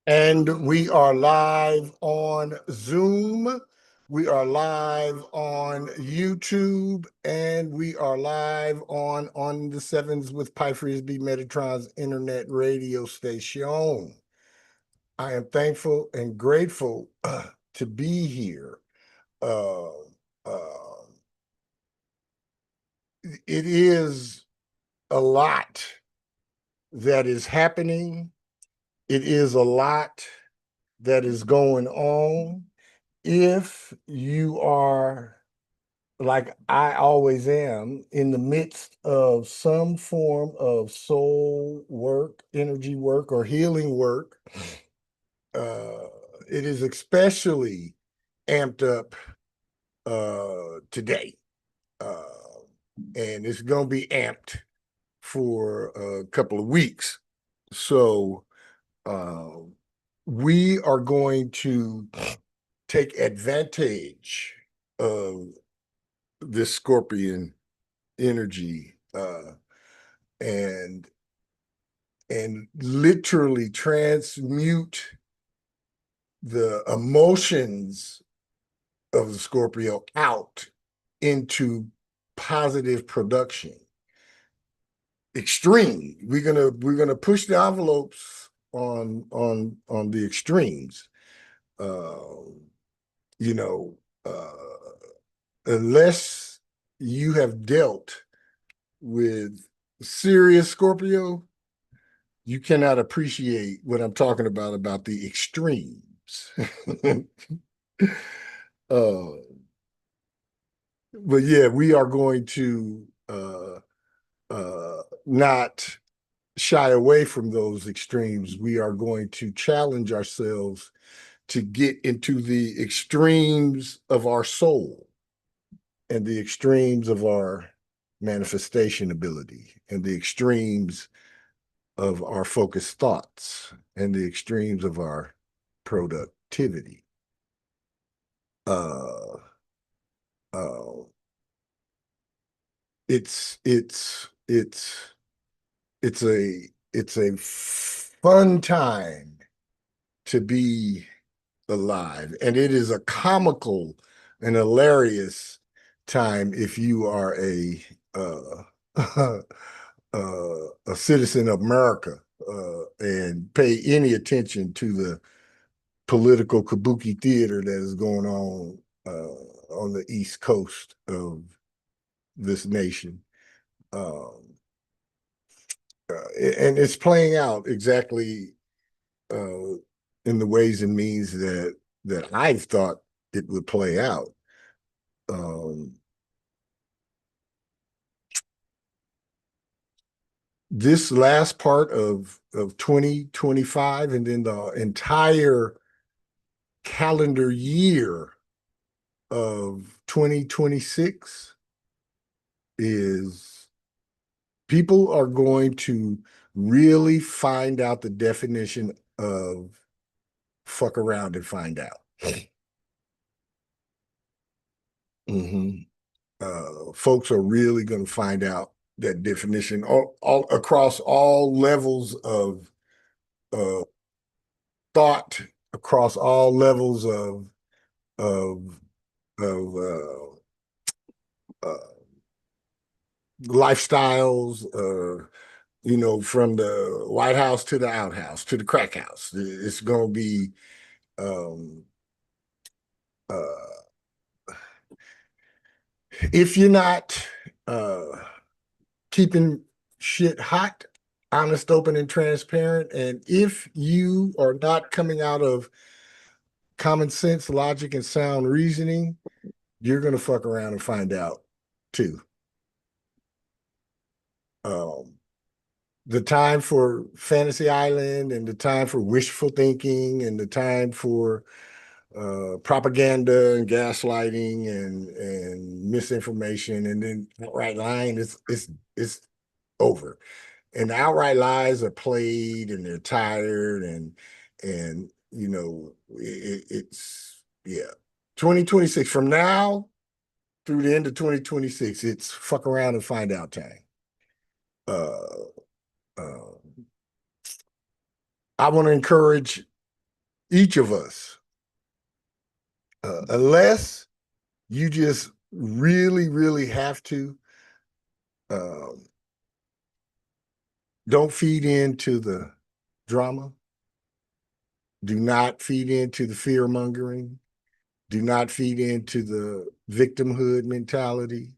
And we are live on Zoom. We are live on YouTube, and we are live on the Sevens with Pi Frisbee Metatron's internet radio station. I am thankful and grateful to be here. Uh, uh, it is a lot that is happening. It is a lot that is going on. If you are, like I always am, in the midst of some form of soul work, energy work, or healing work, uh, it is especially amped up today. Uh, and it's going to be amped for a couple of weeks. So uh, we are going to take advantage of this Scorpion energy and literally transmute the emotions of the Scorpio out into positive production. Extreme. We're gonna push the envelopes on the extremes. Uh, you know, unless you have dealt with serious Scorpio, you cannot appreciate what I'm talking about the extremes. uh, but yeah, we are going to not shy away from those extremes. We are going to challenge ourselves to get into the extremes of our soul and the extremes of our manifestation ability and the extremes of our focused thoughts and the extremes of our productivity. Uh, uh, it's it's a fun time to be alive, and it is a comical and hilarious time if you are a citizen of America and pay any attention to the political kabuki theater that is going on the East Coast of this nation. Um, and it's playing out exactly uh, in the ways and means that I've thought it would play out. Um, this last part of 2025 and then the entire calendar year of 2026 is people are going to really find out the definition of fuck around and find out. Mm-hmm. Folks are really going to find out that definition all across all levels of uh, thought, across all levels of of uh, lifestyles. From the White House to the outhouse to the crack house. It's going to be um, uh, if you're not uh, keeping shit hot, honest, open, and transparent, and if you are not coming out of common sense, logic, and sound reasoning, you're going to fuck around and find out too. Um, the time for Fantasy Island and the time for wishful thinking and the time for propaganda and gaslighting and misinformation and then outright lying it's over. And the outright lies are played and they're tired and it's yeah. 2026 from now through the end of 2026, it's fuck around and find out time. Uh, uh, I want to encourage each of us, unless you just really, really have to, don't feed into the drama. Do not feed into the fear mongering. Do not feed into the victimhood mentality,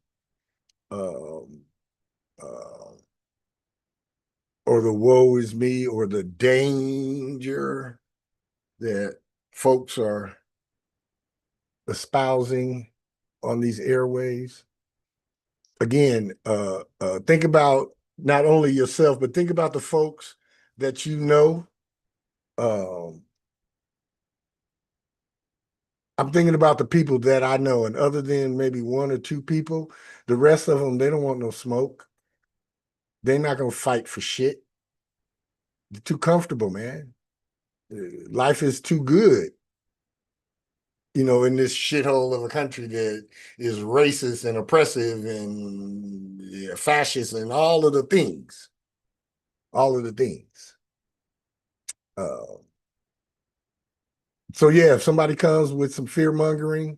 um, uh, or the woe is me, or the danger that folks are espousing on these airways. Again, think about not only yourself, but think about the folks that you know. I'm thinking about the people that I know, and other than maybe one or two people, the rest of them, they don't want no smoke. They're not gonna fight for shit. They're too comfortable, man. Life is too good, in this shithole of a country that is racist and oppressive and fascist and all of the things. All of the things. Uh, so yeah, if somebody comes with some fear mongering,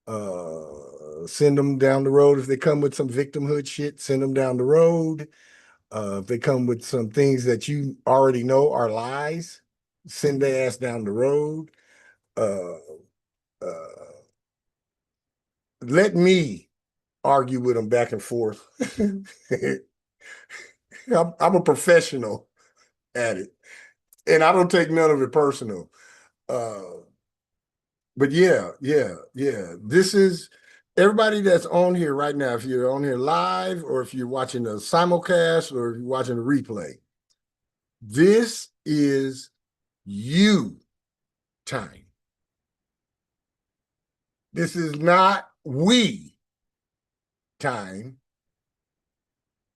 send them down the road. If they come with some victimhood shit, send them down the road. If they come with some things that you already know are lies, send their ass down the road. Uh, uh, Let me argue with them back and forth. I'm a professional at it, and I don't take none of it personal. Uh, but yeah. This is everybody that's on here right now. If you're on here live, or if you're watching a simulcast, or if you're watching a replay, this is you time. This is not we time.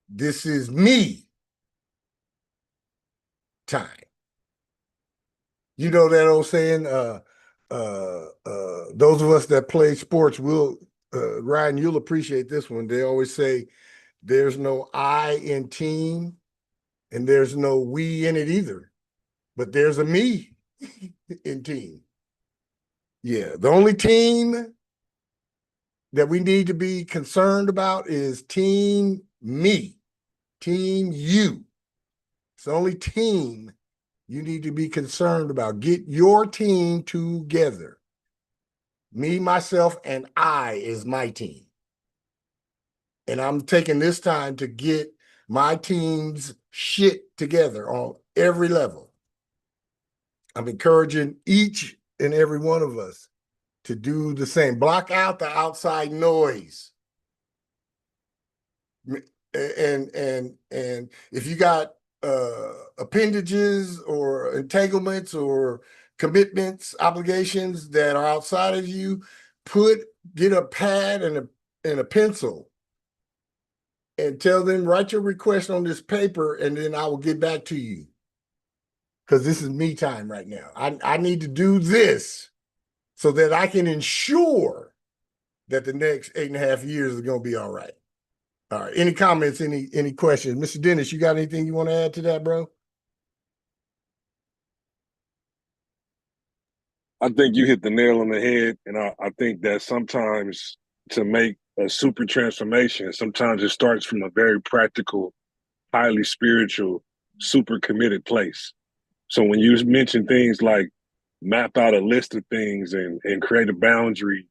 This is me time. You know that old saying, those of us that play sports will, Ryan, you'll appreciate this one. They always say there's no I in team and there's no we in it either, but there's a me in team. Yeah, the only team that we need to be concerned about is team me, team you. It's the only team you need to be concerned about. Get your team together. Me, myself, and I is my team. And I'm taking this time to get my team's shit together on every level. I'm encouraging each and every one of us to do the same. Block out the outside noise. And if you got appendages or entanglements or commitments, obligations that are outside of you, get a pad and a pencil and tell them, write your request on this paper, and then I will get back to you. Because this is me time right now. I need to do this so that I can ensure that the next 8.5 years is going to be all right. All right. Any comments, any questions? Mr. Dennis, you got anything you want to add to that, bro? I think you hit the nail on the head. And I think that sometimes to make a super transformation, sometimes it starts from a very practical, highly spiritual, super committed place. So when you mention things like map out a list of things and create a boundary,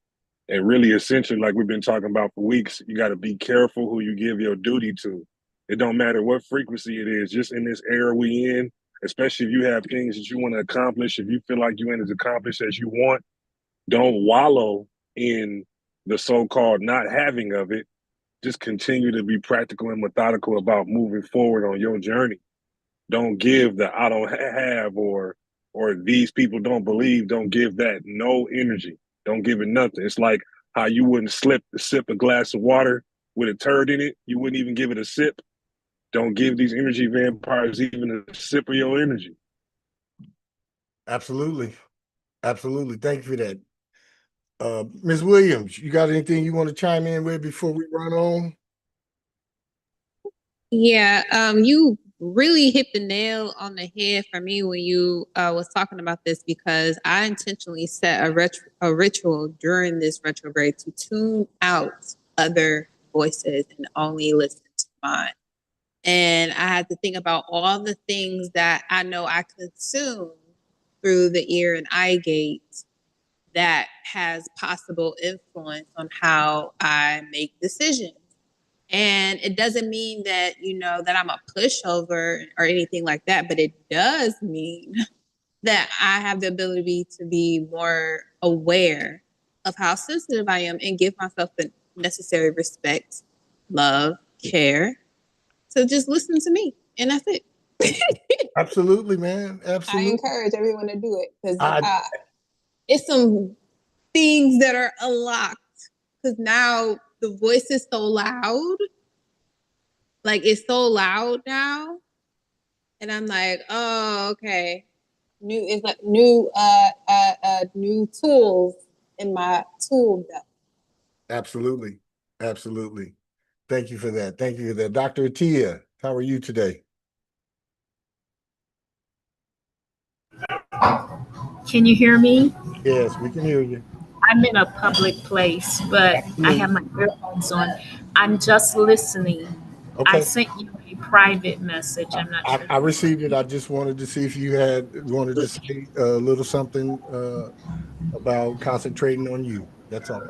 and really essentially, like we've been talking about for weeks, you got to be careful who you give your duty to. It don't matter what frequency it is, just in this era we in, especially if you have things that you want to accomplish, if you feel like you ain't as accomplished as you want, don't wallow in the so-called not having of it. Just continue to be practical and methodical about moving forward on your journey. Don't give the I don't have or these people don't believe, don't give that no energy. Don't give it nothing. It's like how you wouldn't sip a glass of water with a turd in it. You wouldn't even give it a sip. Don't give these energy vampires even a sip of your energy. Absolutely. Absolutely. Thank you for that. Ms. Williams, you got anything you want to chime in with before we run on? Yeah, you really hit the nail on the head for me when you was talking about this, because I intentionally set a ritual during this retrograde to tune out other voices and only listen to mine. And I had to think about all the things that I know I consume through the ear and eye gate that has possible influence on how I make decisions. And it doesn't mean that, that I'm a pushover or anything like that, but it does mean that I have the ability to be more aware of how sensitive I am and give myself the necessary respect, love, care. So just listen to me, and that's it. Absolutely, man. Absolutely. I encourage everyone to do it, because it's some things that are unlocked, because now the voice is so loud. Like, it's so loud now. And I'm like, oh, okay. New tools in my tool belt. Absolutely. Absolutely. Thank you for that. Thank you for that. Dr. Atia, how are you today? Can you hear me? Yes, we can hear you. I'm in a public place, but Absolutely. I have my earphones on. I'm just listening. Okay. I sent you a private message. I'm not sure. I received it. I just wanted to see if you wanted to say a little something about concentrating on you. That's all.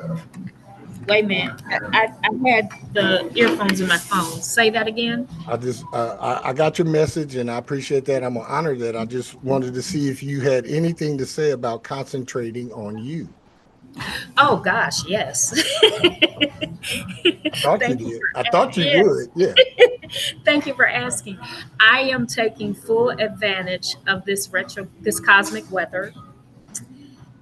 Wait a minute. I had the earphones in my phone. Say that again. I got your message, and I appreciate that. I'm gonna honor that. I just wanted to see if you had anything to say about concentrating on you. Oh gosh, yes. I thought you would. Yeah. Thank you for asking. I am taking full advantage of this cosmic weather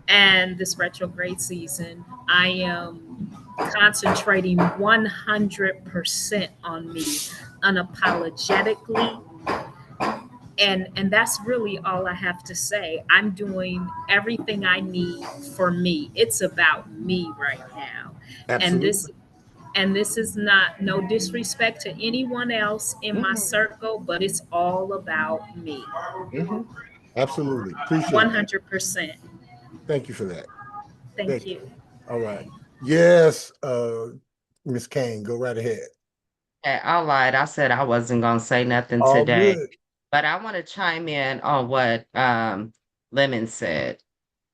and this retrograde season. I am concentrating 100% on me, unapologetically. And that's really all I have to say. I'm doing everything I need for me. It's about me right now. Absolutely. And this is no disrespect to anyone else in my circle, but it's all about me. Mm-hmm. Absolutely. Appreciate 100%. Thank you for that. Thank you. All right. Yes, Miss Kane, go right ahead. I lied. I said I wasn't going to say nothing All today. good. But I want to chime in on what Lemon said.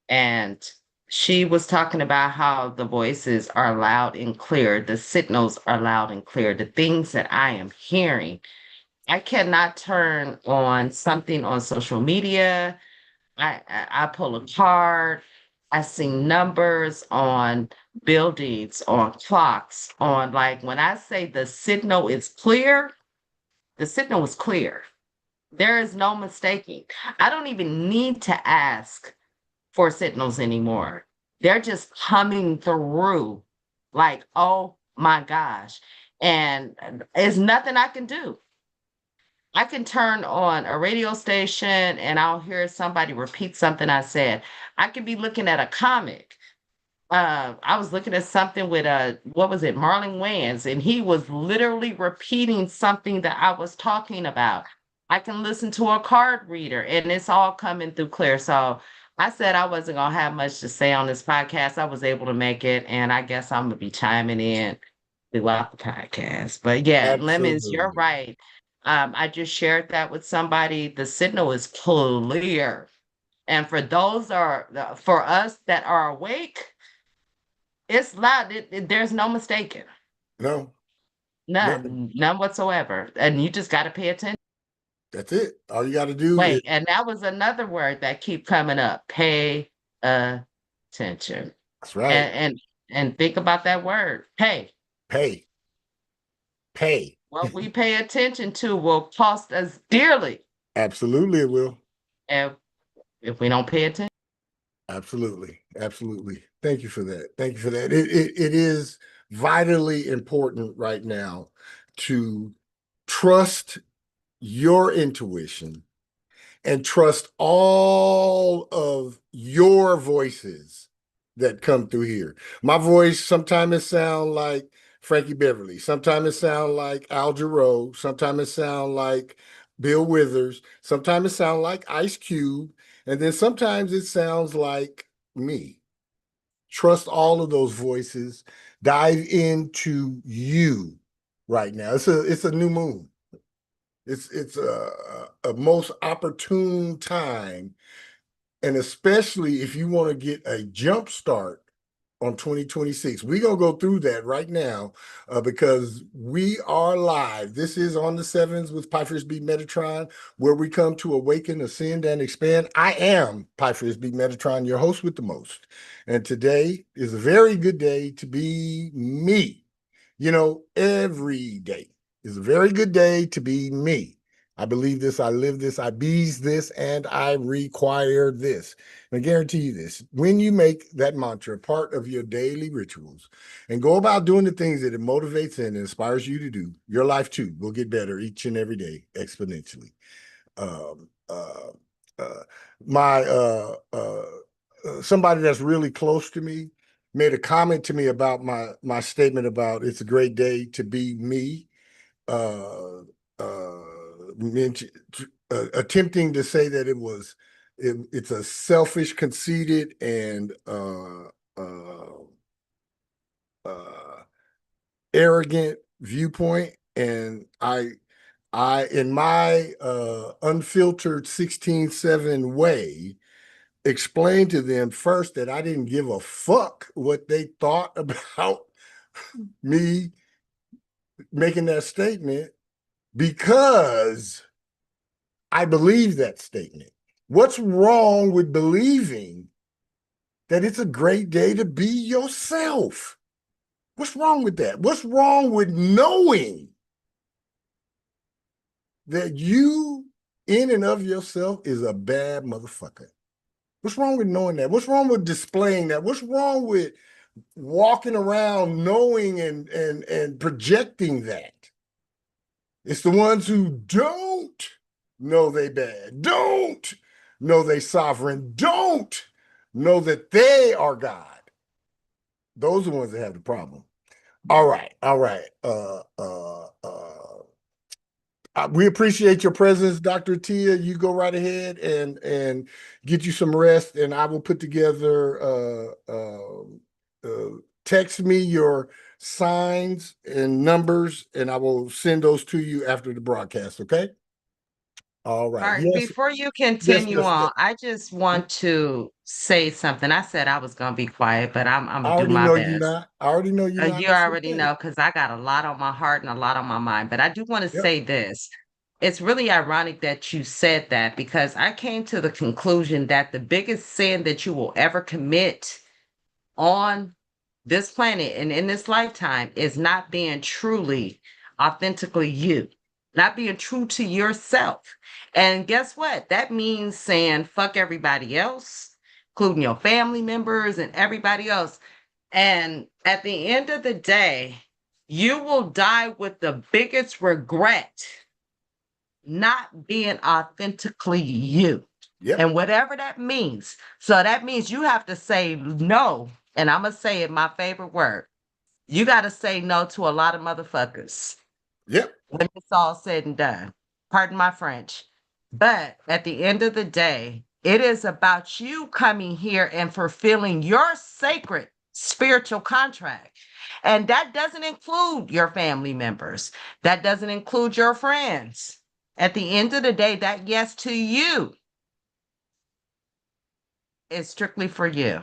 And she was talking about how the voices are loud and clear. The signals are loud and clear. The things that I am hearing. I cannot turn on something on social media. I pull a card. I see numbers on buildings, on clocks, on like when I say the signal is clear, the signal is clear. There is no mistaking. I don't even need to ask for signals anymore. They're just coming through like, oh my gosh. And there's nothing I can do. I can turn on a radio station and I'll hear somebody repeat something I said. I could be looking at a comic. I was looking at something with what was it, Marlon Wayans, and he was literally repeating something that I was talking about. I can listen to a card reader and it's all coming through clear. So I said I wasn't gonna have much to say on this podcast. I was able to make it, and I guess I'm gonna be chiming in throughout the podcast. But yeah, Lemons, you're Absolutely. right. I just shared that with somebody. The signal is clear. And for for us that are awake, it's loud. There's no mistaking. No. None whatsoever. And you just got to pay attention. That's it. All you got to do Wait, is. and that was another word that keep coming up. Pay attention. That's right. And think about that word. Pay. Pay. What we pay attention to will cost us dearly. Absolutely, it will. And if we don't pay attention. Absolutely. Thank you for that. It is vitally important right now to trust your intuition and trust all of your voices that come through here. My voice, sometimes it sounds like Frankie Beverly. Sometimes it sounds like Al Jarreau. Sometimes it sounds like Bill Withers. Sometimes it sounds like Ice Cube, and then sometimes it sounds like me. Trust all of those voices. Dive into you right now. It's a new moon. It's a most opportune time, and especially if you want to get a jump start on 2026. We're going to go through that right now because we are live. This is on the sevens with Pi Frisbee Metatron, where we come to awaken, ascend, and expand. I am Pi Frisbee Metatron, your host with the most. And today is a very good day to be me. You know, every day is a very good day to be me. I believe this, I live this, I bees this, and I require this. And I guarantee you this, when you make that mantra part of your daily rituals and go about doing the things that it motivates and inspires you to do, your life too will get better each and every day exponentially. Somebody that's really close to me made a comment to me about my statement about it's a great day to be me. Attempting to say that it's a selfish, conceited, and arrogant viewpoint, and I in my unfiltered 16/7 way explained to them first that I didn't give a fuck what they thought about me making that statement, because I believe that statement. What's wrong with believing that it's a great day to be yourself? What's wrong with that? What's wrong with knowing that you in and of yourself is a bad motherfucker? What's wrong with knowing that? What's wrong with displaying that? What's wrong with walking around knowing and projecting that? It's the ones who don't know they bad, don't know they sovereign, don't know that they are God. Those are the ones that have the problem. All right. We appreciate your presence, Dr. Tia. You go right ahead and get you some rest, and I will put together. Text me your signs and numbers, and I will send those to you after the broadcast. Okay. All right. All right, Yes. before you Yes. continue Yes. on, I just want to say something. I said I was gonna be quiet, but I'm I gonna do already my know you're best. not. I already know you're not. You That's already okay. know because I got a lot on my heart and a lot on my mind. But I do want to Yep. say this. It's really ironic that you said that because I came to the conclusion that the biggest sin that you will ever commit on this planet and in this lifetime is not being truly, authentically you, not being true to yourself. And guess what? That means saying fuck everybody else, including your family members and everybody else. And at the end of the day, you will die with the biggest regret not being authentically you. Yep. And whatever that means. So that means you have to say no. And I'm going to say it my favorite word. You got to say no to a lot of motherfuckers Yep. when it's all said and done. Pardon my French. But at the end of the day, it is about you coming here and fulfilling your sacred spiritual contract. And that doesn't include your family members, that doesn't include your friends. At the end of the day, that yes to you is strictly for you.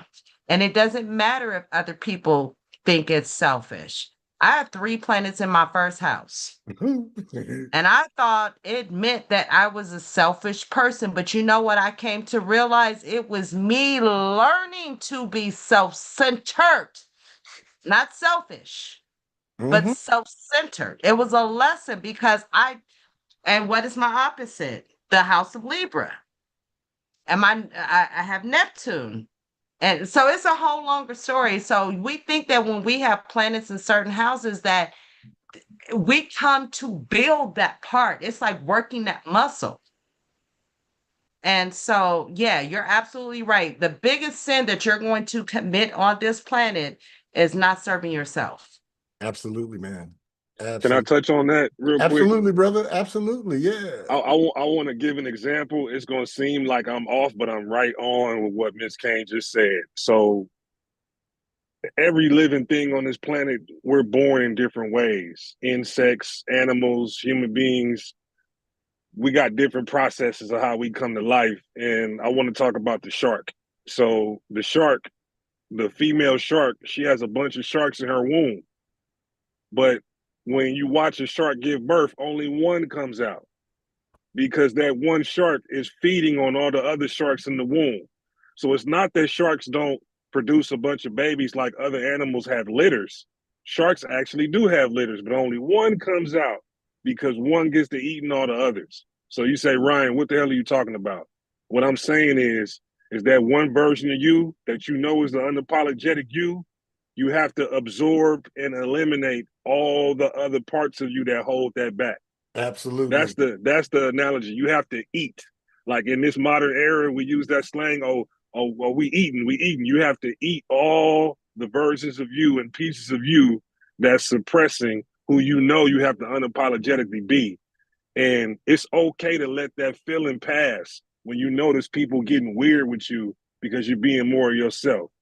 And it doesn't matter if other people think it's selfish. I have 3 planets in my first house. And I thought it meant that I was a selfish person. But you know what? I came to realize it was me learning to be self-centered, not selfish, but self-centered. It was a lesson because and what is my opposite? The house of Libra. And I have Neptune. And so it's a whole longer story. So we think that when we have planets in certain houses that we come to build that part. It's like working that muscle. And so, yeah, you're absolutely right. The biggest sin that you're going to commit on this planet is not serving yourself. Absolutely, man. Can I touch on that real quick? Absolutely, brother. Absolutely. Yeah. I want to give an example. It's going to seem like I'm off, but I'm right on with what Miss Kane just said. So every living thing on this planet, we're born in different ways. Insects, animals, human beings. We got different processes of how we come to life. And I want to talk about the shark. So the shark, the female shark, she has a bunch of sharks in her womb. But when you watch a shark give birth, only one comes out because that one shark is feeding on all the other sharks in the womb. So it's not that sharks don't produce a bunch of babies like other animals have litters. Sharks actually do have litters, but only one comes out because one gets to eating all the others. So you say, Ryan, what the hell are you talking about? What I'm saying is that one version of you that you know is the unapologetic you have to absorb and eliminate all the other parts of you that hold that back. Absolutely. That's the analogy. You have to eat. Like in this modern era, we use that slang, we eating. You have to eat all the versions of you and pieces of you that's suppressing who you know you have to unapologetically be. And it's okay to let that feeling pass when you notice people getting weird with you because you're being more of yourself.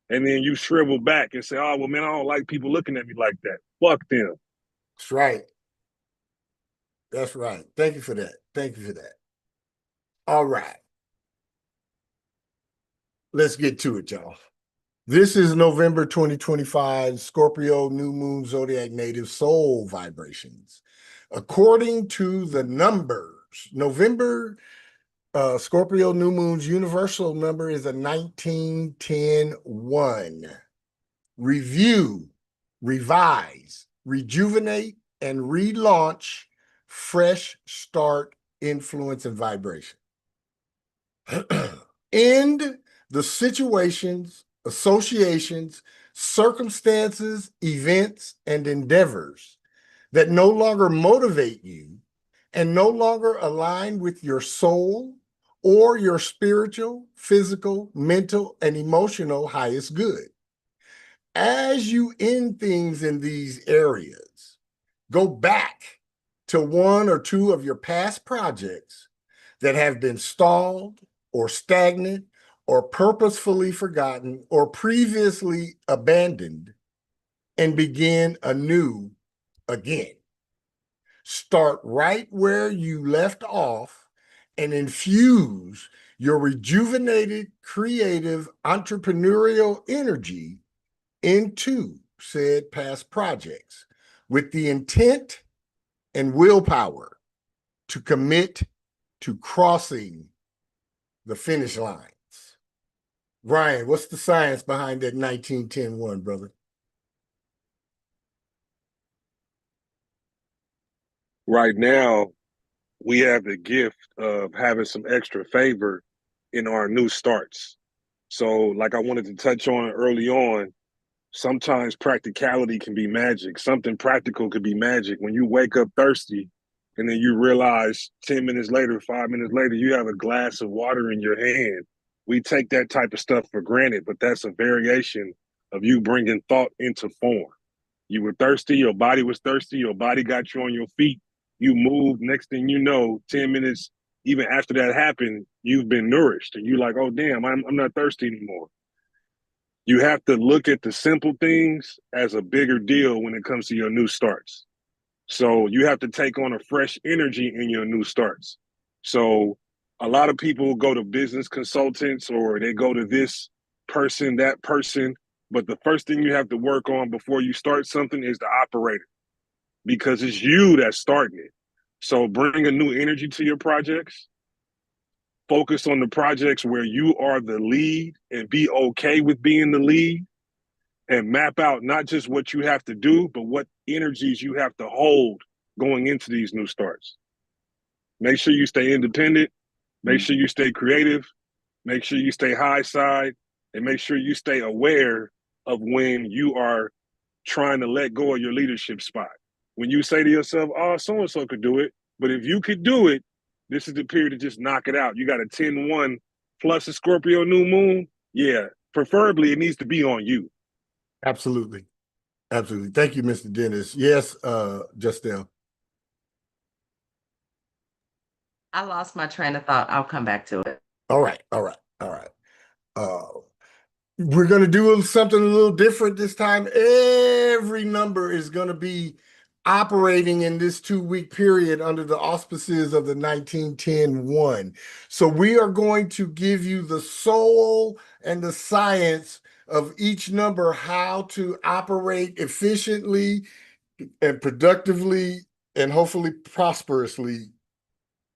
And then you shrivel back and say, oh, well, man, I don't like people looking at me like that. Fuck them. That's right. That's right. Thank you for that. Thank you for that. All right. Let's get to it, y'all. This is November 2025, Scorpio New Moon Zodiac Native Soul Vibrations. According to the numbers, November Scorpio New Moon's universal number is a 19-10-1. Review, revise, rejuvenate, and relaunch, fresh start, influence, and vibration. End the situations, associations, circumstances, events, and endeavors that no longer motivate you and no longer align with your soul or your spiritual, physical, mental, and emotional highest good. As you end things in these areas, go back to one or two of your past projects that have been stalled or stagnant or purposefully forgotten or previously abandoned and begin anew again. Start right where you left off and infuse your rejuvenated, creative, entrepreneurial energy into said past projects with the intent and willpower to commit to crossing the finish lines. Ryan, what's the science behind that 19-10-1, brother? Right now, we have the gift of having some extra favor in our new starts. So, like I wanted to touch on early on, sometimes practicality can be magic. Something practical could be magic. When you wake up thirsty and then you realize 10 minutes later, 5 minutes later, you have a glass of water in your hand. We take that type of stuff for granted, but that's a variation of you bringing thought into form. You were thirsty, your body was thirsty, your body got you on your feet, you moved. Next thing you know, 10 minutes, even after that happened, you've been nourished. And you're like, oh, damn, I'm not thirsty anymore. You have to look at the simple things as a bigger deal when it comes to your new starts. So you have to take on a fresh energy in your new starts. So a lot of people go to business consultants or they go to this person, that person. But the first thing you have to work on before you start something is the operator, because it's you that's starting it. So bring a new energy to your projects. Focus on the projects where you are the lead and be okay with being the lead, and map out not just what you have to do, but what energies you have to hold going into these new starts. Make sure you stay independent. Make sure you stay creative. Make sure you stay high side, and make sure you stay aware of when you are trying to let go of your leadership spot. When you say to yourself, oh, so-and-so could do it, but if you could do it, this is the period to just knock it out. You got a 10-1 plus a Scorpio new moon. Yeah, preferably it needs to be on you. Absolutely. Absolutely. Thank you, Mr. Dennis. Yes, Justel. I lost my train of thought. I'll come back to it. All right. We're going to do something a little different this time. Every number is going to be operating in this 2-week period under the auspices of the 1910-1. So we are going to give you the soul and the science of each number, how to operate efficiently and productively and hopefully prosperously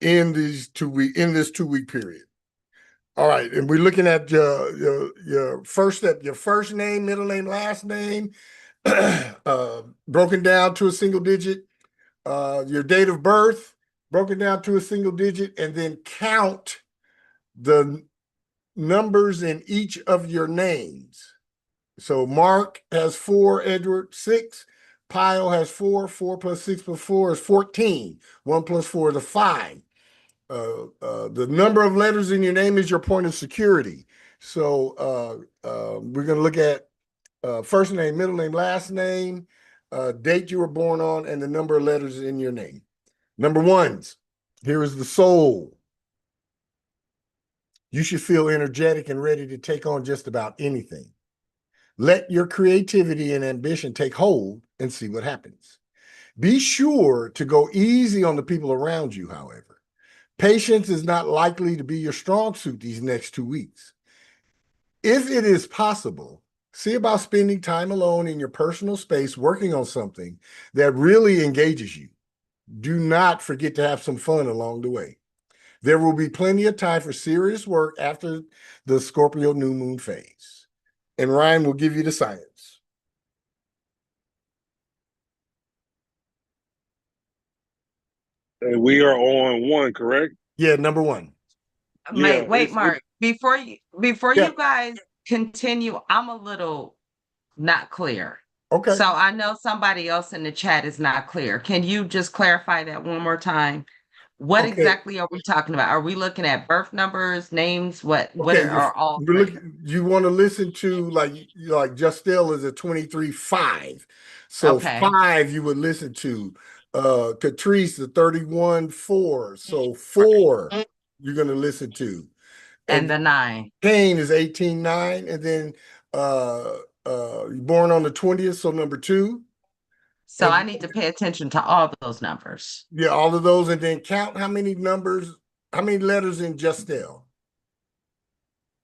in this 2-week period. All right, and we're looking at your first step, your first name, middle name, last name, broken down to a single digit, your date of birth, broken down to a single digit, and then count the numbers in each of your names. So Mark has 4, Edward 6, Pyle has 4, 4 plus 6 plus 4 is 14, 1 plus 4 is a 5. The number of letters in your name is your point of security. So we're going to look at first name, middle name, last name, date you were born on, and the number of letters in your name. Number ones, here is the soul. You should feel energetic and ready to take on just about anything. Let your creativity and ambition take hold and see what happens. Be sure to go easy on the people around you, however. Patience is not likely to be your strong suit these next 2 weeks. If it is possible, see about spending time alone in your personal space working on something that really engages you. Do not forget to have some fun along the way. There will be plenty of time for serious work after the Scorpio new moon phase. And Ryan will give you the science. And we are on 1, correct? Yeah, number 1. Yeah, Wait, Mark. Before you Yeah. guys continue, I'm a little not clear. Okay. So I know somebody else in the chat is not clear. Can you just clarify that one more time? What Okay. exactly are we talking about? Are we looking at birth numbers, names? What Okay, are all we're three? looking, you want to listen to like Justel is a 23-5. So Okay. 5 you would listen to. Catrice the 31-4. So 4 you're gonna listen to. And the 9. Kane is 18-9, and then you're born on the 20th, so number 2. So And I need to pay attention to all those numbers. yeah, all of those, and then count how many letters in Justel.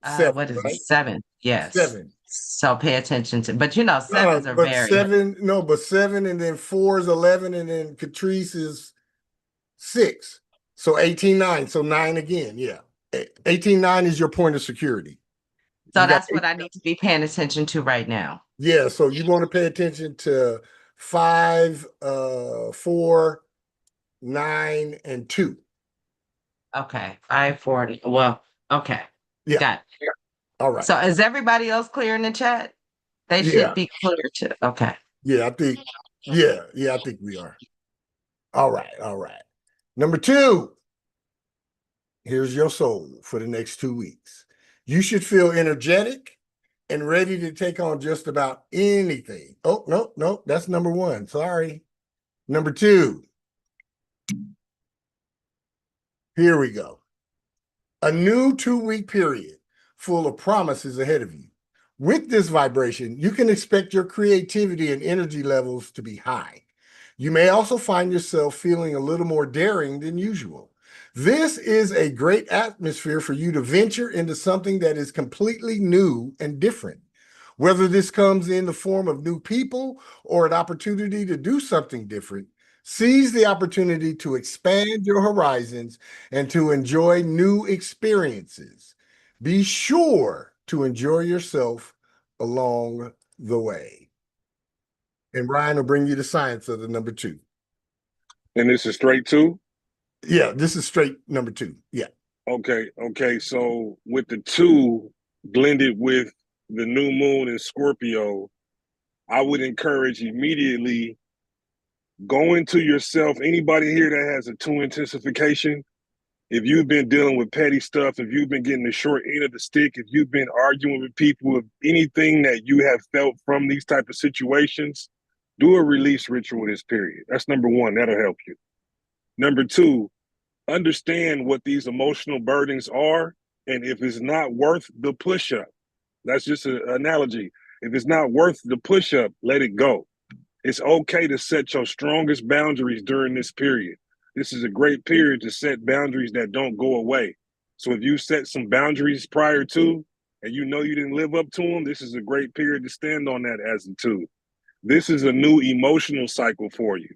7, What is right? it? 7. Yes. 7. So pay attention to, but sevens are but very 7, and then 4 is 11, and then Catrice is 6. So 18-9. So 9 again. Yeah. 18-9 is your point of security. So that's what I need to be paying attention to right now. Yeah. So you want to pay attention to 5, 4, 9, and 2. Okay. 540. Well, okay. Yeah. Got it. All right. So is everybody else clear in the chat? They should be clear too. Okay. Yeah, I think we are. All right. Number 2. Here's your soul for the next 2 weeks. You should feel energetic and ready to take on just about anything. Oh, no, that's number 1. Sorry. Number 2. Here we go. A new 2-week period full of promises ahead of you. With this vibration, you can expect your creativity and energy levels to be high. You may also find yourself feeling a little more daring than usual. This is a great atmosphere for you to venture into something that is completely new and different. Whether this comes in the form of new people or an opportunity to do something different, seize the opportunity to expand your horizons and to enjoy new experiences. Be sure to enjoy yourself along the way. And Ryan will bring you the science of the number 2. And this is straight 2? Yeah, this is straight number 2. Yeah. Okay. So with the 2 blended with the new moon in Scorpio, I would encourage immediately go into yourself. Anybody here that has a 2 intensification, if you've been dealing with petty stuff, if you've been getting the short end of the stick, if you've been arguing with people, if anything that you have felt from these type of situations, Do a release ritual this period. That's number one. That'll help you. Number two, understand what these emotional burdens are, and if it's not worth the push-up, that's just an analogy. If it's not worth the push-up, let it go. It's okay to set your strongest boundaries during this period. This is a great period to set boundaries that don't go away. So if you set some boundaries prior to, and you know you didn't live up to them, this is a great period to stand on that as a two. This is a new emotional cycle for you.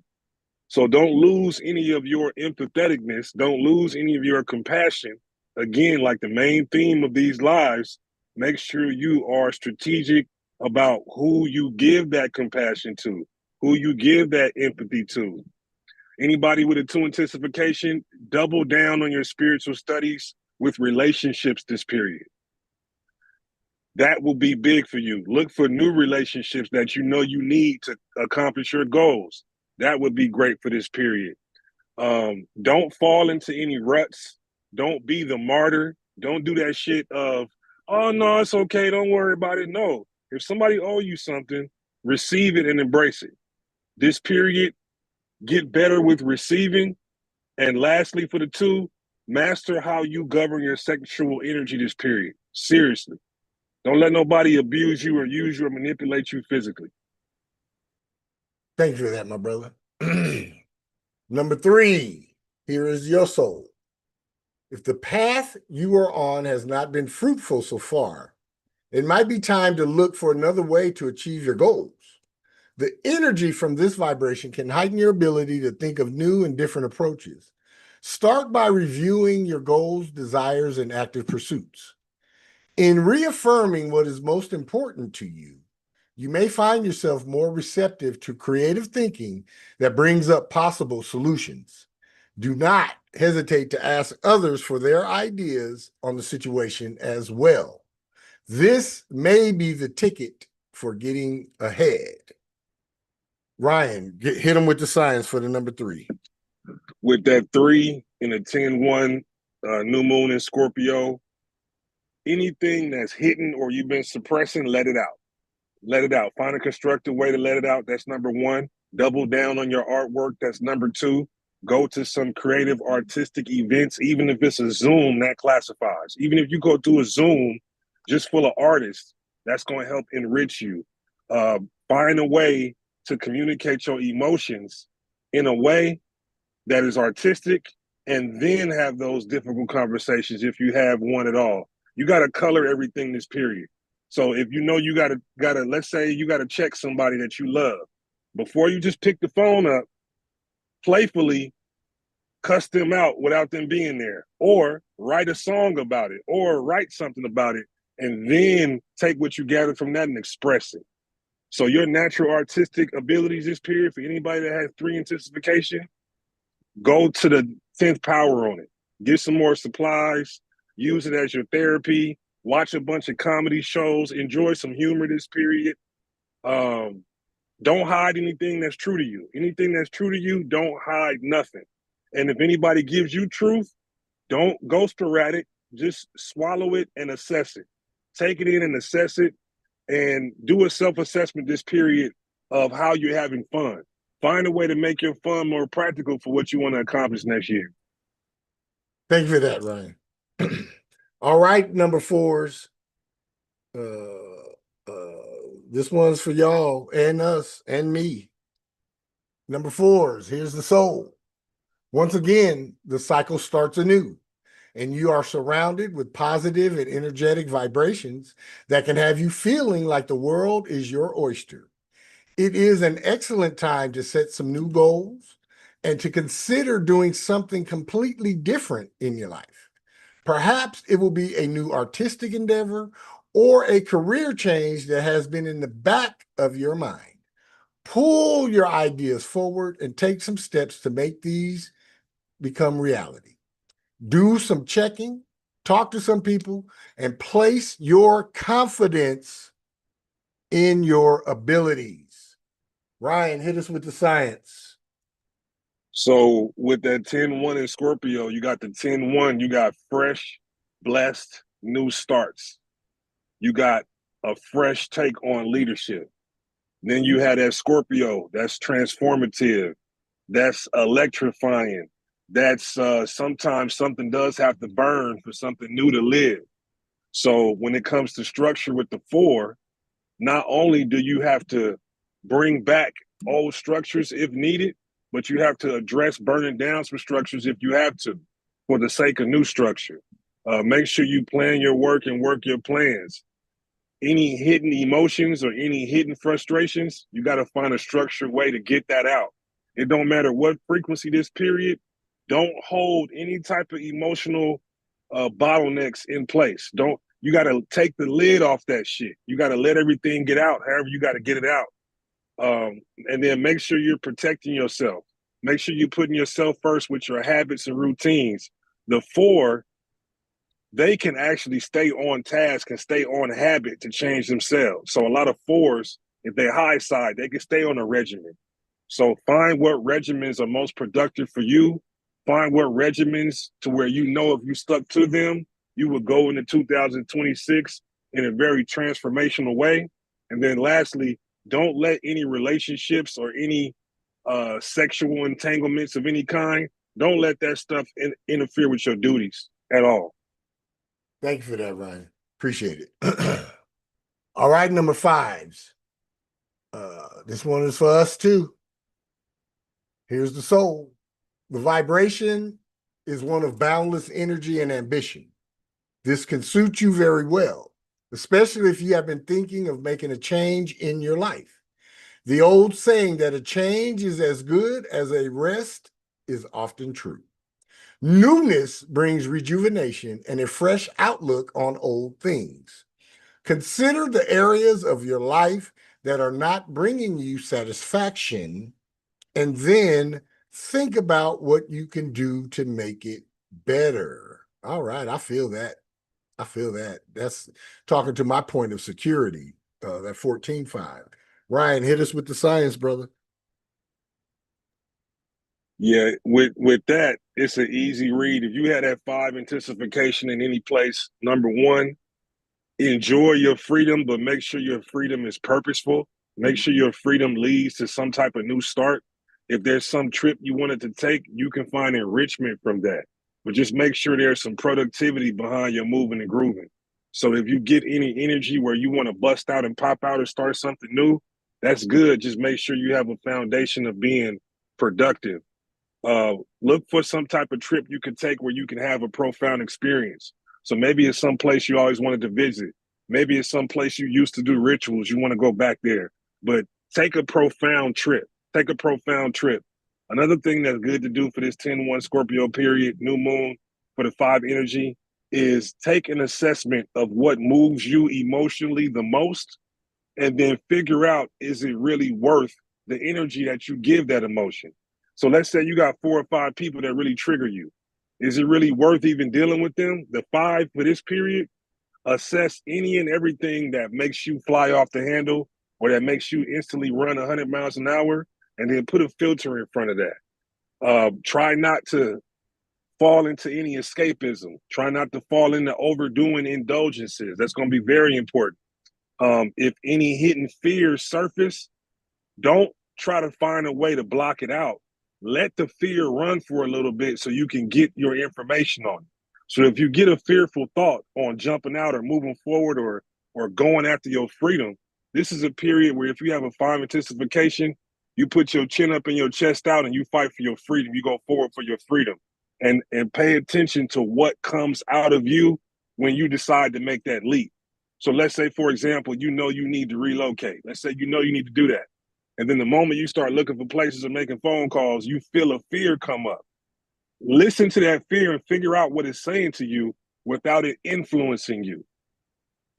So don't lose any of your empatheticness. Don't lose any of your compassion. Again, like the main theme of these lives, make sure you are strategic about who you give that compassion to, who you give that empathy to. Anybody with a two intensification, double down on your spiritual studies with relationships this period. That will be big for you. Look for new relationships that you know you need to accomplish your goals. That would be great for this period. Don't fall into any ruts. Don't be the martyr. Don't do that shit of, oh no, it's okay, don't worry about it. No, if somebody owe you something, receive it and embrace it. This period, get better with receiving. And lastly, for the two, master how you govern your sexual energy this period. Seriously. Don't let nobody abuse you or use you or manipulate you physically. Thank you for that, my brother. Number three, here is your soul. If the path you are on has not been fruitful so far, it might be time to look for another way to achieve your goals. The energy from this vibration can heighten your ability to think of new and different approaches. Start by reviewing your goals, desires, and active pursuits. In reaffirming what is most important to you, you may find yourself more receptive to creative thinking that brings up possible solutions. Do not hesitate to ask others for their ideas on the situation as well. This may be the ticket for getting ahead. Ryan, hit them with the science for the number three. With that 3 in a 10-1 new moon in Scorpio, anything that's hidden or you've been suppressing, let it out. Let it out. Find a constructive way to let it out. That's number one. Double down on your artwork. That's number two. Go to some creative artistic events, even if it's a Zoom, that classifies. Even if you go to a Zoom just full of artists, that's going to help enrich you. Find a way to communicate your emotions in a way that is artistic, and then have those difficult conversations if you have one at all. You got to color everything this period. So if you know you gotta, let's say you gotta check somebody that you love, before you just pick the phone up, playfully cuss them out without them being there, or write a song about it, or write something about it, and then take what you gathered from that and express it. So your natural artistic abilities this period, for anybody that has 3 intensification, go to the 10th power on it. Get some more supplies, use it as your therapy. Watch a bunch of comedy shows, enjoy some humor this period. Don't hide anything that's true to you. Anything that's true to you, don't hide nothing. And if anybody gives you truth, don't go sporadic. Just swallow it and assess it. Take it in and assess it, and do a self-assessment this period of how you're having fun. Find a way to make your fun more practical for what you want to accomplish next year. Thank you for that, Ryan. All right, number fours. This one's for y'all and us and me. Number fours, here's the soul. Once again, the cycle starts anew, and you are surrounded with positive and energetic vibrations that can have you feeling like the world is your oyster. It is an excellent time to set some new goals and to consider doing something completely different in your life. Perhaps it will be a new artistic endeavor or a career change that has been in the back of your mind. Pull your ideas forward and take some steps to make these become reality. Do some checking, talk to some people, and place your confidence in your abilities. Ryan, hit us with the science. So with that 10-1 in Scorpio, you got the 10-1, you got fresh, blessed, new starts. You got a fresh take on leadership. Then you have that Scorpio, that's transformative, that's electrifying. That's sometimes something does have to burn for something new to live. So when it comes to structure with the 4, not only do you have to bring back old structures if needed, but you have to address burning down some structures if you have to, for the sake of new structure. Make sure you plan your work and work your plans. Any hidden emotions or any hidden frustrations, you got to find a structured way to get that out. It don't matter what frequency this period, don't hold any type of emotional bottlenecks in place. You got to take the lid off that shit. You got to let everything get out, however you got to get it out. And then make sure you're protecting yourself. Make sure you're putting yourself first with your habits and routines. The 4, they can actually stay on task and stay on habit to change themselves. So a lot of 4s, if they're high side, they can stay on a regimen. So find what regimens are most productive for you. Find what regimens to where you know if you stuck to them, you will go into 2026 in a very transformational way. And then lastly, don't let any relationships or any sexual entanglements of any kind, don't let that stuff interfere with your duties at all. Thank you for that, Ryan. Appreciate it. All right, number 5s. This one is for us too. Here's the soul. The vibration is one of boundless energy and ambition. This can suit you very well, especially if you have been thinking of making a change in your life. The old saying that a change is as good as a rest is often true. Newness brings rejuvenation and a fresh outlook on old things. Consider the areas of your life that are not bringing you satisfaction, and then think about what you can do to make it better. All right, I feel that. That's talking to my point of security, that 14-5. Ryan, hit us with the science, brother. Yeah, with that, it's an easy read. If you had that 5 intensification in any place, number 1, enjoy your freedom, but make sure your freedom is purposeful. Make sure your freedom leads to some type of new start. If there's some trip you wanted to take, you can find enrichment from that. But just make sure there's some productivity behind your moving and grooving. So if you get any energy where you want to bust out and pop out or start something new, that's good. Just make sure you have a foundation of being productive. Look for some type of trip you can take where you can have a profound experience. So maybe it's some place you always wanted to visit. Maybe it's some place you used to do rituals. You want to go back there, but take a profound trip. Take a profound trip. Another thing that's good to do for this 10-1 Scorpio period, new moon for the 5 energy, is take an assessment of what moves you emotionally the most, and then figure out, is it really worth the energy that you give that emotion? So let's say you got 4 or 5 people that really trigger you. Is it really worth even dealing with them? The 5 for this period, assess any and everything that makes you fly off the handle or that makes you instantly run 100 miles an hour, and then put a filter in front of that. Try not to fall into any escapism. Try not to fall into overdoing indulgences. That's going to be very important. If any hidden fears surface, don't try to find a way to block it out. Let the fear run for a little bit so you can get your information on it. So if you get a fearful thought on jumping out or moving forward or going after your freedom, this is a period where if you have a 5 intensification, you put your chin up and your chest out and you fight for your freedom. You go forward for your freedom, and pay attention to what comes out of you when you decide to make that leap. So let's say, for example, you know you need to relocate. Let's say you know you need to do that. And then the moment you start looking for places or making phone calls, you feel a fear come up. Listen to that fear and figure out what it's saying to you without it influencing you.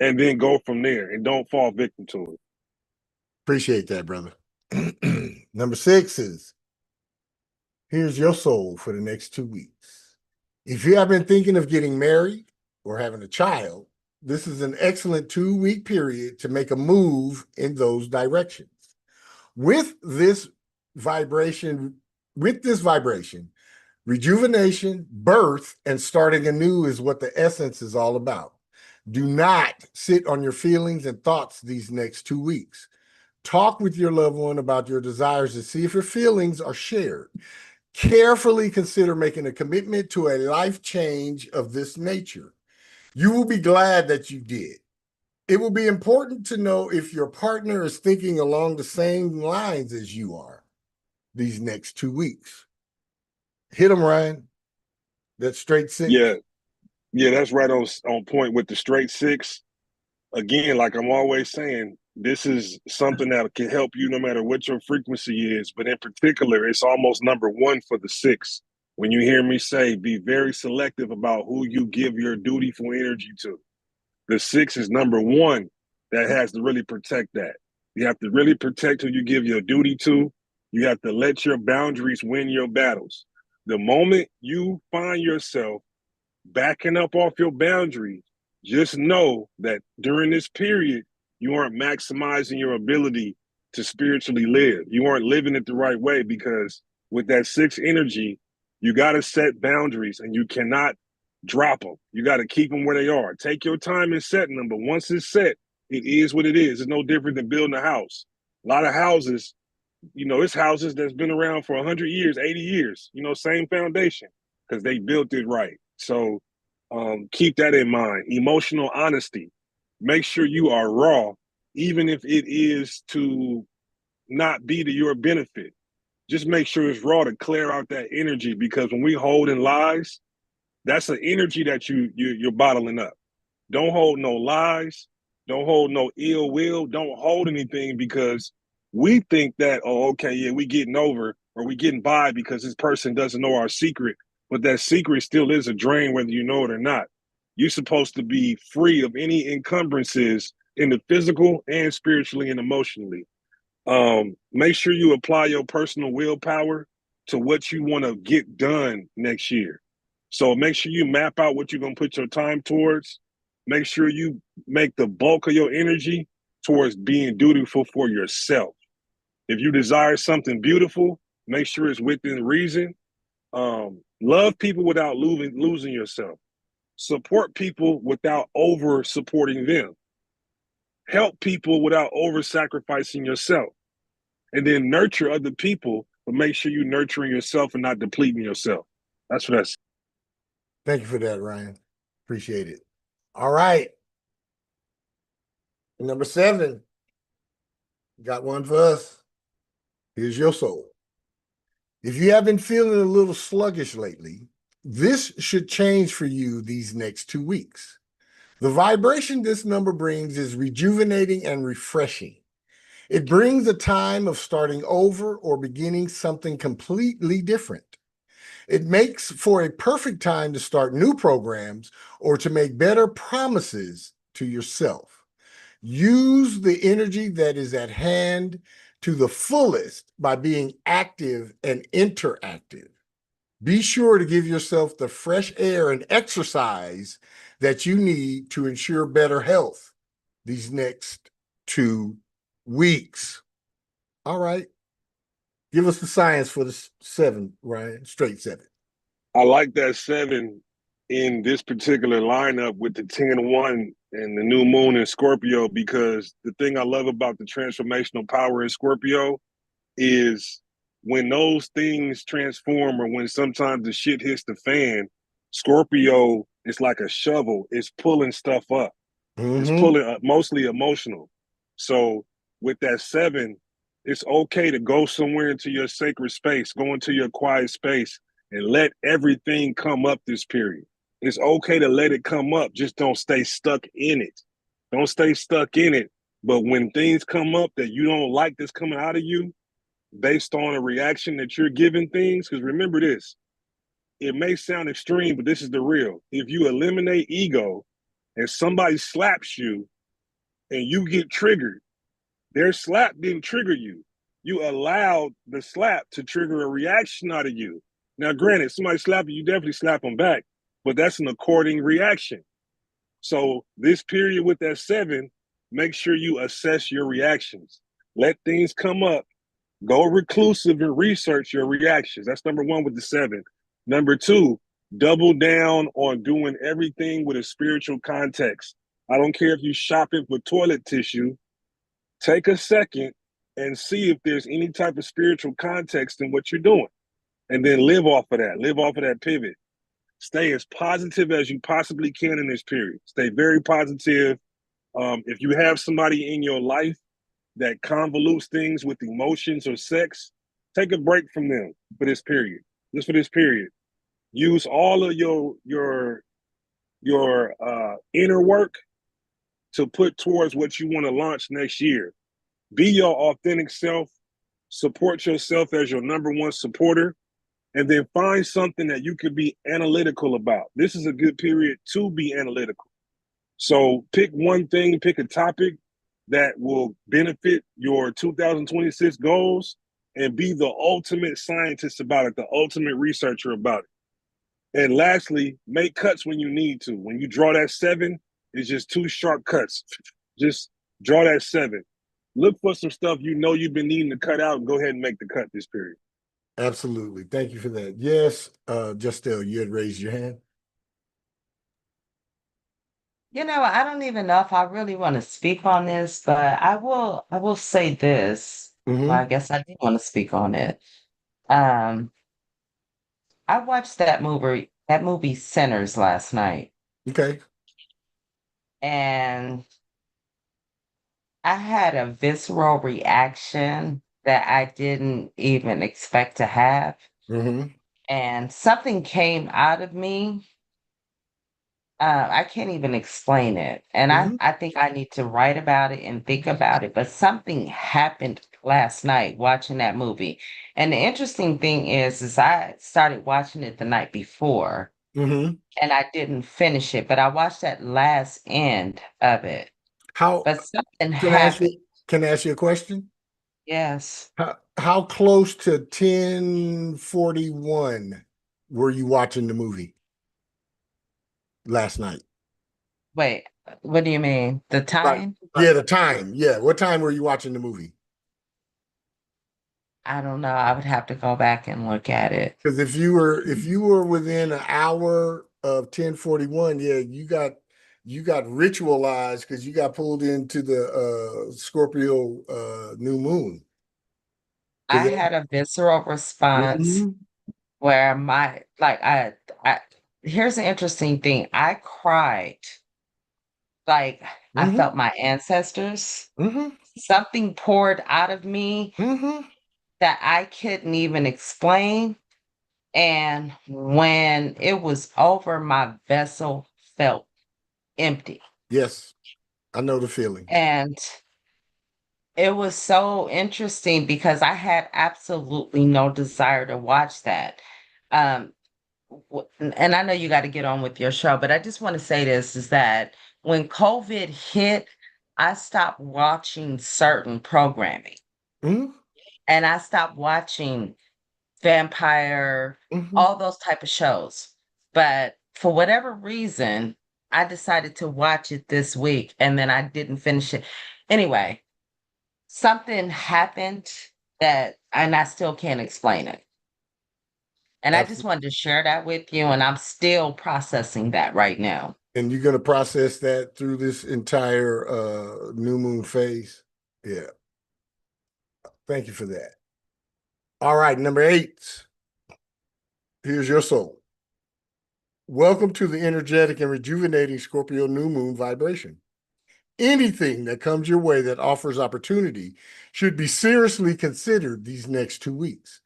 And then go from there and don't fall victim to it. Appreciate that, brother. Number 6 is, here's your soul for the next 2 weeks. If you have been thinking of getting married or having a child, this is an excellent 2-week period to make a move in those directions. With this vibration, rejuvenation, birth, and starting anew is what the essence is all about. Do not sit on your feelings and thoughts these next 2 weeks. Talk with your loved one about your desires to see if your feelings are shared. Carefully consider making a commitment to a life change of this nature. You will be glad that you did. It will be important to know if your partner is thinking along the same lines as you are these next 2 weeks. Hit them, Ryan. That straight six. Yeah, that's right on point with the straight six. Again, like I'm always saying, this is something that can help you no matter what your frequency is. But in particular, it's almost number one for the six. When you hear me say, be very selective about who you give your dutiful energy to. The six is number one that has to really protect that. You have to really protect who you give your duty to. You have to let your boundaries win your battles. The moment you find yourself backing up off your boundaries, just know that during this period, you aren't maximizing your ability to spiritually live. You aren't living it the right way, because with that six energy, you got to set boundaries and you cannot drop them. You got to keep them where they are. Take your time in setting them, but once it's set, it is what it is. It's no different than building a house. A lot of houses, it's houses that's been around for 100 years, 80 years, same foundation, because they built it right. So keep that in mind. Emotional honesty. Make sure you are raw, even if it is to not be to your benefit. Just make sure it's raw to clear out that energy, because when we hold in lies, that's an energy that you're bottling up. Don't hold no lies. Don't hold no ill will. Don't hold anything, because we think that, oh, okay, yeah, we getting over or we getting by because this person doesn't know our secret. But that secret still is a drain, whether you know it or not. You're supposed to be free of any encumbrances in the physical and spiritually and emotionally. Make sure you apply your personal willpower to what you want to get done next year. So make sure you map out what you're going to put your time towards. Make sure you make the bulk of your energy towards being dutiful for yourself. If you desire something beautiful, make sure it's within reason. Love people without losing yourself. Support people without over supporting them. Help people without over sacrificing yourself. And then nurture other people, but make sure you're nurturing yourself and not depleting yourself. That's what that's. Thank you for that, Ryan. Appreciate it. All right. Number 7. Got one for us. Here's your soul. If you have been feeling a little sluggish lately, this should change for you these next 2 weeks. The vibration this number brings is rejuvenating and refreshing. It brings a time of starting over or beginning something completely different. It makes for a perfect time to start new programs or to make better promises to yourself. Use the energy that is at hand to the fullest by being active and interactive. Be sure to give yourself the fresh air and exercise that you need to ensure better health these next 2 weeks. All right. Give us the science for the 7, Ryan. Straight 7. I like that 7 in this particular lineup with the 10-1 and the new moon in Scorpio, because the thing I love about the transformational power in Scorpio is when those things transform, or when sometimes the shit hits the fan, Scorpio is like a shovel. It's pulling stuff up. It's pulling up, mostly emotional. So with that 7, it's okay to go somewhere into your sacred space, go into your quiet space, and let everything come up this period. It's okay to let it come up. Just don't stay stuck in it. Don't stay stuck in it. But when things come up that you don't like that's coming out of you, based on a reaction that you're giving things, because remember this, it may sound extreme, but this is the real. If you eliminate ego and somebody slaps you and you get triggered, their slap didn't trigger you. You allowed the slap to trigger a reaction out of you. Now, granted, somebody slap you definitely slap them back, but that's an according reaction. So this period with that 7, make sure you assess your reactions. Let things come up. Go reclusive and research your reactions. That's number 1 with the 7. Number 2, double down on doing everything with a spiritual context. I don't care if you're shopping for toilet tissue. Take a second and see if there's any type of spiritual context in what you're doing. And then live off of that pivot. Stay as positive as you possibly can in this period. Stay very positive. If you have somebody in your life that convolutes things with emotions or sex, take a break from them for this period. Just for this period. Use all of your inner work to put towards what you want to launch next year. Be your authentic self. Support yourself as your number one supporter. And then find something that you can be analytical about. This is a good period to be analytical. So pick one thing, pick a topic that will benefit your 2026 goals and be the ultimate scientist about it, the ultimate researcher about it. And lastly, make cuts when you need to. When you draw that 7, it's just 2 sharp cuts. Just draw that 7. Look for some stuff you know you've been needing to cut out and go ahead and make the cut this period. Absolutely. Thank you for that. Yes, Justel, you had raised your hand. I don't even know if I really want to speak on this, but I will say this. Well, I guess I do want to speak on it. I watched that movie Sinners last night, Okay. and I had a visceral reaction that I didn't even expect to have. And something came out of me. I can't even explain it. And I think I need to write about it and think about it. But something happened last night watching that movie. And the interesting thing is I started watching it the night before and I didn't finish it, but I watched that last end of it. But something happened. Can I ask you a question? Yes. How close to 10:41 were you watching the movie last night? Wait, what do you mean? The time? Yeah, the time. Yeah. What time were you watching the movie? I don't know. I would have to go back and look at it. Because if you were within an hour of 10:41, yeah, you got ritualized because you got pulled into the Scorpio new moon. I had a visceral response where here's the interesting thing. I cried. Like I felt my ancestors. Something poured out of me that I couldn't even explain. And when it was over, my vessel felt empty. Yes, I know the feeling. And it was so interesting because I had absolutely no desire to watch that. And I know you got to get on with your show, but I just want to say this is that when COVID hit, I stopped watching certain programming. And I stopped watching vampire, all those type of shows. But for whatever reason, I decided to watch it this week and then I didn't finish it. Anyway, something happened and I still can't explain it. And I just wanted to share that with you, and I'm still processing that right now. And you're going to process that through this entire new moon phase? Yeah. Thank you for that. All right, number 8. Here's your soul. Welcome to the energetic and rejuvenating Scorpio new moon vibration. Anything that comes your way that offers opportunity should be seriously considered these next 2 weeks.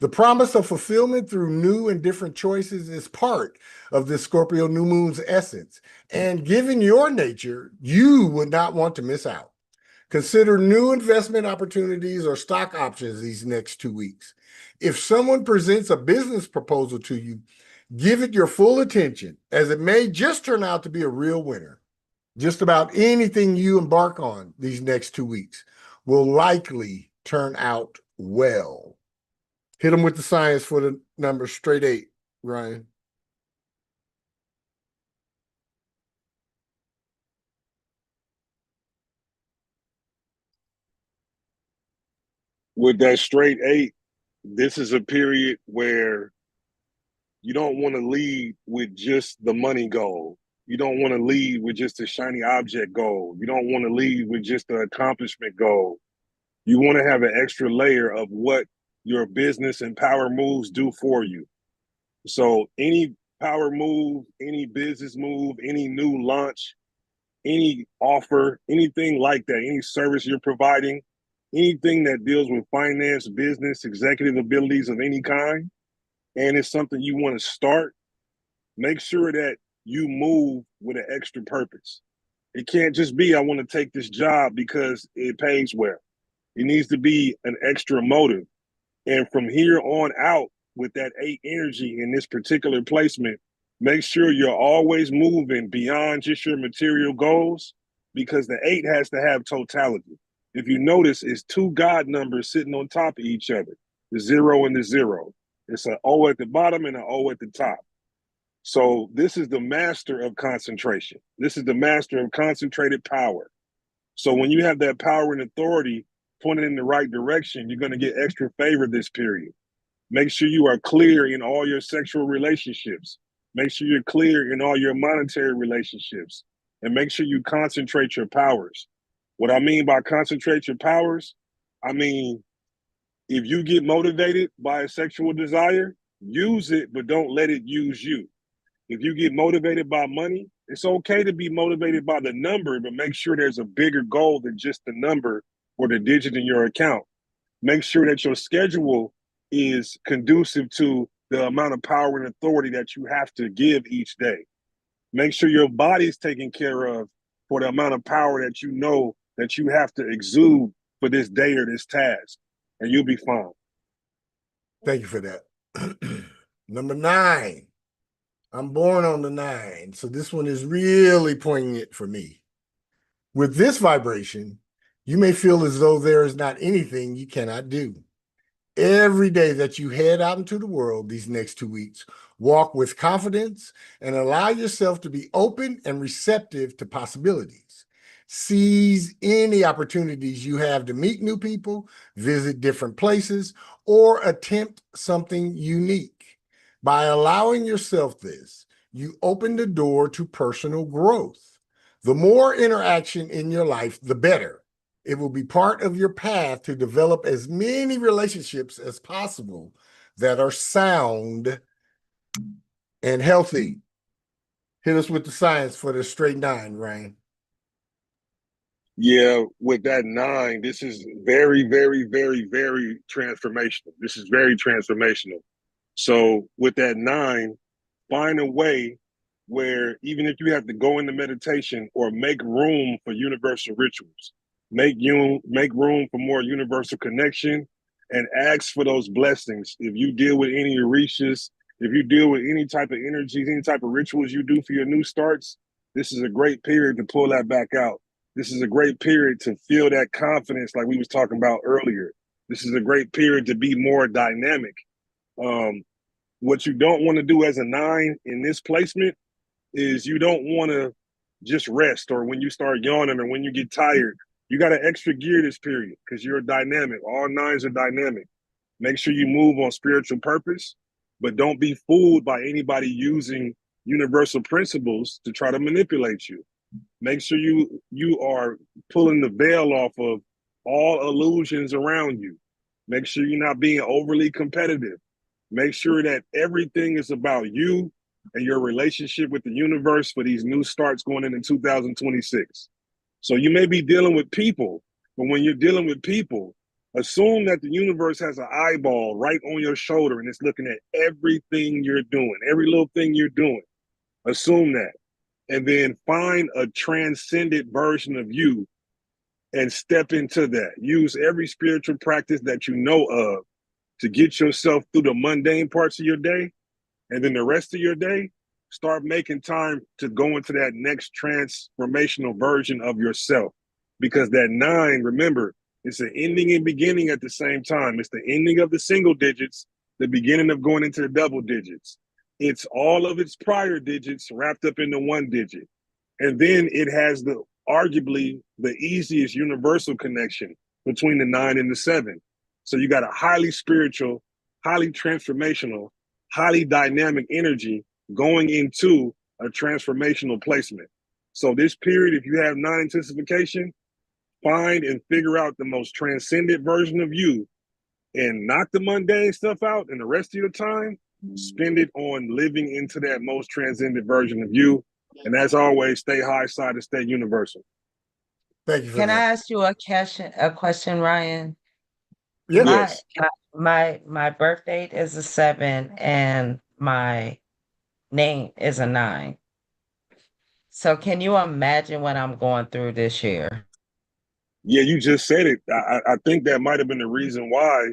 The promise of fulfillment through new and different choices is part of this Scorpio new moon's essence. And given your nature, you would not want to miss out. Consider new investment opportunities or stock options these next 2 weeks. If someone presents a business proposal to you, give it your full attention, as it may just turn out to be a real winner. Just about anything you embark on these next 2 weeks will likely turn out well. Hit them with the science for the number straight 8, Ryan. With that straight 8, this is a period where you don't want to lead with just the money goal. You don't want to lead with just a shiny object goal. You don't want to lead with just the accomplishment goal. You want to have an extra layer of what your business and power moves do for you. So any power move, any business move, any new launch, any offer, anything like that, any service you're providing, anything that deals with finance, business, executive abilities of any kind, and it's something you want to start, make sure that you move with an extra purpose. It can't just be, I want to take this job because it pays well. It needs to be an extra motive. And from here on out, with that 8 energy in this particular placement, make sure you're always moving beyond just your material goals, because the 8 has to have totality. If you notice, it's 2 God numbers sitting on top of each other, the 0 and the 0. It's an O at the bottom and an O at the top. So this is the master of concentration. This is the master of concentrated power. So when you have that power and authority pointed in the right direction, you're going to get extra favor this period. Make sure you are clear in all your sexual relationships. Make sure you're clear in all your monetary relationships. And make sure you concentrate your powers. What I mean by concentrate your powers, I mean, if you get motivated by a sexual desire, use it, but don't let it use you. If you get motivated by money, it's okay to be motivated by the number, but make sure there's a bigger goal than just the number or the digit in your account. Make sure that your schedule is conducive to the amount of power and authority that you have to give each day. Make sure your body is taken care of for the amount of power that you know that you have to exude for this day or this task, and you'll be fine. Thank you for that. Number 9. I'm born on the 9, so this one is really poignant for me. With this vibration, you may feel as though there is not anything you cannot do. Every day that you head out into the world these next 2 weeks, walk with confidence and allow yourself to be open and receptive to possibilities. Seize any opportunities you have to meet new people, visit different places, or attempt something unique. By allowing yourself this, you open the door to personal growth. The more interaction in your life, the better. It will be part of your path to develop as many relationships as possible that are sound and healthy. Hit us with the science for the straight 9, Ryan. Yeah, with that 9, this is very, very, very, very transformational. This is very transformational. So with that 9, find a way where even if you have to go into meditation or make room for universal rituals, make room for more universal connection, and ask for those blessings. If you deal with any orishas, if you deal with any type of energies, any type of rituals you do for your new starts, this is a great period to pull that back out. This is a great period to feel that confidence like we was talking about earlier. This is a great period to be more dynamic. What you don't want to do as a 9 in this placement is you don't want to just rest, or when you start yawning or when you get tired, you got to extra gear this period because you're dynamic. All 9s are dynamic. Make sure you move on spiritual purpose, but don't be fooled by anybody using universal principles to try to manipulate you. Make sure you are pulling the veil off of all illusions around you. Make sure you're not being overly competitive. Make sure that everything is about you and your relationship with the universe for these new starts going into 2026. So you may be dealing with people, but when you're dealing with people, assume that the universe has an eyeball right on your shoulder and it's looking at everything you're doing, every little thing you're doing. Assume that. And then find a transcendent version of you and step into that. Use every spiritual practice that you know of to get yourself through the mundane parts of your day. And then the rest of your day, start making time to go into that next transformational version of yourself. Because that 9, remember, it's an ending and beginning at the same time. It's the ending of the single digits, the beginning of going into the double digits. It's all of its prior digits wrapped up into 1 digit. And then it has arguably the easiest universal connection between the 9 and the 7. So you got a highly spiritual, highly transformational, highly dynamic energy going into a transformational placement. So this period, if you have 9 intensification, find and figure out the most transcendent version of you and knock the mundane stuff out, and the rest of your time, spend it on living into that most transcendent version of you. And as always, stay high side and stay universal. Thank you for Can I that. ask you a question, Ryan? Yes. My birth date is a 7 and my name is a 9. So can you imagine what I'm going through this year? Yeah, you just said it. I think that might have been the reason why,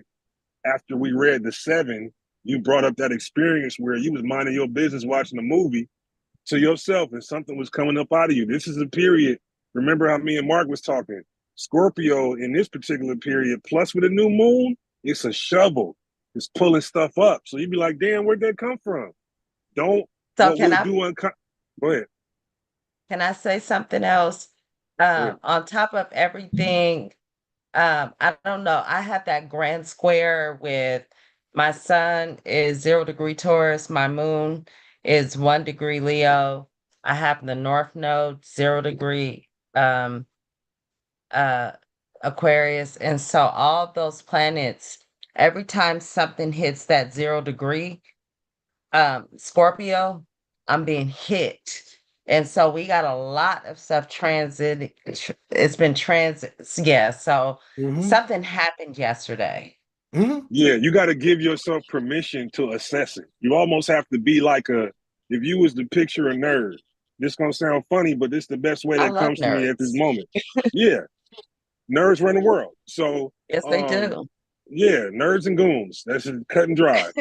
after we read the 7, you brought up that experience where you was minding your business watching a movie to yourself and something was coming up out of you. This is a period. Remember how me and Mark was talking? Scorpio in this particular period, plus with a new moon, it's a shovel. It's pulling stuff up. So you'd be like, damn, where'd that come from? Don't, So what we'll do go ahead. can I say something else? On top of everything, I don't know. I have that grand square with my sun is 0 degree Taurus, my moon is 1 degree Leo. I have the North Node 0 degree Aquarius. And so all those planets, every time something hits that 0 degree Scorpio, I'm being hit. And so we got a lot of stuff transit. It's been transit. Yeah. So something happened yesterday. Yeah, you got to give yourself permission to assess it. You almost have to be like if you was to picture a nerd, this going to sound funny, but this is the best way that comes to me at this moment. Yeah. Nerds run the world. So yes, they do. Yeah, nerds and goons. That's just cut and dry.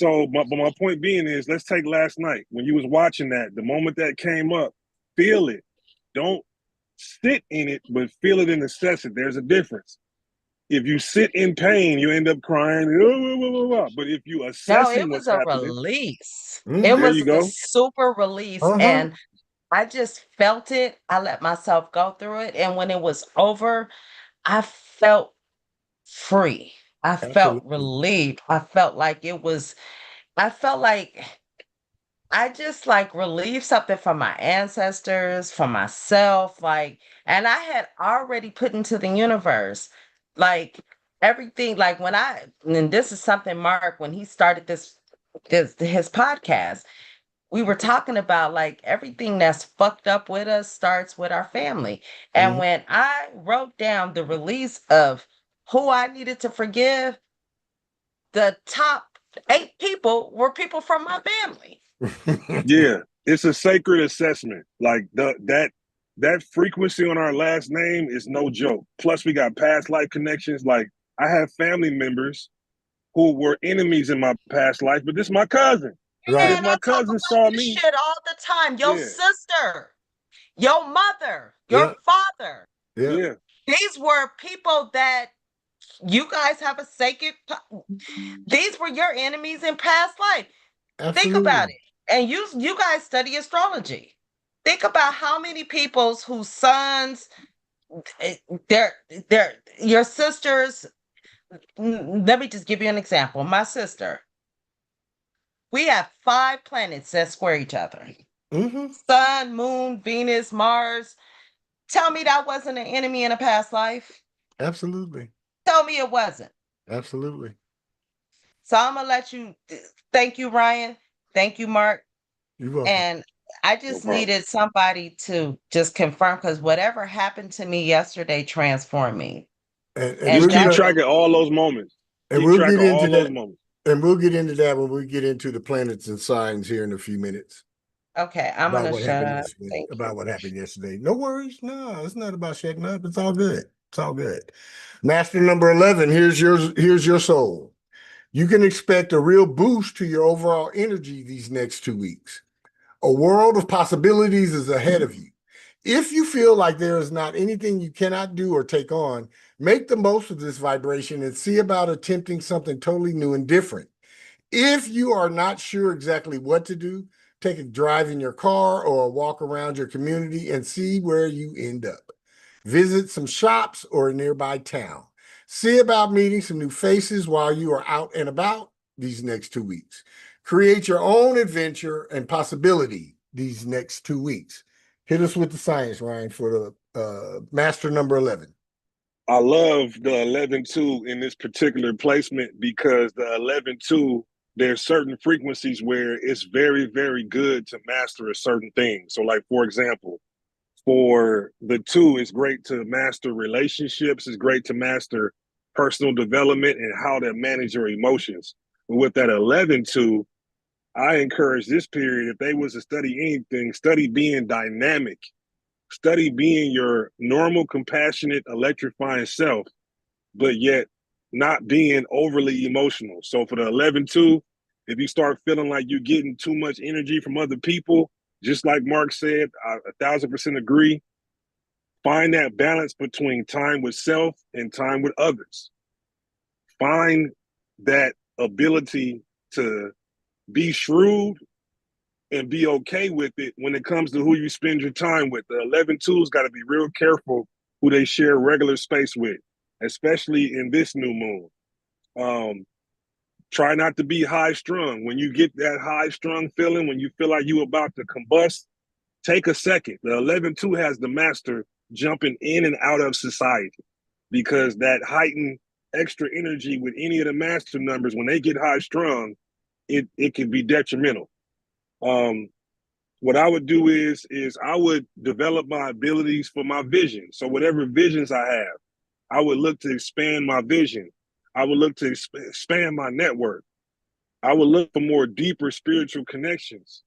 But my point being is, let's take last night when you was watching that. The moment that came up, feel it. Don't sit in it, but feel it and assess it. There's a difference. If you sit in pain, you end up crying. But if you assess it was a release. It was a super release, and I just felt it. I let myself go through it, and when it was over, I felt free. I felt relieved. I felt like I just like relieved something from my ancestors, from myself, and I had already put into the universe, like everything, like and this is something Mark, when he started his podcast, we were talking about like everything that's fucked up with us starts with our family. And when I wrote down the release of who I needed to forgive, the top 8 people were people from my family. Yeah, it's a sacred assessment. Like that frequency on our last name is no joke. Plus, we got past life connections. Like, I have family members who were enemies in my past life, but this is my cousin. Right. If my cousin saw me shit all the time, your sister, your mother, your father. Yeah. These were people that you guys have a sacred. These were your enemies in past life. Absolutely. Think about it. And you guys study astrology. Think about how many people's whose sons, your sisters. Let me just give you an example. My sister. We have 5 planets that square each other. Sun, Moon, Venus, Mars. Tell me that wasn't an enemy in a past life. Absolutely. Tell me it wasn't. Absolutely. So I'm going to let you. Thank you, Ryan. Thank you, Mark. You're welcome. And I just needed somebody to just confirm, because whatever happened to me yesterday transformed me. And just keep track of all those moments. And we'll get into that. And we'll get into that when we get into the planets and signs here in a few minutes. Okay, I'm going to shut up. About what happened yesterday. No worries. No, it's not about shutting up. It's all good. It's all good. Master number 11, here's your soul. You can expect a real boost to your overall energy these next 2 weeks. A world of possibilities is ahead of you. If you feel like there is not anything you cannot do or take on, make the most of this vibration and see about attempting something totally new and different. If you are not sure exactly what to do, take a drive in your car or a walk around your community and see where you end up. Visit some shops or a nearby town. See about meeting some new faces while you are out and about these next 2 weeks. Create your own adventure and possibility these next 2 weeks. Hit us with the science, Ryan, for master number 11. I love the 11-2 in this particular placement because the 11-2, there's certain frequencies where it's very, very good to master a certain thing. So like, for example, for the 2, it's great to master relationships. It's great to master personal development and how to manage your emotions. But with that 11-2, I encourage this period, if they was to study anything, study being dynamic. Study being your normal, compassionate, electrifying self, but yet not being overly emotional. So for the 11-2, if you start feeling like you're getting too much energy from other people, just like Mark said, I 1,000% agree. Find that balance between time with self and time with others. Find that ability to be shrewd and be okay with it when it comes to who you spend your time with. The 11-2's got to be real careful who they share regular space with, especially in this new moon. Try not to be high strung. When you get that high strung feeling, when you feel like you about to combust, take a second. The 11-2 has the master jumping in and out of society because that heightened extra energy with any of the master numbers, when they get high strung, it can be detrimental. What I would do is I would develop my abilities for my vision. So whatever visions I have, I would look to expand my vision. I would look to expand my network. I would look for more deeper spiritual connections.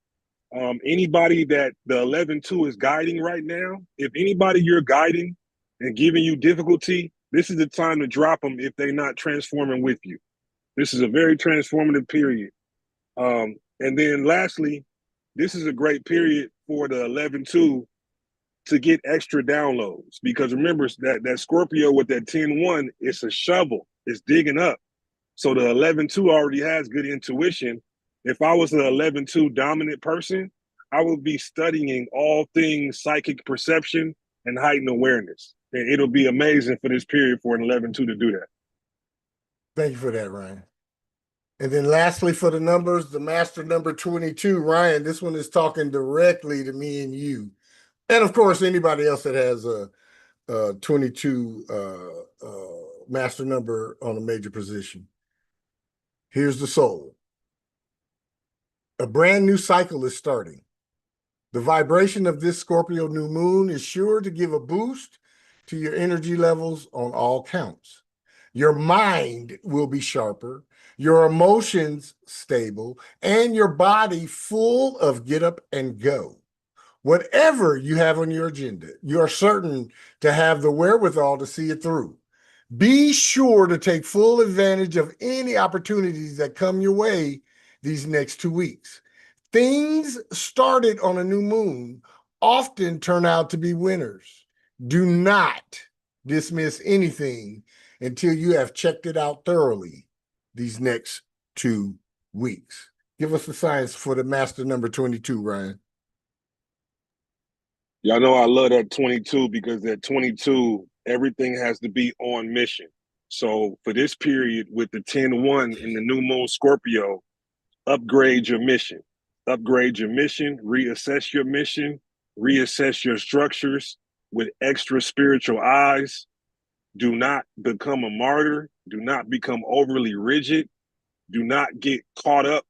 Anybody that the 11-2 is guiding right now, if anybody you're guiding and giving you difficulty, this is the time to drop them if they're not transforming with you. This is a very transformative period. And then lastly, this is a great period for the 11-2 to get extra downloads, because remember that Scorpio with that 10-1, it's a shovel, it's digging up. So the 11-2 already has good intuition. If I was an 11-2 dominant person, I would be studying all things psychic perception and heightened awareness. And it'll be amazing for this period for an 11-2 to do that. Thank you for that, Ryan. And then lastly, for the numbers, the master number 22, Ryan, this one is talking directly to me and you. And of course, anybody else that has a 22 master number on a major position. Here's the soul. A brand new cycle is starting. The vibration of this Scorpio new moon is sure to give a boost to your energy levels on all counts. Your mind will be sharper, your emotions stable, and your body full of get up and go. Whatever you have on your agenda, you are certain to have the wherewithal to see it through. Be sure to take full advantage of any opportunities that come your way these next 2 weeks. Things started on a new moon often turn out to be winners. Do not dismiss anything until you have checked it out thoroughly these next 2 weeks. Give us the science for the master number 22, Ryan. Y'all know I love that 22 because that 22, everything has to be on mission. So for this period with the 10-1 in the new moon Scorpio, upgrade your mission. Upgrade your mission, reassess your mission, reassess your structures with extra spiritual eyes. Do not become a martyr. Do not become overly rigid. Do not get caught up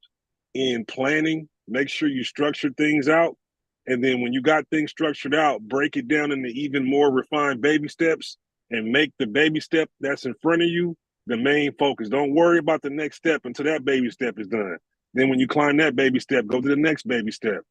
in planning. Make sure you structure things out. And then when you got things structured out, break it down into even more refined baby steps and make the baby step that's in front of you the main focus. Don't worry about the next step until that baby step is done. Then when you climb that baby step, go to the next baby step.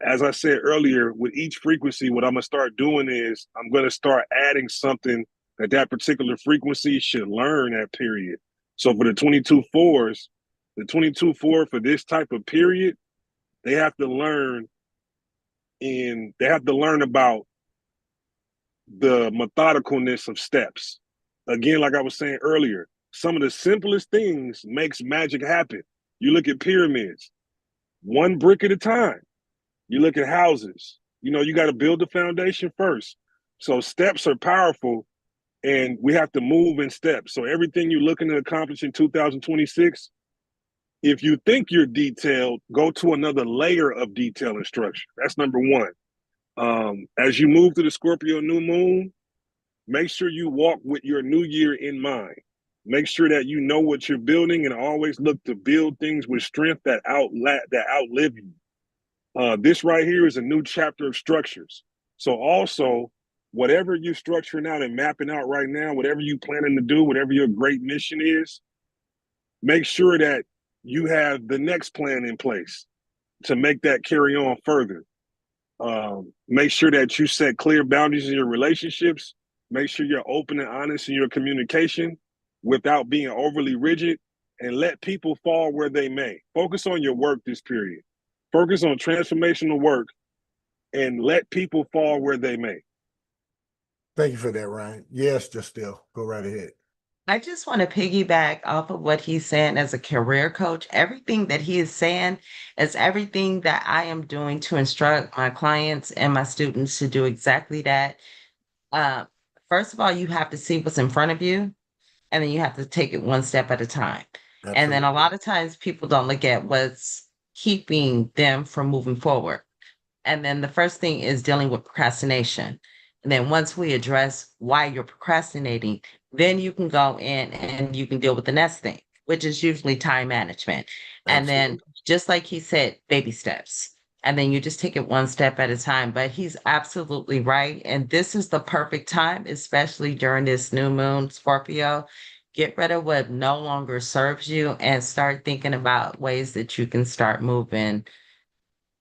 As I said earlier, with each frequency, what I'm going to start doing is I'm going to start adding something that particular frequency should learn at period. So for the 22-4s, the 22-4 for this type of period, they have to learn about the methodicalness of steps. Again, like I was saying earlier, some of the simplest things makes magic happen. You look at pyramids, one brick at a time. You look at houses, you got to build the foundation first. So steps are powerful and we have to move in steps. So everything you're looking to accomplish in 2026, if you think you're detailed, go to another layer of detail and structure. That's number one. As you move through the Scorpio new moon, make sure you walk with your new year in mind. Make sure that you know what you're building and always look to build things with strength that outlive you. This right here is a new chapter of structures. So also, whatever you're structuring out and mapping out right now, whatever you planning to do, whatever your great mission is, make sure that you have the next plan in place to make that carry on further. Make sure that you set clear boundaries in your relationships. Make sure you're open and honest in your communication without being overly rigid, and let people fall where they may. Focus on your work this period. Focus on transformational work and let people fall where they may. Thank you for that, Ryan. Yes, just still go right ahead. I just want to piggyback off of what he's saying as a career coach. Everything that he is saying is everything that I am doing to instruct my clients and my students to do exactly that. First of all, you have to see what's in front of you, and then you have to take it one step at a time. Absolutely. And then a lot of times people don't look at what's keeping them from moving forward. And then the first thing is dealing with procrastination. And then once we address why you're procrastinating, then you can go in and you can deal with the next thing, which is usually time management. And then, just like he said, baby steps. And then you just take it one step at a time. But he's absolutely right. And this is the perfect time, especially during this new moon, Scorpio. Get rid of what no longer serves you and start thinking about ways that you can start moving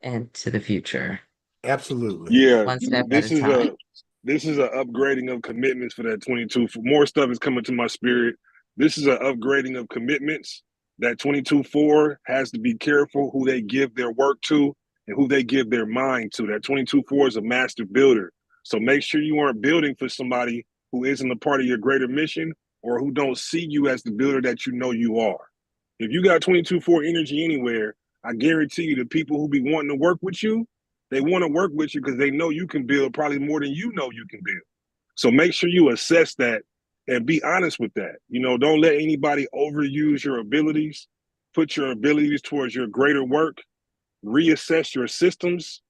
into the future. Absolutely. Yeah, One step this at a is time. this is an upgrading of commitments for that 22. More stuff is coming to my spirit. This is an upgrading of commitments. That 22-4 has to be careful who they give their work to and who they give their mind to. That 22-4 is a master builder. So make sure you aren't building for somebody who isn't a part of your greater mission or who don't see you as the builder that you know you are. If you got 22-4 energy anywhere, I guarantee you the people who be wanting to work with you, they want to work with you because they know you can build probably more than you know you can build. So make sure you assess that and be honest with that. You know, don't let anybody overuse your abilities. Put your abilities towards your greater work. Reassess your systems.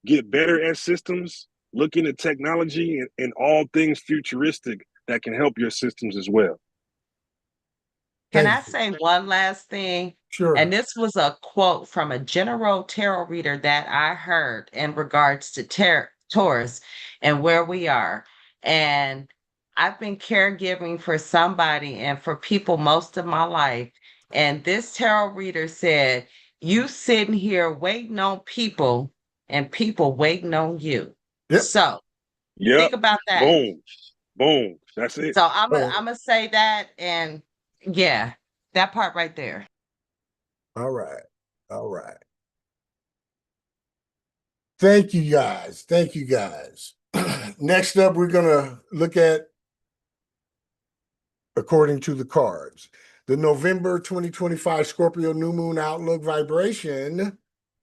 Get better at systems. Look into technology and all things futuristic that can help your systems as well. Can Thank I you. say one last thing? Sure. And this was a quote from a general tarot reader that I heard in regards to Taurus and where we are. And I've been caregiving for somebody and for people most of my life. And this tarot reader said, "You sitting here waiting on people and people waiting on you." Yep. So Yep. think about that. Boom. Boom. That's it. So I'm gonna say that, and yeah, that part right there. All right. All right. Thank you, guys. Thank you, guys. Next up, we're going to look at, according to the cards, the November 2025 Scorpio New Moon Outlook vibration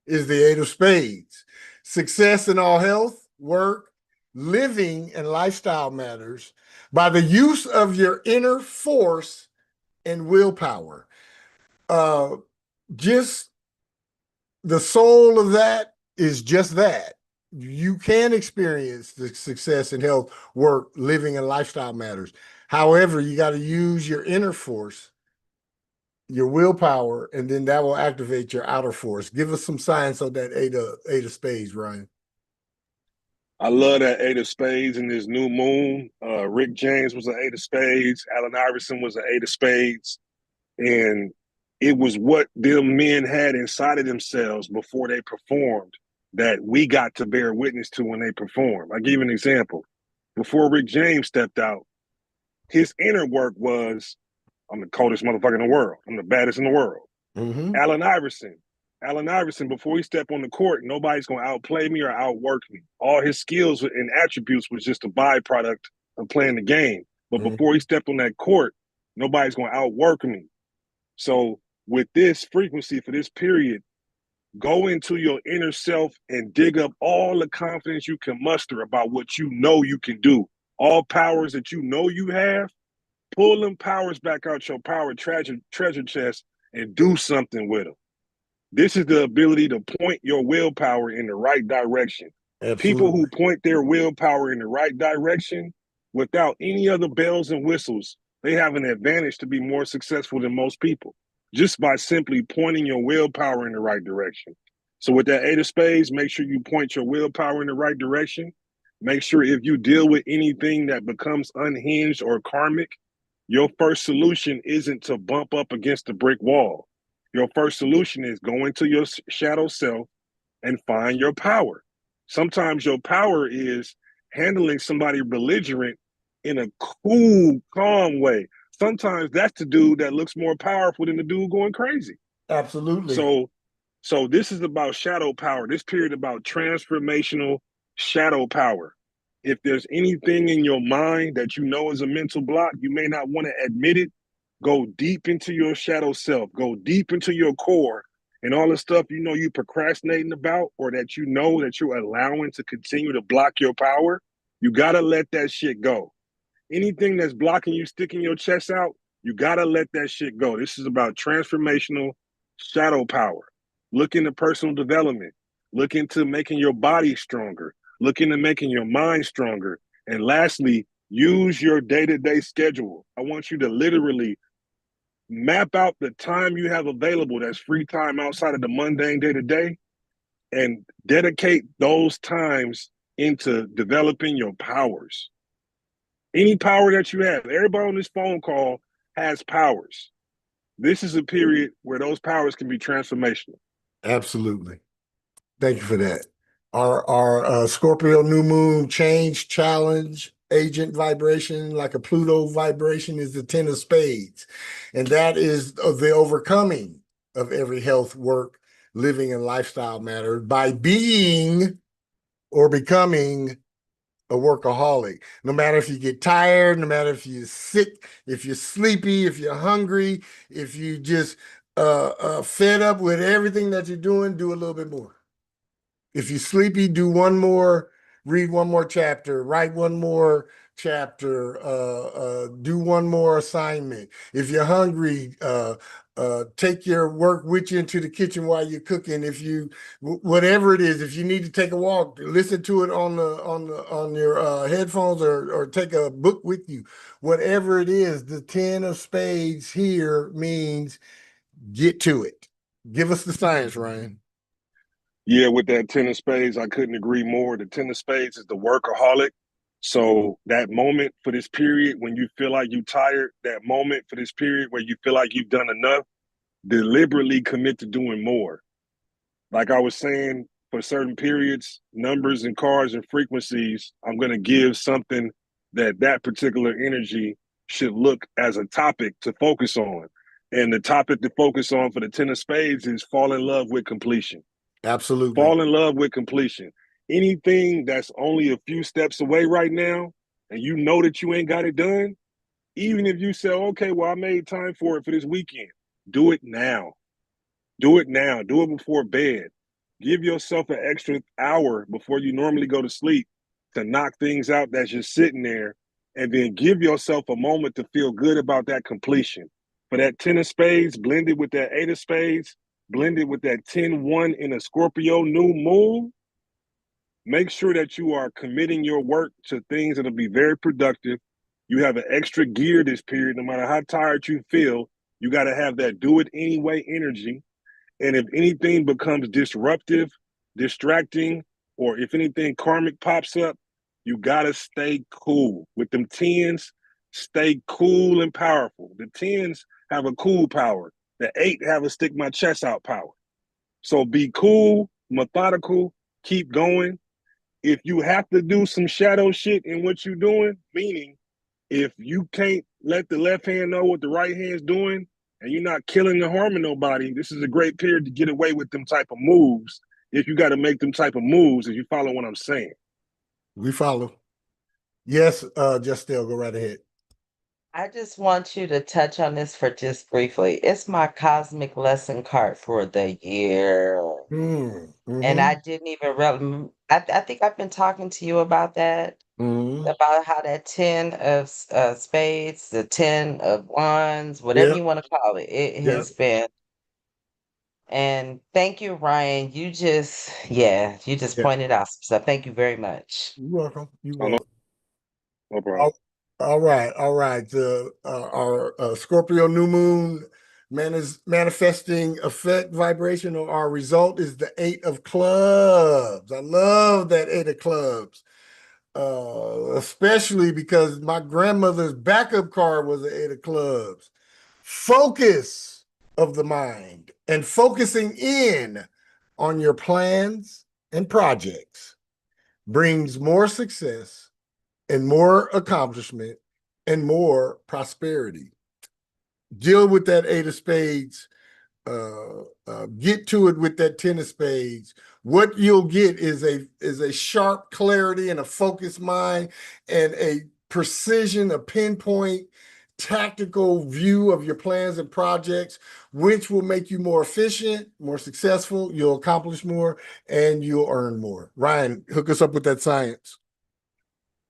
is the Eight of Spades. Success in all health, work, living, and lifestyle matters by the use of your inner force and willpower. Just the soul of that is just that. You can experience the success in health, work, living, and lifestyle matters. However, you got to use your inner force, your willpower, and then that will activate your outer force. Give us some science on that eight of spades, Ryan. I love that Eight of Spades in this new moon. Rick James was an Eight of Spades. Allen Iverson was an Eight of Spades. And it was what them men had inside of themselves before they performed that we got to bear witness to when they performed. I'll give you an example. Before Rick James stepped out, his inner work was, I'm the coldest motherfucker in the world. I'm the baddest in the world. Mm-hmm. Allen Iverson, before he stepped on the court, nobody's going to outplay me or outwork me. All his skills and attributes was just a byproduct of playing the game. But before he stepped on that court, nobody's going to outwork me. So with this frequency for this period, go into your inner self and dig up all the confidence you can muster about what you know you can do. All powers that you know you have, pull them powers back out your power treasure chest and do something with them. This is the ability to point your willpower in the right direction. People Absolutely. who point their willpower in the right direction without any other bells and whistles, they have an advantage to be more successful than most people just by simply pointing your willpower in the right direction. So with that 8 of spades, make sure you point your willpower in the right direction. Make sure if you deal with anything that becomes unhinged or karmic, your first solution isn't to bump up against the brick wall. Your first solution is go into your shadow self and find your power. Sometimes your power is handling somebody belligerent in a cool, calm way. Sometimes that's the dude that looks more powerful than the dude going crazy. Absolutely. So this is about shadow power. This period about transformational shadow power. If there's anything in your mind that you know is a mental block, you may not want to admit it. Go deep into your shadow self. Go deep into your core and all the stuff you know you procrastinating about or that you know that you're allowing to continue to block your power. You got to let that shit go. Anything that's blocking you sticking your chest out, you got to let that shit go. This is about transformational shadow power. Look into personal development. Look into making your body stronger. Look into making your mind stronger. And lastly, use your day-to-day schedule. I want you to literally map out the time you have available that's free time outside of the mundane day-to-day and dedicate those times into developing your powers. Any power that you have, everybody on this phone call has powers. This is a period where those powers can be transformational. Absolutely. Thank you for that. Our Scorpio new moon change challenge agent vibration, like a Pluto vibration, is the 10 of spades. And that is the overcoming of every health, work, living, and lifestyle matter by being or becoming a workaholic. No matter if you get tired, no matter if you're sick, if you're sleepy, if you're hungry, if you just fed up with everything that you're doing, do a little bit more. If you're sleepy, do one more, read one more chapter, write one more chapter, do one more assignment. If you're hungry, take your work with you into the kitchen while you're cooking. If you, whatever it is, if you need to take a walk, listen to it on your headphones or take a book with you. Whatever it is, the 10 of spades here means get to it. Give us the science, Ryan. Yeah, with that 10 of spades, I couldn't agree more. The 10 of spades is the workaholic. So that moment for this period when you feel like you're tired, that moment for this period where you feel like you've done enough, deliberately commit to doing more. Like I was saying, for certain periods, numbers and cards and frequencies, I'm going to give something that particular energy should look as a topic to focus on. And the topic to focus on for the 10 of spades is fall in love with completion. Absolutely. Fall in love with completion. Anything that's only a few steps away right now, and you know that you ain't got it done, even if you say, okay, well, I made time for it for this weekend, do it now. Do it now. Do it before bed. Give yourself an extra hour before you normally go to sleep to knock things out that's just sitting there, and then give yourself a moment to feel good about that completion. For that 10 of spades, blended with that 8 of spades, blended with that 10-1 in a Scorpio new moon, make sure that you are committing your work to things that'll be very productive. You have an extra gear this period, no matter how tired you feel, you got to have that do it anyway energy. And if anything becomes disruptive, distracting, or if anything karmic pops up, you got to stay cool. With them 10s, stay cool and powerful. The 10s have a cool power. The 8 have a stick my chest out power. So be cool, methodical, keep going. If you have to do some shadow shit in what you're doing, meaning if you can't let the left hand know what the right hand's doing and you're not killing or harming nobody, this is a great period to get away with them type of moves. If you got to make them type of moves, if you follow what I'm saying. We follow. Yes, Justel, go right ahead. I just want you to touch on this for just briefly. It's my cosmic lesson card for the year. And I didn't even really, I think I've been talking to you about that, about how that 10 of spades, the 10 of wands, whatever Yep. you want to call it, it Yep. has been And thank you, Ryan. You just Yeah. pointed out some stuff. Thank you very much. You're welcome. You're Oh, no, welcome. no problem. All right, all right. Our Scorpio new moon manifesting effect vibration, or our result is the 8 of clubs. I love that 8 of clubs, especially because my grandmother's backup card was the 8 of clubs. Focus of the mind and focusing in on your plans and projects brings more success and more accomplishment and more prosperity. Deal with that 8 of spades. Get to it with that 10 of spades. What you'll get is a sharp clarity and a focused mind and a precision, a pinpoint, tactical view of your plans and projects, which will make you more efficient, more successful. You'll accomplish more and you'll earn more. Ryan, hook us up with that science.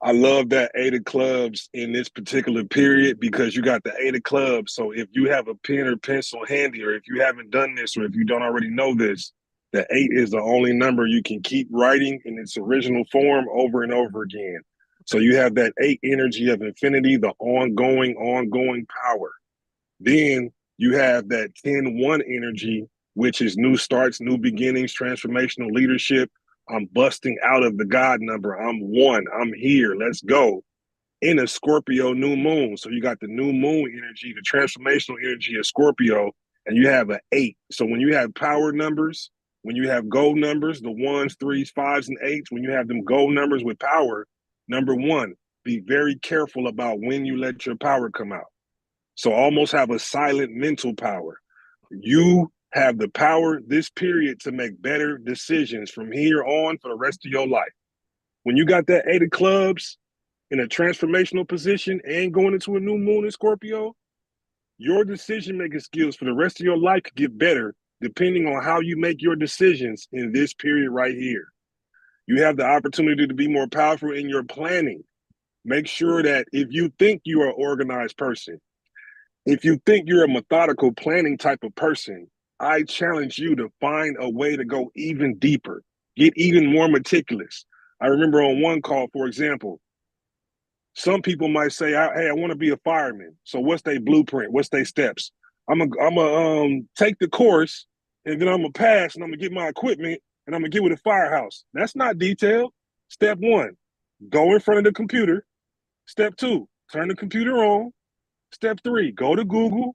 I love that 8 of clubs in this particular period because you got the 8 of clubs. So if you have a pen or pencil handy, or if you haven't done this, or if you don't already know this, the 8 is the only number you can keep writing in its original form over and over again. So you have that 8 energy of infinity, the ongoing power. Then you have that 10-1 energy, which is new starts, new beginnings, transformational leadership. I'm busting out of the God number. I'm one. I'm here. Let's go. In a Scorpio new moon. So you got the new moon energy, the transformational energy of Scorpio, and you have an 8. So when you have power numbers, when you have gold numbers, the 1s, 3s, 5s, and 8s, when you have them gold numbers with power, number one, be very careful about when you let your power come out. So almost have a silent mental power. You have the power this period to make better decisions from here on for the rest of your life. When you got that 8 of clubs in a transformational position and going into a new moon in Scorpio, your decision-making skills for the rest of your life could get better depending on how you make your decisions in this period right here. You have the opportunity to be more powerful in your planning. Make sure that if you think you are an organized person, if you think you're a methodical planning type of person, I challenge you to find a way to go even deeper, get even more meticulous. I remember on one call, for example, some people might say, "Hey, I want to be a fireman." So what's their blueprint? What's their steps? I'm gonna take the course, and then I'm gonna pass, and I'm gonna get my equipment, and I'm gonna get with a firehouse. That's not detailed. Step one, go in front of the computer. Step two, turn the computer on. Step three, go to Google.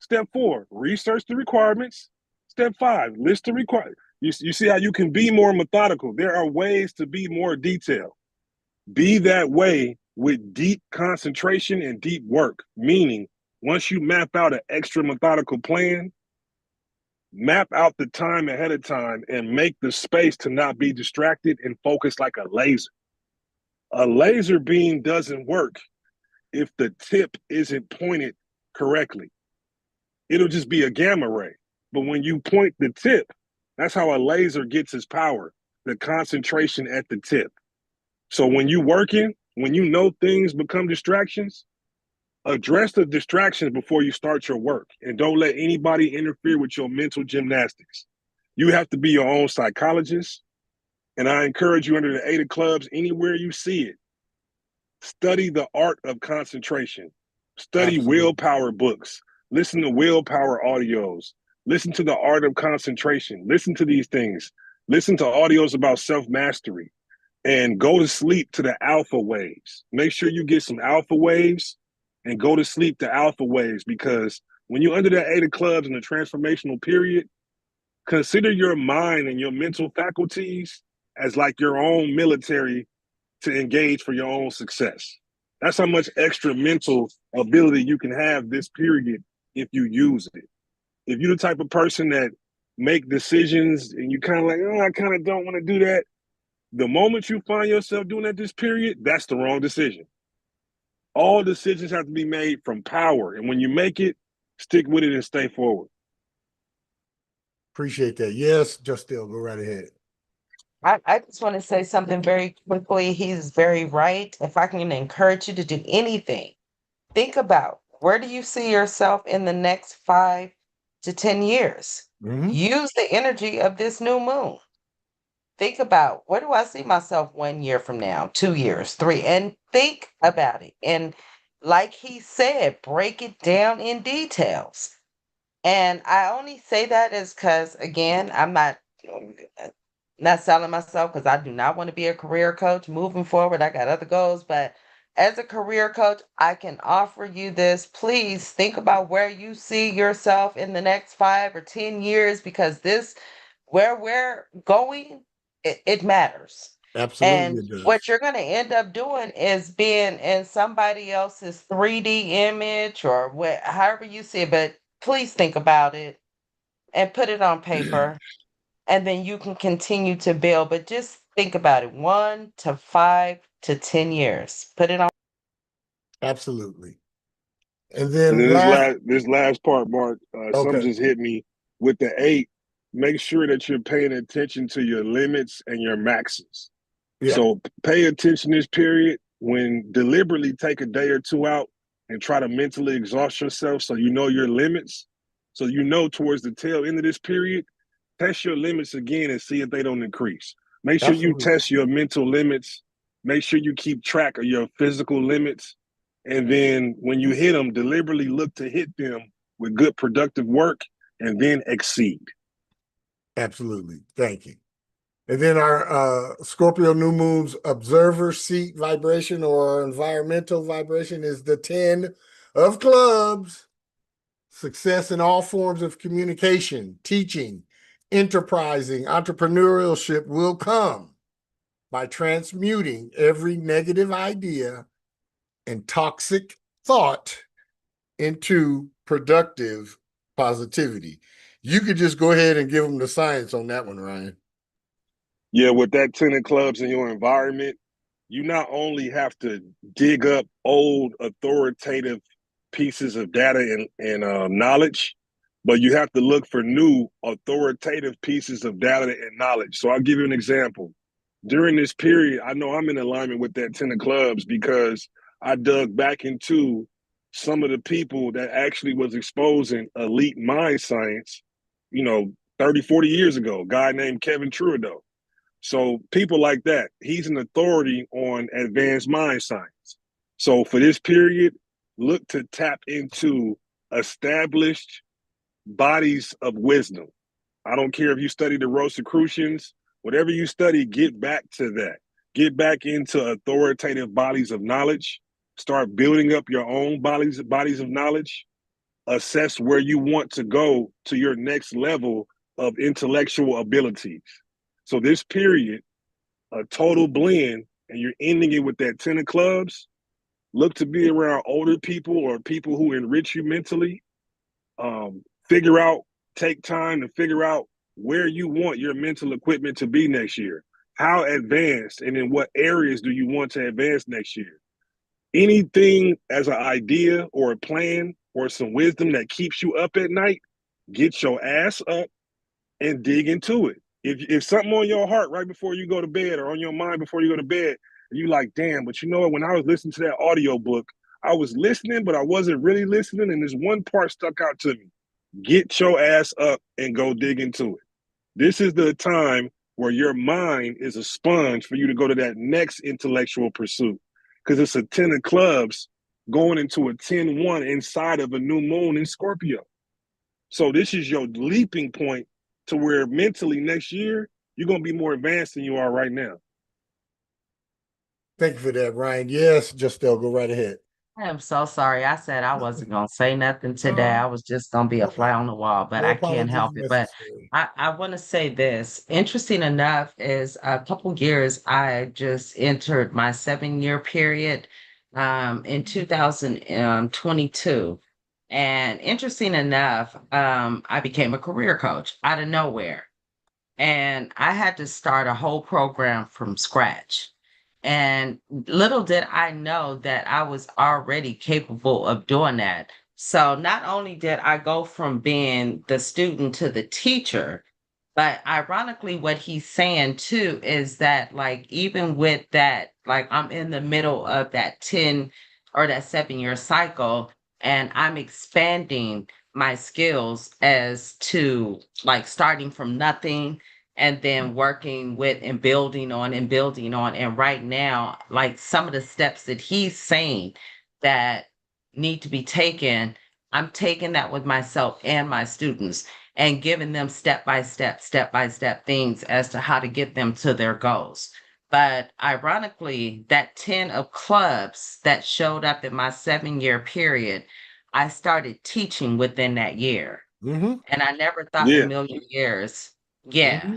Step four, research the requirements. Step five, list the requirements. You see how you can be more methodical. There are ways to be more detailed. Be that way with deep concentration and deep work, meaning once you map out an extra methodical plan, map out the time ahead of time and make the space to not be distracted and focus like a laser. A laser beam doesn't work if the tip isn't pointed correctly. It'll just be a gamma ray. But when you point the tip, that's how a laser gets its power, the concentration at the tip. So when you working, when you know things become distractions, address the distractions before you start your work, and don't let anybody interfere with your mental gymnastics. You have to be your own psychologist. And I encourage you, under the 8 of clubs, anywhere you see it, study the art of concentration. Study Absolutely. willpower books. Listen to willpower audios. Listen to the art of concentration. Listen to these things. Listen to audios about self-mastery. And go to sleep to the alpha waves. Make sure you get some alpha waves and go to sleep to alpha waves, because when you're under that 8 of clubs in the transformational period, consider your mind and your mental faculties as like your own military to engage for your own success. That's how much extra mental ability you can have this period if you use it. If you're the type of person that make decisions and you kind of like, oh, I kind of don't want to do that, the moment you find yourself doing that this period, that's the wrong decision. All decisions have to be made from power. And when you make it, stick with it and stay forward. Appreciate that. Yes, Justil, go right ahead. I just want to say something very quickly. He's very right. If I can encourage you to do anything, think about, where do you see yourself in the next 5 to 10 years? Use the energy of this new moon. Think about, where do I see myself 1 year from now, 2 years, three, and think about it. And like he said, break it down in details. And I only say that is because, again, I'm not selling myself, because I do not want to be a career coach moving forward. I got other goals, but as a career coach, I can offer you this. Please think about where you see yourself in the next 5 or 10 years, because where we're going, it matters. Absolutely, And it does. what you're going to end up doing is being in somebody else's 3D image, or however you see it. But please think about it and put it on paper, and then you can continue to build. But just think about it, 1 to 5 to 10 years. Put it on. Absolutely. And And then then last, this last part, Mark, something okay. just hit me with the 8. Make sure that you're paying attention to your limits and your maxes. Yeah, So pay attention this period, when deliberately take a day or two out and try to mentally exhaust yourself, so you know your limits. So you know towards the tail end of this period, test your limits again and see if they don't increase. Make sure you absolutely. test your mental limits. Make sure you keep track of your physical limits. And then when you hit them, deliberately look to hit them with good productive work and then exceed. Absolutely. Thank you. And then our Scorpio new moon's observer seat vibration or environmental vibration is the 10 of clubs. Success in all forms of communication, teaching, enterprising, entrepreneurship will come by transmuting every negative idea and toxic thought into productive positivity. You could just go ahead and give them the science on that one, Ryan. Yeah, with that 10 of clubs in your environment, you not only have to dig up old authoritative pieces of data and knowledge, but you have to look for new authoritative pieces of data and knowledge. So I'll give you an example. During this period, I know I'm in alignment with that 10 of clubs because I dug back into some of the people that actually was exposing elite mind science, 30, 40 years ago, a guy named Kevin Trudeau. So people like that, he's an authority on advanced mind science. So for this period, look to tap into established bodies of wisdom. I don't care if you study the Rosicrucians, whatever you study, get back to that. Get back into authoritative bodies of knowledge. Start building up your own bodies of knowledge. Assess where you want to go to your next level of intellectual abilities. So this period, a total blend, and you're ending it with that 10 of clubs. Look to be around older people or people who enrich you mentally. Take time to figure out where you want your mental equipment to be next year. How advanced and in what areas do you want to advance next year? Anything as an idea or a plan or some wisdom that keeps you up at night, get your ass up and dig into it. If something on your heart right before you go to bed or on your mind before you go to bed, and you like, damn, but you know what? When I was listening to that audio book, I was listening, but I wasn't really listening. And this one part stuck out to me. Get your ass up and go dig into it. This is the time where your mind is a sponge for you to go to that next intellectual pursuit. Because it's a 10 of clubs going into a 10-1 inside of a new moon in Scorpio. So this is your leaping point to where mentally next year, you're going to be more advanced than you are right now. Thank you for that, Ryan. Yes, Justel, go right ahead. I am so sorry. I said I wasn't going to say nothing today. I was just going to be a fly on the wall, but No I can't apologies help it. But necessary. I want to say this. Interesting enough is a couple years, I just entered my 7-year period in 2022. And interesting enough, I became a career coach out of nowhere. And I had to start a whole program from scratch. And little did I know that I was already capable of doing that. So not only did I go from being the student to the teacher, but ironically, what he's saying too is that, like, even with that, like, I'm in the middle of that 10 or that 7-year cycle, and I'm expanding my skills as to like starting from nothing and then working with and building on and building on. And right now, like some of the steps that he's saying that need to be taken, I'm taking that with myself and my students and giving them step by step things as to how to get them to their goals. But ironically, that 10 of clubs that showed up in my 7-year period, I started teaching within that year. Mm-hmm. And I never thought in a million years, Mm-hmm.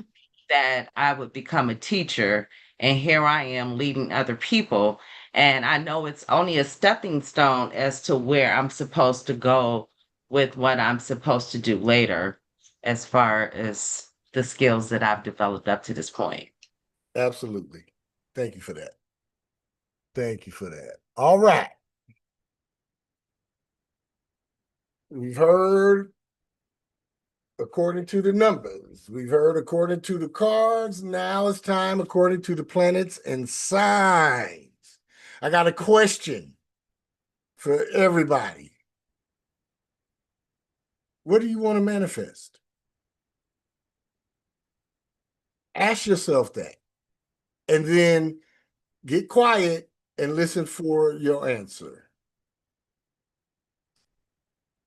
that I would become a teacher. And here I am leading other people. And I know it's only a stepping stone as to where I'm supposed to go with what I'm supposed to do later, as far as the skills that I've developed up to this point. Absolutely. Thank you for that. Thank you for that. All right. We've heard according to the numbers. We've heard according to the cards. Now it's time according to the planets and signs. I got a question for everybody. What do you want to manifest? Ask yourself that. And then get quiet and listen for your answer.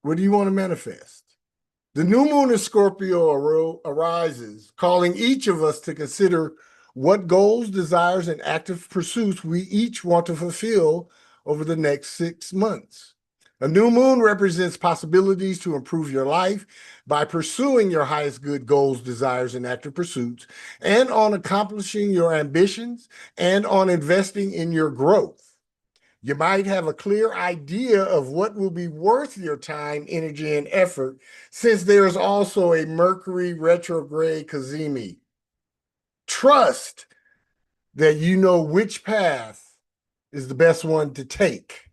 What do you want to manifest? The new moon in Scorpio arises, calling each of us to consider what goals, desires, and active pursuits we each want to fulfill over the next 6 months. A new moon represents possibilities to improve your life by pursuing your highest good goals, desires, and active pursuits, and on accomplishing your ambitions and on investing in your growth. You might have a clear idea of what will be worth your time, energy, and effort, since there is also a Mercury retrograde cazimi. Trust that you know which path is the best one to take.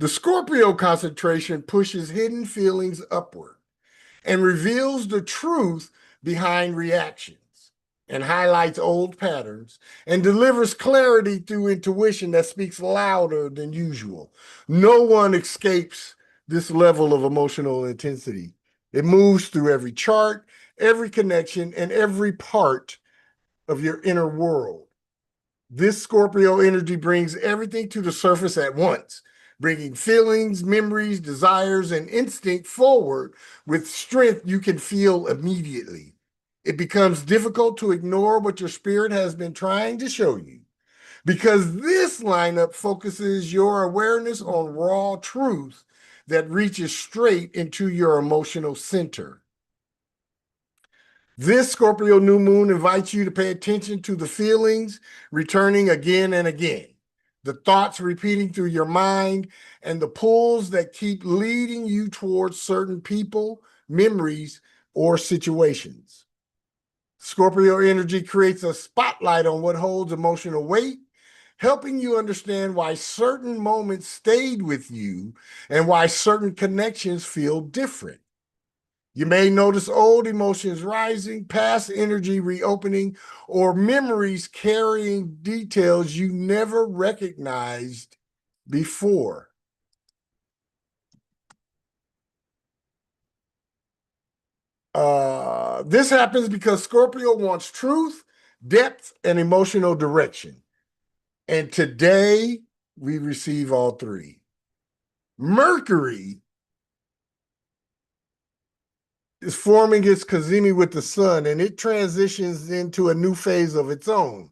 The Scorpio concentration pushes hidden feelings upward and reveals the truth behind reactions, and highlights old patterns, and delivers clarity through intuition that speaks louder than usual. No one escapes this level of emotional intensity. It moves through every chart, every connection, and every part of your inner world. This Scorpio energy brings everything to the surface at once, bringing feelings, memories, desires, and instinct forward with strength you can feel immediately. It becomes difficult to ignore what your spirit has been trying to show you, because this lineup focuses your awareness on raw truth that reaches straight into your emotional center. This Scorpio new moon invites you to pay attention to the feelings returning again and again, the thoughts repeating through your mind, and the pulls that keep leading you towards certain people, memories, or situations. Scorpio energy creates a spotlight on what holds emotional weight, helping you understand why certain moments stayed with you and why certain connections feel different. You may notice old emotions rising, past energy reopening, or memories carrying details you never recognized before. This happens because Scorpio wants truth, depth, and emotional direction. And today we receive all three. Mercury is forming its cazimi with the sun, and it transitions into a new phase of its own,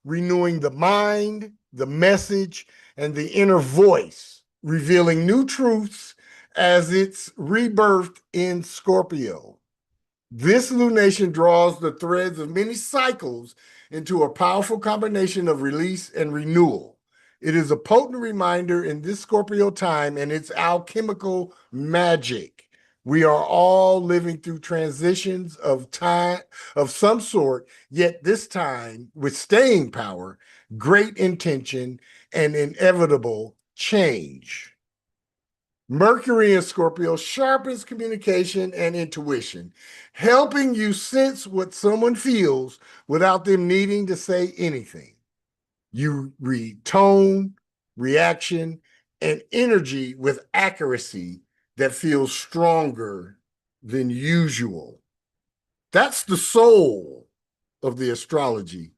renewing the mind, the message, and the inner voice, revealing new truths as it's rebirthed in Scorpio. This lunation draws the threads of many cycles into a powerful combination of release and renewal. It is a potent reminder in this Scorpio time and its alchemical magic. We are all living through transitions of time of some sort, yet this time with staying power, great intention, and inevitable change. Mercury in Scorpio sharpens communication and intuition, helping you sense what someone feels without them needing to say anything. You read tone, reaction, and energy with accuracy that feels stronger than usual. That's the soul of the astrology.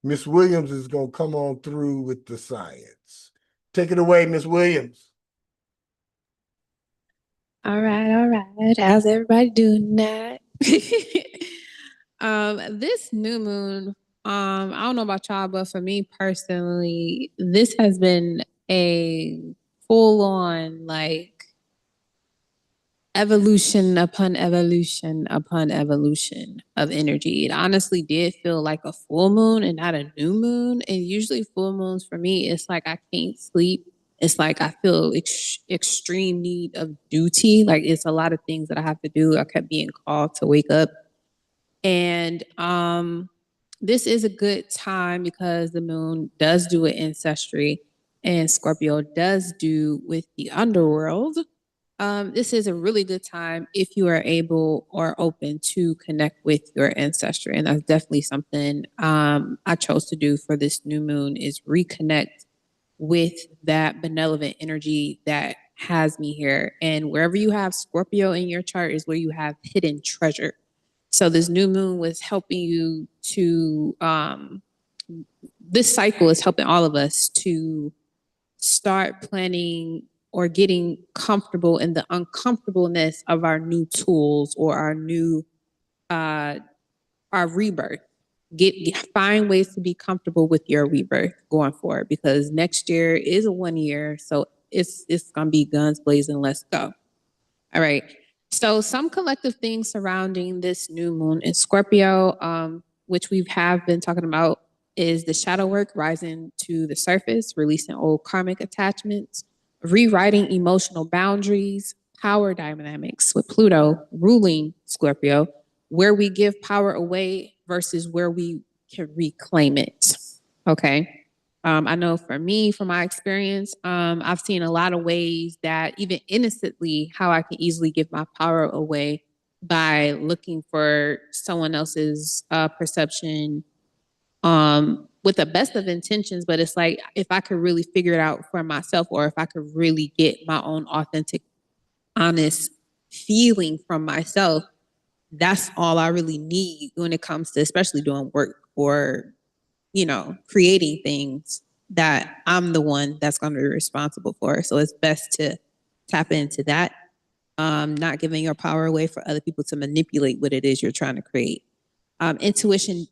Miss Williams is going to come on through with the science. Take it away, Miss Williams. All right, all right. How's everybody doing tonight? This new moon, I don't know about y'all, but for me personally, this has been a full-on like evolution upon evolution upon evolution of energy. It honestly did feel like a full moon and not a new moon. And usually full moons for me, it's like I can't sleep. It's like I feel extreme need of duty. Like it's a lot of things that I have to do. I kept being called to wake up. And this is a good time because the moon does do an ancestry and Scorpio does do with the underworld. This is a really good time if you are able or open to connect with your ancestry. And that's definitely something I chose to do for this new moon is reconnect with that benevolent energy that has me here. And wherever you have Scorpio in your chart is where you have hidden treasure. So this new moon was helping you to, this cycle is helping all of us to start planning or getting comfortable in the uncomfortableness of our new tools or our new, our rebirth. Find ways to be comfortable with your rebirth going forward because next year is a 1 year. So it's going to be guns blazing. Let's go. All right. So some collective things surrounding this new moon in Scorpio, which we have been talking about, is the shadow work rising to the surface, releasing old karmic attachments, rewriting emotional boundaries, power dynamics with Pluto ruling Scorpio, where we give power away versus where we can reclaim it. Okay. I know for me, from my experience, I've seen a lot of ways that even innocently, how I can easily give my power away by looking for someone else's perception with the best of intentions. But it's like, if I could really figure it out for myself, or if I could really get my own authentic, honest feeling from myself, that's all I really need when it comes to especially doing work or, you know, creating things that I'm the one that's going to be responsible for. So it's best to tap into that, not giving your power away for other people to manipulate what it is you're trying to create. Intuition,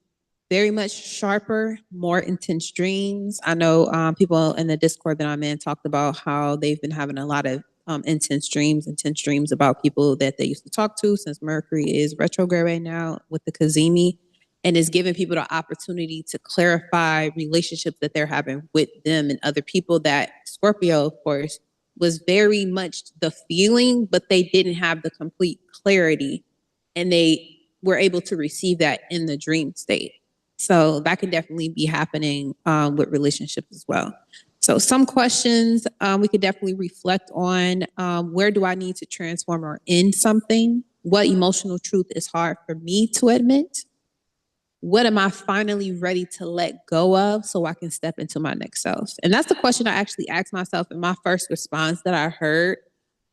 very much sharper, more intense dreams. I know people in the Discord that I'm in talked about how they've been having a lot of intense dreams about people that they used to talk to, since Mercury is retrograde right now with the Kazemi, and is giving people the opportunity to clarify relationships that they're having with them and other people. That Scorpio, of course, was very much the feeling, but they didn't have the complete clarity, and they were able to receive that in the dream state. So that can definitely be happening with relationships as well. So some questions we could definitely reflect on. Where do I need to transform or end something? What emotional truth is hard for me to admit? What am I finally ready to let go of so I can step into my next self? And that's the question I actually asked myself. And my first response that I heard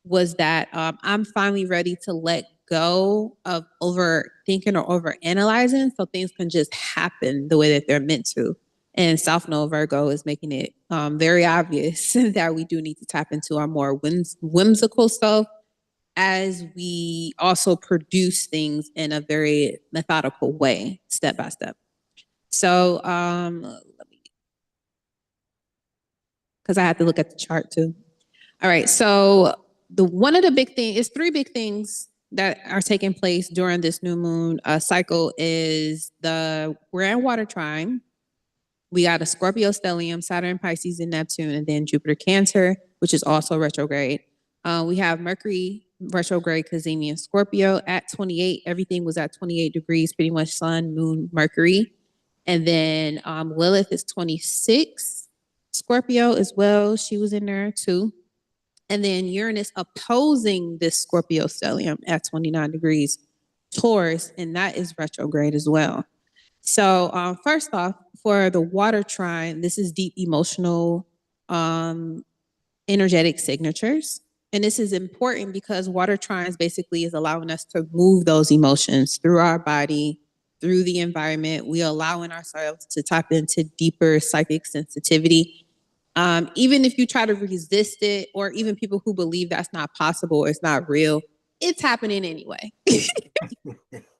was that I'm finally ready to let go of overthinking or overanalyzing so things can just happen the way that they're meant to. And South Node Virgo is making it very obvious that we do need to tap into our more whimsical self as we also produce things in a very methodical way, step by step. So because I have to look at the chart too. All right, so one of the big things is 3 big things that are taking place during this new moon cycle is we're in water trine. We got a Scorpio stellium, Saturn, Pisces, and Neptune, and then Jupiter, Cancer, which is also retrograde. We have Mercury, retrograde, Kazemi, and Scorpio at 28. Everything was at 28 degrees, pretty much Sun, Moon, Mercury. And then Lilith is 26. Scorpio as well. She was in there too. And then Uranus opposing this Scorpio stellium at 29 degrees Taurus, and that is retrograde as well. So first off, for the water trine, this is deep emotional, energetic signatures. And this is important because water trines basically is allowing us to move those emotions through our body, through the environment. We are allowing ourselves to tap into deeper psychic sensitivity. Even if you try to resist it, or even people who believe that's not possible or it's not real, it's happening anyway.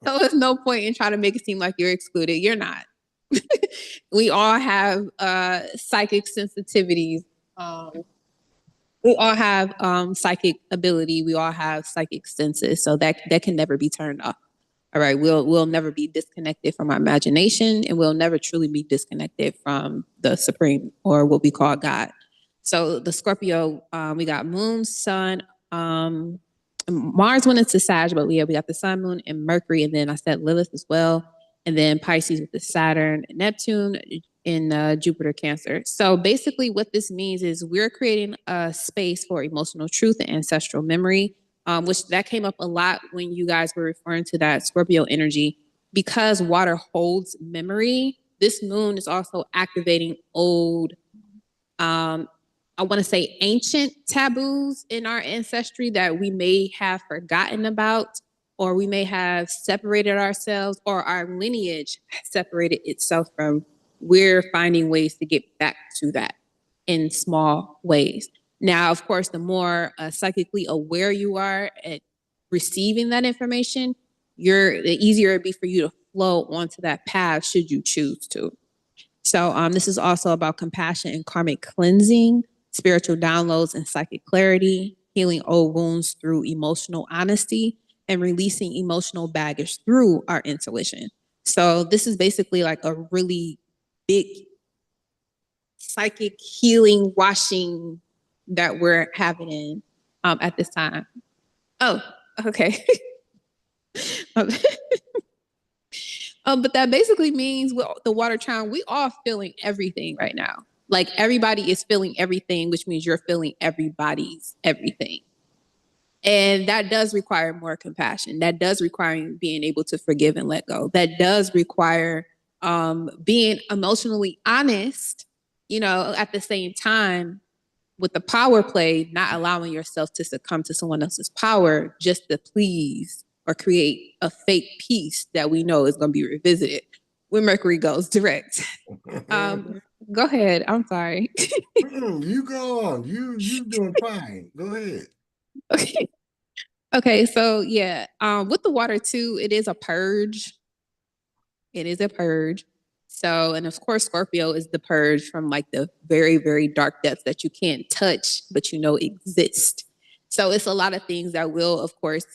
So there's no point in trying to make it seem like you're excluded. You're not. We all have psychic sensitivities. We all have psychic ability. We all have psychic senses. So that can never be turned off. All right. We'll never be disconnected from our imagination, and we'll never truly be disconnected from the supreme, or what we call God. So the Scorpio, we got moon, sun, Mars went into Sag, but we got the sun, moon, and Mercury. And then I said Lilith as well. And then Pisces with the Saturn and Neptune in Jupiter, Cancer. So basically what this means is we're creating a space for emotional truth and ancestral memory, which that came up a lot when you guys were referring to that Scorpio energy. Because water holds memory, this moon is also activating old, I want to say ancient taboos in our ancestry that we may have forgotten about, or we may have separated ourselves, or our lineage separated itself from. We're finding ways to get back to that in small ways. Now, of course, the more psychically aware you are at receiving that information, the easier it'd be for you to flow onto that path should you choose to. So this is also about compassion and karmic cleansing, spiritual downloads and psychic clarity, healing old wounds through emotional honesty, and releasing emotional baggage through our intuition. So this is basically like a really big psychic healing washing that we're having at this time. Oh, okay. But that basically means the water trine, we all feeling everything right now. Like everybody is feeling everything, which means you're feeling everybody's everything. And that does require more compassion. That does require being able to forgive and let go. That does require being emotionally honest, at the same time with the power play, not allowing yourself to succumb to someone else's power just to please or create a fake peace that we know is going to be revisited when Mercury goes direct. Go ahead. I'm sorry. You go on. You doing fine. Go ahead. Okay. Okay. So yeah, with the water too, it is a purge. It is a purge. So, and of course, Scorpio is the purge from like the very, very dark depths that you can't touch, but exist. So it's a lot of things that will, of course,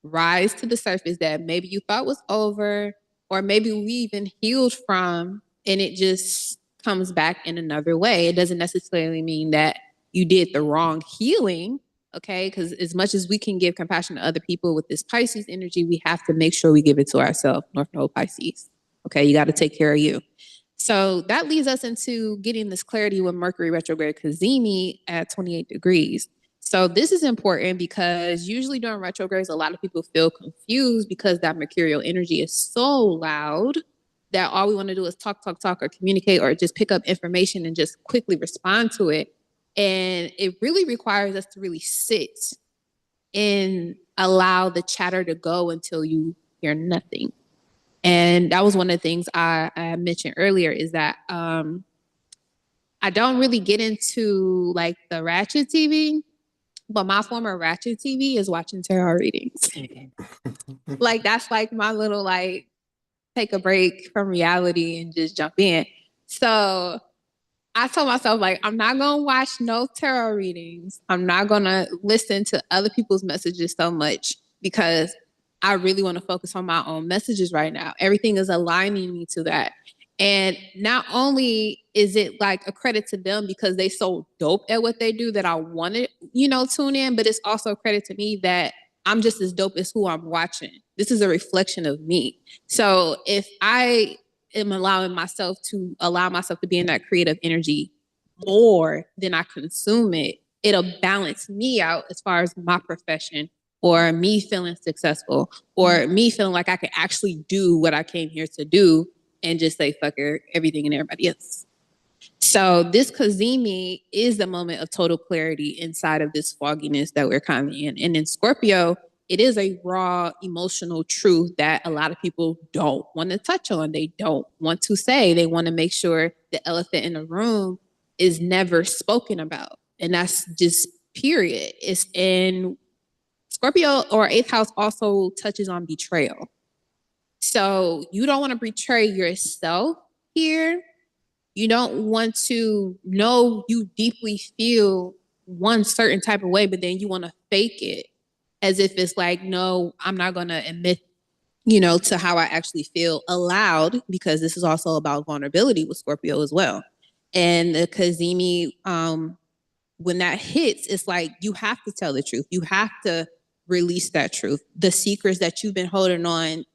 rise to the surface that maybe you thought was over, or maybe we even healed from, and it just comes back in another way. It doesn't necessarily mean that you did the wrong healing, okay? Because as much as we can give compassion to other people with this Pisces energy, we have to make sure we give it to ourselves, North Node Pisces. Okay, you got to take care of you. So that leads us into getting this clarity with Mercury retrograde Cazimi at 28 degrees. So this is important because usually during retrogrades, a lot of people feel confused because that mercurial energy is so loud that all we want to do is talk, or communicate, or just pick up information and just quickly respond to it. And it really requires us to really sit and allow the chatter to go until you hear nothing. And that was one of the things I mentioned earlier, is that I don't really get into like the ratchet TV, but my form of ratchet TV is watching tarot readings. Like that's like my little like take a break from reality and just jump in. So I told myself, like, I'm not going to watch no tarot readings. I'm not going to listen to other people's messages so much because I really want to focus on my own messages right now. Everything is aligning me to that. And not only is it like a credit to them because they so dope at what they do that I want to, tune in, but it's also a credit to me that I'm just as dope as who I'm watching. This is a reflection of me. So if I am allowing myself to be in that creative energy more than I consume it, it'll balance me out as far as my profession, or me feeling successful, or me feeling like I can actually do what I came here to do and just say fuck everything and everybody else. So this Kazemi is the moment of total clarity inside of this fogginess that we're kind of in. And in Scorpio, it is a raw emotional truth that a lot of people don't want to touch on. They don't want to say. They want to make sure the elephant in the room is never spoken about. And that's just period. It's in Scorpio, or eighth house also touches on betrayal. So you don't want to betray yourself here. You don't want to know you deeply feel one certain type of way, but then you want to fake it as if it's like, no, I'm not going to admit, to how I actually feel aloud, because this is also about vulnerability with Scorpio as well. And the Kazemi, when that hits, it's like, you have to tell the truth. You have to release that truth. The secrets that you've been holding on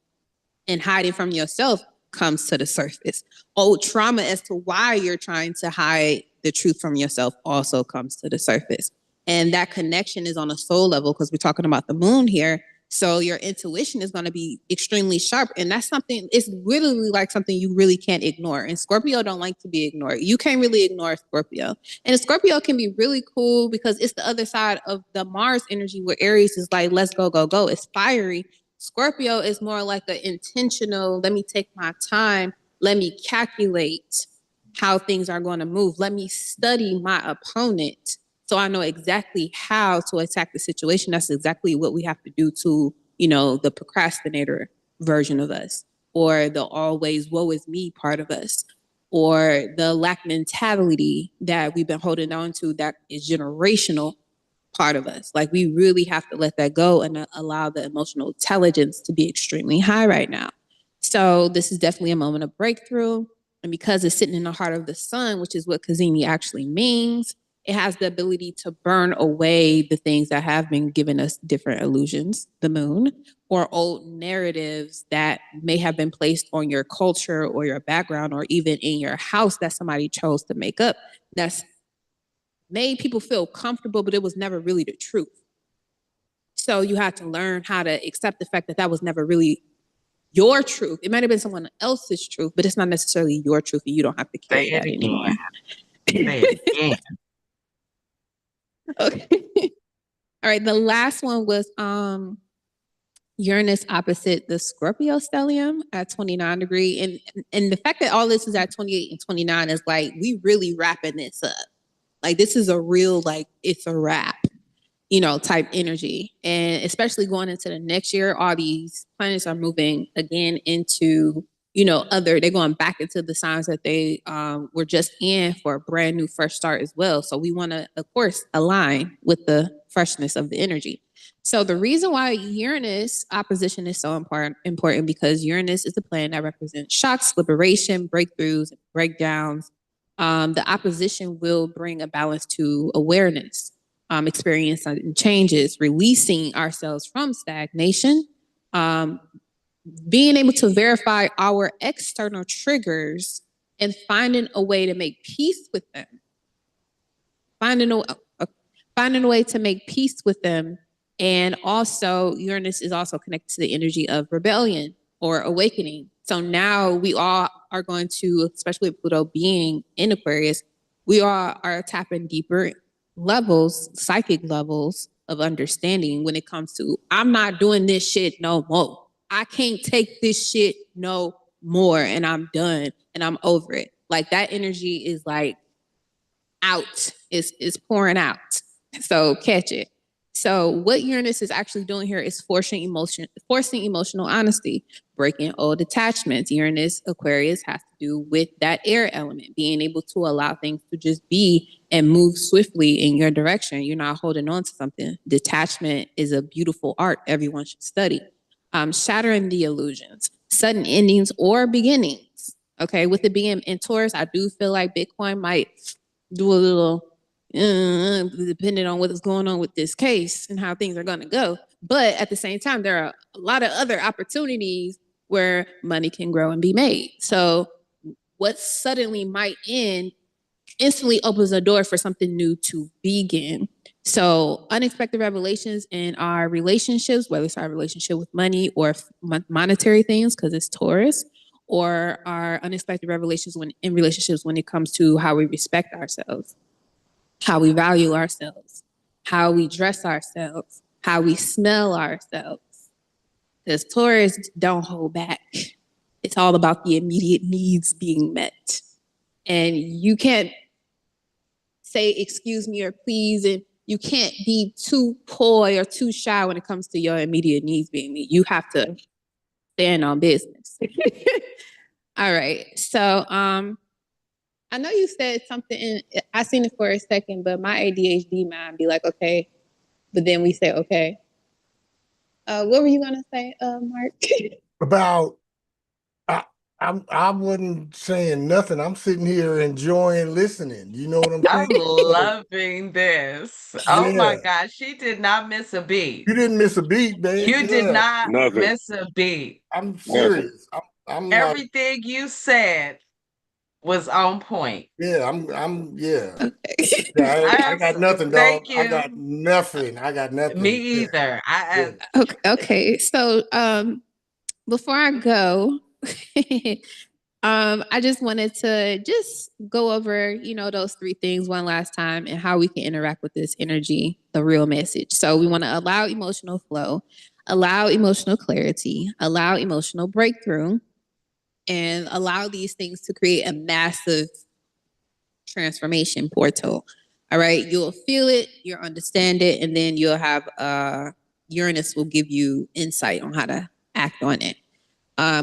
and hiding from yourself comes to the surface. Old trauma as to why you're trying to hide the truth from yourself also comes to the surface. And that connection is on a soul level, because we're talking about the moon here. So your intuition is going to be extremely sharp. And that's something, it's literally like something you really can't ignore. And Scorpio don't like to be ignored. You can't really ignore Scorpio. And Scorpio can be really cool because it's the other side of the Mars energy, where Aries is like, let's go, go, go. It's fiery. Scorpio is more like an intentional, let me take my time, let me calculate how things are going to move. Let me study my opponent so I know exactly how to attack the situation. That's exactly what we have to do to, the procrastinator version of us, or the always woe is me part of us, or the lack mentality that we've been holding on to that is generational part of us. Like, we really have to let that go and allow the emotional intelligence to be extremely high right now. So this is definitely a moment of breakthrough. And because it's sitting in the heart of the sun, which is what Kazemi actually means, it has the ability to burn away the things that have been giving us different illusions, the moon, or old narratives that may have been placed on your culture or your background, or even in your house that somebody chose to make up. That's made people feel comfortable, but it was never really the truth. So you have to learn how to accept the fact that that was never really your truth. It might have been someone else's truth, but it's not necessarily your truth, and you don't have to carry that anymore. Say it again. Okay. All right. The last one was Uranus opposite the Scorpio stellium at 29 degree. And the fact that all this is at 28 and 29 is like, we really wrapping this up. Like, this is a real, like, it's a wrap, type energy. And especially going into the next year, all these planets are moving again into, they're going back into the signs that they were just in for a brand new fresh start as well. So we want to, of course, align with the freshness of the energy. So the reason why Uranus opposition is so important because Uranus is the planet that represents shocks, liberation, breakthroughs, breakdowns. The opposition will bring a balance to awareness, experience and changes, releasing ourselves from stagnation, being able to verify our external triggers, and finding a way to make peace with them. Finding a way to make peace with them. And also, Uranus is also connected to the energy of rebellion or awakening. So now we all are going to, especially with Pluto being in Aquarius, we all are tapping deeper levels, psychic levels of understanding when it comes to, I'm not doing this shit no more. I can't take this shit no more, and I'm done and I'm over it. Like, that energy is like out, is pouring out. So catch it. So what Uranus is actually doing here is forcing emotional honesty, breaking old attachments. Uranus Aquarius has to do with that air element, being able to allow things to just be and move swiftly in your direction. You're not holding on to something. Detachment is a beautiful art everyone should study. Shattering the illusions, sudden endings or beginnings. Okay, with it being in Taurus, I do feel like Bitcoin might do a little depending on what's going on with this case and how things are going to go. But at the same time, there are a lot of other opportunities where money can grow and be made. So what suddenly might end instantly opens a door for something new to begin. So unexpected revelations in our relationships, whether it's our relationship with money or monetary things, because it's Taurus, or our unexpected revelations when in relationships when it comes to how we respect ourselves, how we value ourselves, how we dress ourselves, how we smell ourselves. Because Taurus don't hold back. It's all about the immediate needs being met. And you can't say excuse me or please, and you can't be too coy or too shy when it comes to your immediate needs being met. You have to stand on business. All right. So I know you said something, I seen it for a second, but my ADHD mind be like, okay, but then we say, okay. What were you gonna say, Mark? About I wasn't saying nothing. I'm sitting here enjoying listening. You know what I'm I'm saying? loving this. Oh my Yeah. gosh, she did not miss a beat. You didn't miss a beat, man. You did Yeah. not Nothing. miss a beat. I'm Nothing. serious. I'm like, Everything you said was on point. yeah, I'm yeah. Okay. Yeah, I got nothing, dog. Thank I you. got nothing. I got nothing. Me Yeah. either. Yeah. Okay. So before I go, I just wanted to just go over, those three things one last time and how we can interact with this energy, the real message. So we want to allow emotional flow, allow emotional clarity, allow emotional breakthrough, and allow these things to create a massive transformation portal. All right. You'll feel it, you'll understand it, and then you'll have Uranus will give you insight on how to act on it.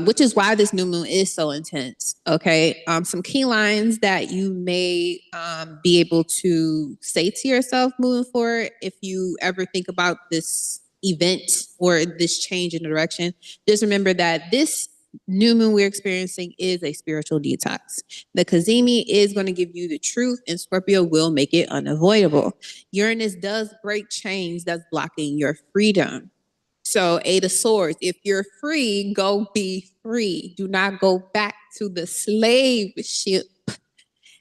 Which is why this new moon is so intense. Okay. Some key lines that you may be able to say to yourself moving forward if you ever think about this event or this change in direction. Just remember that this new moon we're experiencing is a spiritual detox. The Kazemi is going to give you the truth, and Scorpio will make it unavoidable. Uranus does break chains that's blocking your freedom. So 8 of Swords, if you're free, go be free. Do not go back to the slave ship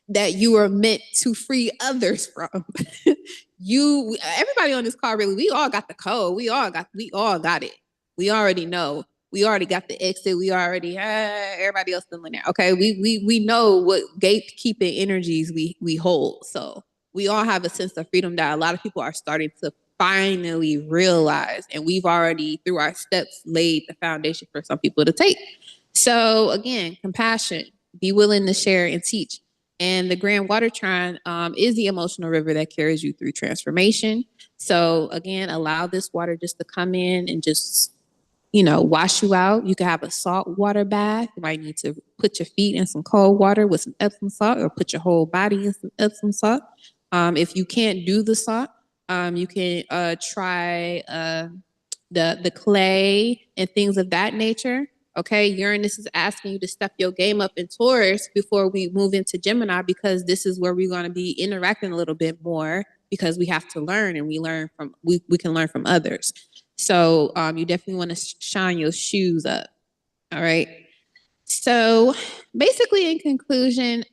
that you were meant to free others from. Everybody on this call, really, we all got the code. We all got it. We already know. We already got the exit. We already everybody else still in there. Okay, we know what gatekeeping energies we hold. So we all have a sense of freedom that a lot of people are starting to finally realize, and we've already through our steps laid the foundation for some people to take. So again, compassion, be willing to share and teach. And the Grand Water Trine is the emotional river that carries you through transformation. So again, allow this water just to come in and just wash you out. You can have a salt water bath. You might need to put your feet in some cold water with some Epsom salt, or put your whole body in some Epsom salt. If you can't do the salt, you can try the clay and things of that nature. Okay, Uranus is asking you to step your game up in Taurus before we move into Gemini, because this is where we're going to be interacting a little bit more, because we have to learn, and we can learn from others. So you definitely want to shine your shoes up. All right. So basically, in conclusion,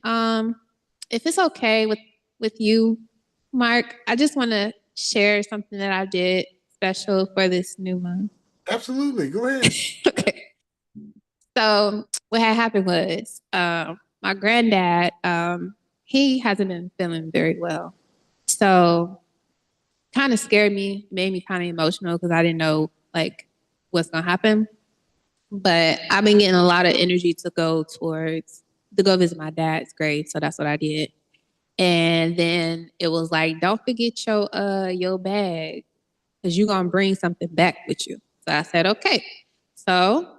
if it's okay with you, Mark, I just want to share something that I did special for this new month. Absolutely. Go ahead. Okay. So what had happened was my granddad, he hasn't been feeling very well. So kind of scared me, made me kind of emotional, because I didn't know what's going to happen. But I've been getting a lot of energy to go visit my dad's grave. So that's what I did. And then it was like, don't forget your bag, because you're going to bring something back with you. So I said, okay. So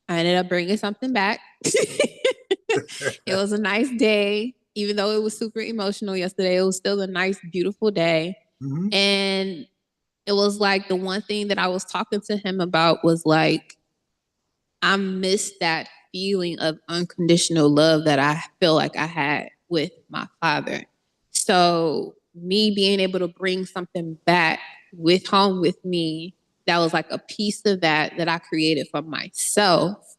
I ended up bringing something back. It was a nice day. Even though it was super emotional yesterday, it was still a nice, beautiful day. Mhm. And it was like the one thing that I was talking to him about was like, I miss that feeling of unconditional love that I feel like I had with my father. So me being able to bring something back home with me, that was like a piece of that I created for myself.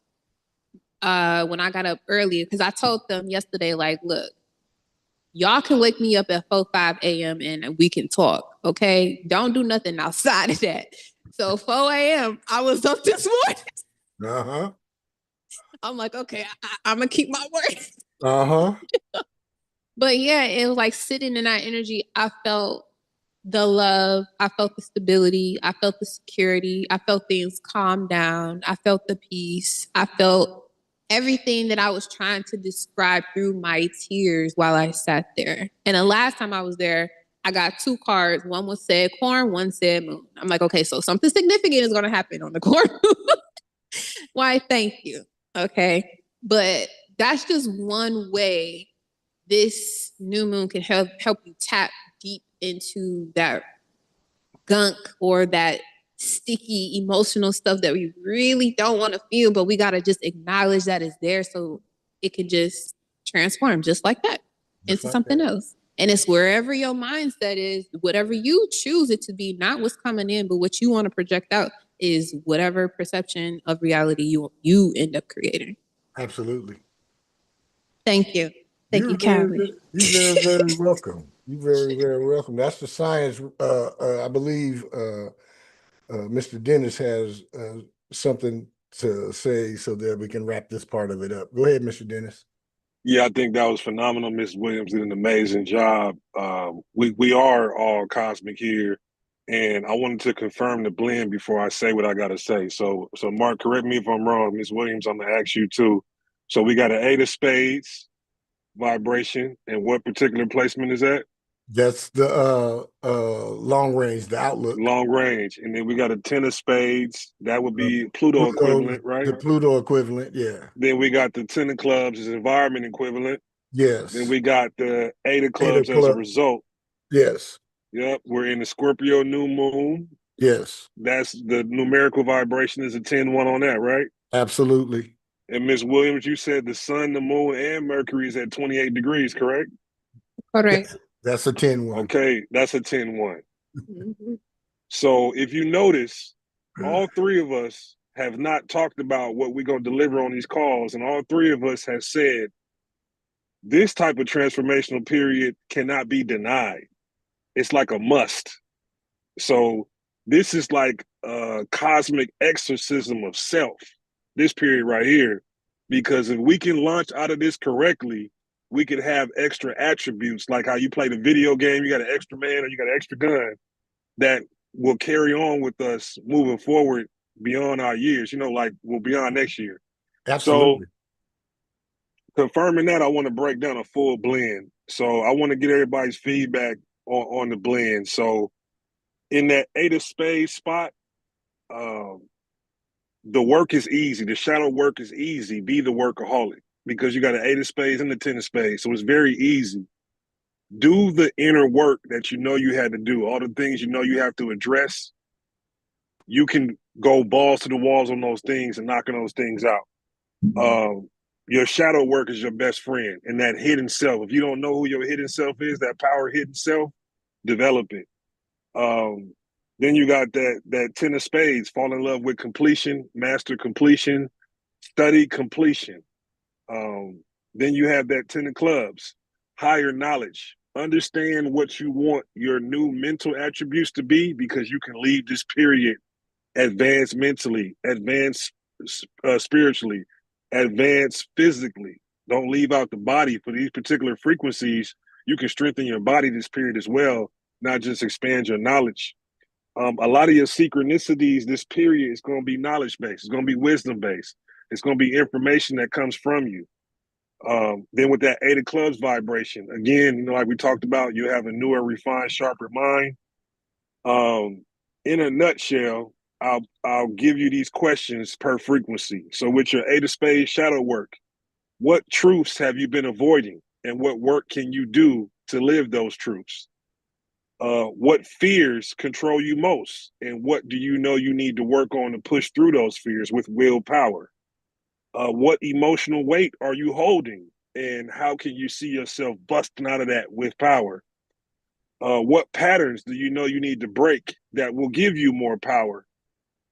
When I got up earlier, because I told them yesterday, like, look, y'all can wake me up at 5 a.m. and we can talk, okay? Don't do nothing outside of that. So 4 a.m., I was up this morning. Uh-huh. I'm like, okay, I'm gonna keep my word. Uh-huh. But yeah, it was like sitting in that energy. I felt the love. I felt the stability. I felt the security. I felt things calm down. I felt the peace. I felt everything that I was trying to describe through my tears while I sat there. And the last time I was there, I got 2 cards. One was said corn, one said moon. I'm like, okay, so something significant is going to happen on the corn. Why, thank you. Okay. But that's just one way this new moon can help you tap deep into that gunk or that sticky emotional stuff that we really don't want to feel, but we got to just acknowledge that it's there so it can just transform just like that Just into like something that. else. And it's wherever your mindset is, whatever you choose it to be, not what's coming in, but what you want to project out is whatever perception of reality you end up creating. Absolutely. Thank you. Thank you, Callie. You're very, very welcome. You're very, very welcome. That's the science. I believe Mr. Dennis has something to say so that we can wrap this part of it up. Go ahead, Mr. Dennis. Yeah, I think that was phenomenal. Miss Williams did an amazing job. We are all cosmic here, and I wanted to confirm the blend before I say what I got to say. So Mark, correct me if I'm wrong. Miss Williams, I'm gonna ask you too. So we got an 8 of spades vibration, and what particular placement is that? That's the long range, the outlook. Long range, and then we got a 10 of spades. That would be Pluto equivalent, right? The Pluto equivalent, yeah. Then we got the 10 of clubs as environment equivalent. Yes. Then we got the 8 of clubs as a result. Yes. Yep, we're in the Scorpio new moon. Yes. That's the numerical vibration is a 10-1 on that, right? Absolutely. And Miss Williams, you said the sun, the moon, and Mercury is at 28 degrees, correct? Correct. That's a 10-1. Okay, that's a 10-1. Mm-hmm. So if you notice, all 3 of us have not talked about what we're going to deliver on these calls, and all 3 of us have said this type of transformational period cannot be denied. It's like a must. So this is like a cosmic exorcism of self, this period right here, because if we can launch out of this correctly, we could have extra attributes, like how you play the video game, you got an extra man or you got an extra gun that will carry on with us moving forward beyond our years, like well, beyond next year. Absolutely. So confirming that, I want to break down a full blend. So I want to get everybody's feedback on the blend. So in that 8 of spades spot, the work is easy. The shadow work is easy. Be the workaholic because you got an 8 of spades and the 10 of spades. So it's very easy. Do the inner work that you know you had to do, all the things you know you have to address. You can go balls to the walls on those things and knocking those things out. Your shadow work is your best friend and that hidden self. If you don't know who your hidden self is, that power hidden self, develop it. Then you got that 10 of spades, fall in love with completion, master completion, study completion. Then you have that 10 of clubs, higher knowledge. Understand what you want your new mental attributes to be because you can leave this period advanced mentally, advanced spiritually, advanced physically. Don't leave out the body for these particular frequencies. You can strengthen your body this period as well, not just expand your knowledge. A lot of your synchronicities this period is going to be knowledge based. It's going to be wisdom based. It's going to be information that comes from you. Then with that 8 of clubs vibration, again, like we talked about, you have a newer, refined, sharper mind. In a nutshell, I'll give you these questions per frequency. So with your 8 of spades shadow work, what truths have you been avoiding, and what work can you do to live those truths? What fears control you most, and what do you know you need to work on to push through those fears with willpower? What emotional weight are you holding, and how can you see yourself busting out of that with power? What patterns do you know you need to break that will give you more power?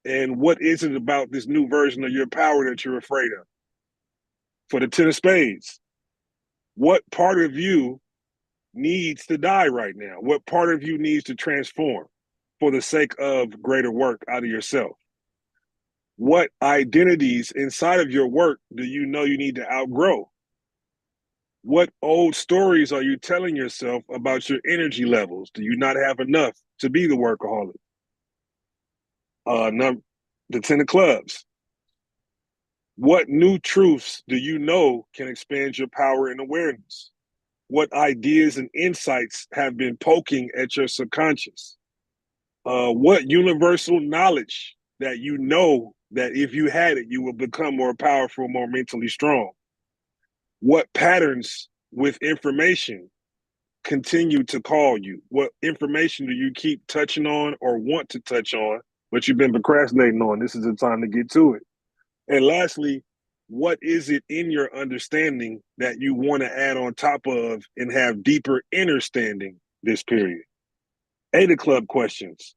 And what is it about this new version of your power that you're afraid of? For the 10 of spades, what part of you needs to die right now? What part of you needs to transform for the sake of greater work out of yourself? What identities inside of your work do you know you need to outgrow? What old stories are you telling yourself about your energy levels? Do you not have enough to be the workaholic? The 10 of clubs. What new truths do you know can expand your power and awareness? What ideas and insights have been poking at your subconscious? What universal knowledge that you know that if you had it, you will become more powerful, more mentally strong? What patterns with information continue to call you? What information do you keep touching on or want to touch on, but you've been procrastinating on? This is the time to get to it. And lastly, what is it in your understanding that you want to add on top of and have deeper understanding this period? 8 of club questions.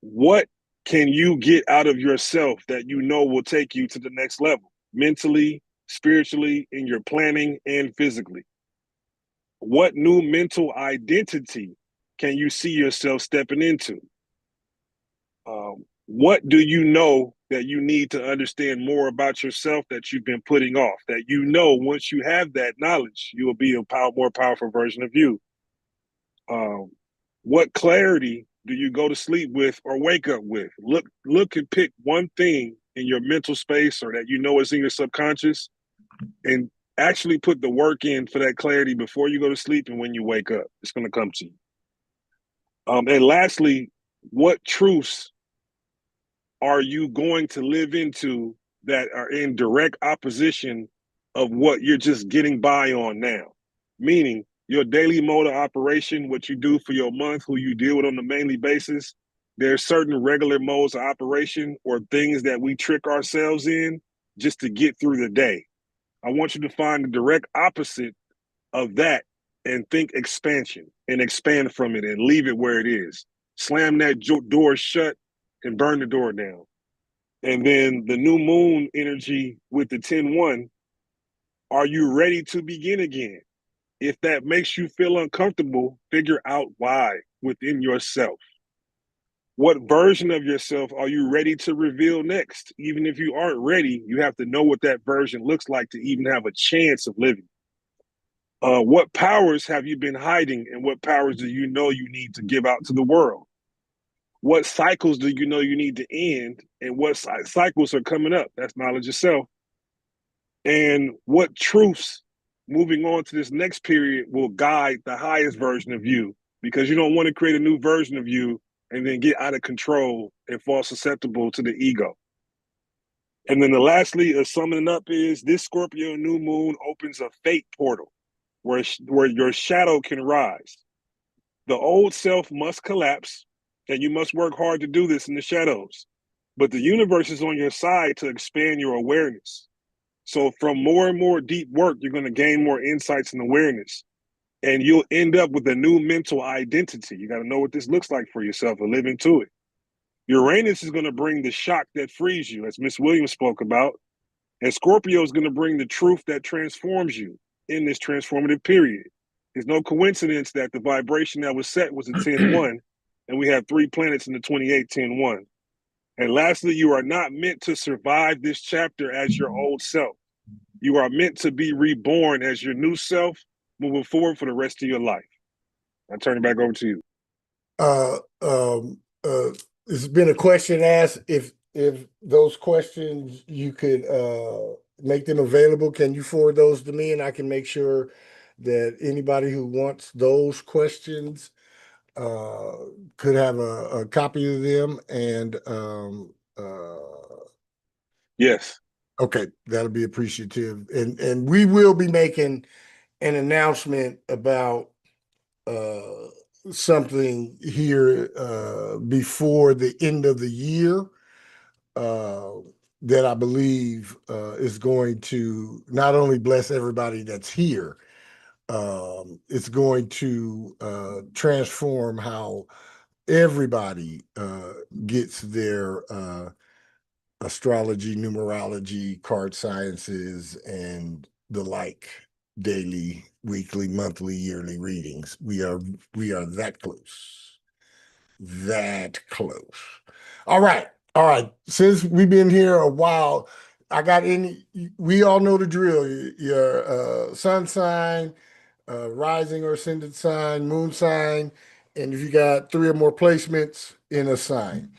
What can you get out of yourself that you know will take you to the next level, mentally, spiritually, in your planning, and physically? What new mental identity can you see yourself stepping into? What do you know that you need to understand more about yourself that you've been putting off? That you know once you have that knowledge, you will be a more powerful version of you. What clarity do you go to sleep with or wake up with? Look and pick one thing in your mental space or that you know is in your subconscious, and actually put the work in for that clarity before you go to sleep and when you wake up. It's going to come to you. And lastly, what truths are you going to live into that are in direct opposition of what you're just getting by on now? Meaning your daily mode of operation, what you do for your month, who you deal with on a mainly basis. There's certain regular modes of operation or things that we trick ourselves in just to get through the day. I want you to find the direct opposite of that and think expansion and expand from it and leave it where it is. Slam that door shut and burn the door down. And then the new moon energy with the 10-1, are you ready to begin again? If that makes you feel uncomfortable, figure out why within yourself. What version of yourself are you ready to reveal next? Even if you aren't ready, you have to know what that version looks like to even have a chance of living. What powers have you been hiding and what powers do you know you need to give out to the world? What cycles do you know you need to end and what cycles are coming up? That's knowledge itself. And what truths moving on to this next period will guide the highest version of you, because you don't want to create a new version of you and then get out of control and fall susceptible to the ego. And then lastly, summing up is this Scorpio new moon opens a fate portal where your shadow can rise. The old self must collapse, and you must work hard to do this in the shadows. But the universe is on your side to expand your awareness. So from more and more deep work, you're going to gain more insights and awareness. And you'll end up with a new mental identity. You got to know what this looks like for yourself and live into it. Uranus is going to bring the shock that frees you, as Miss Williams spoke about. And Scorpio is going to bring the truth that transforms you in this transformative period. It's no coincidence that the vibration that was set was a 10-1, and we have 3 planets in the 28-10-1. And lastly, you are not meant to survive this chapter as your old self. You are meant to be reborn as your new self moving forward for the rest of your life. I turn it back over to you. There's been a question asked. If those questions you could make them available, can you forward those to me, and I can make sure that anybody who wants those questions could have a copy of them. And yes, okay, that'll be appreciative. And we will be making an announcement about something here before the end of the year that I believe is going to not only bless everybody that's here, it's going to transform how everybody gets their astrology, numerology, card sciences, and the like daily, weekly, monthly, yearly readings. We are that close. That close. All right. All right, since we've been here a while, we all know the drill. Your sun sign, rising or ascendant sign, moon sign, and if you got three or more placements in a sign.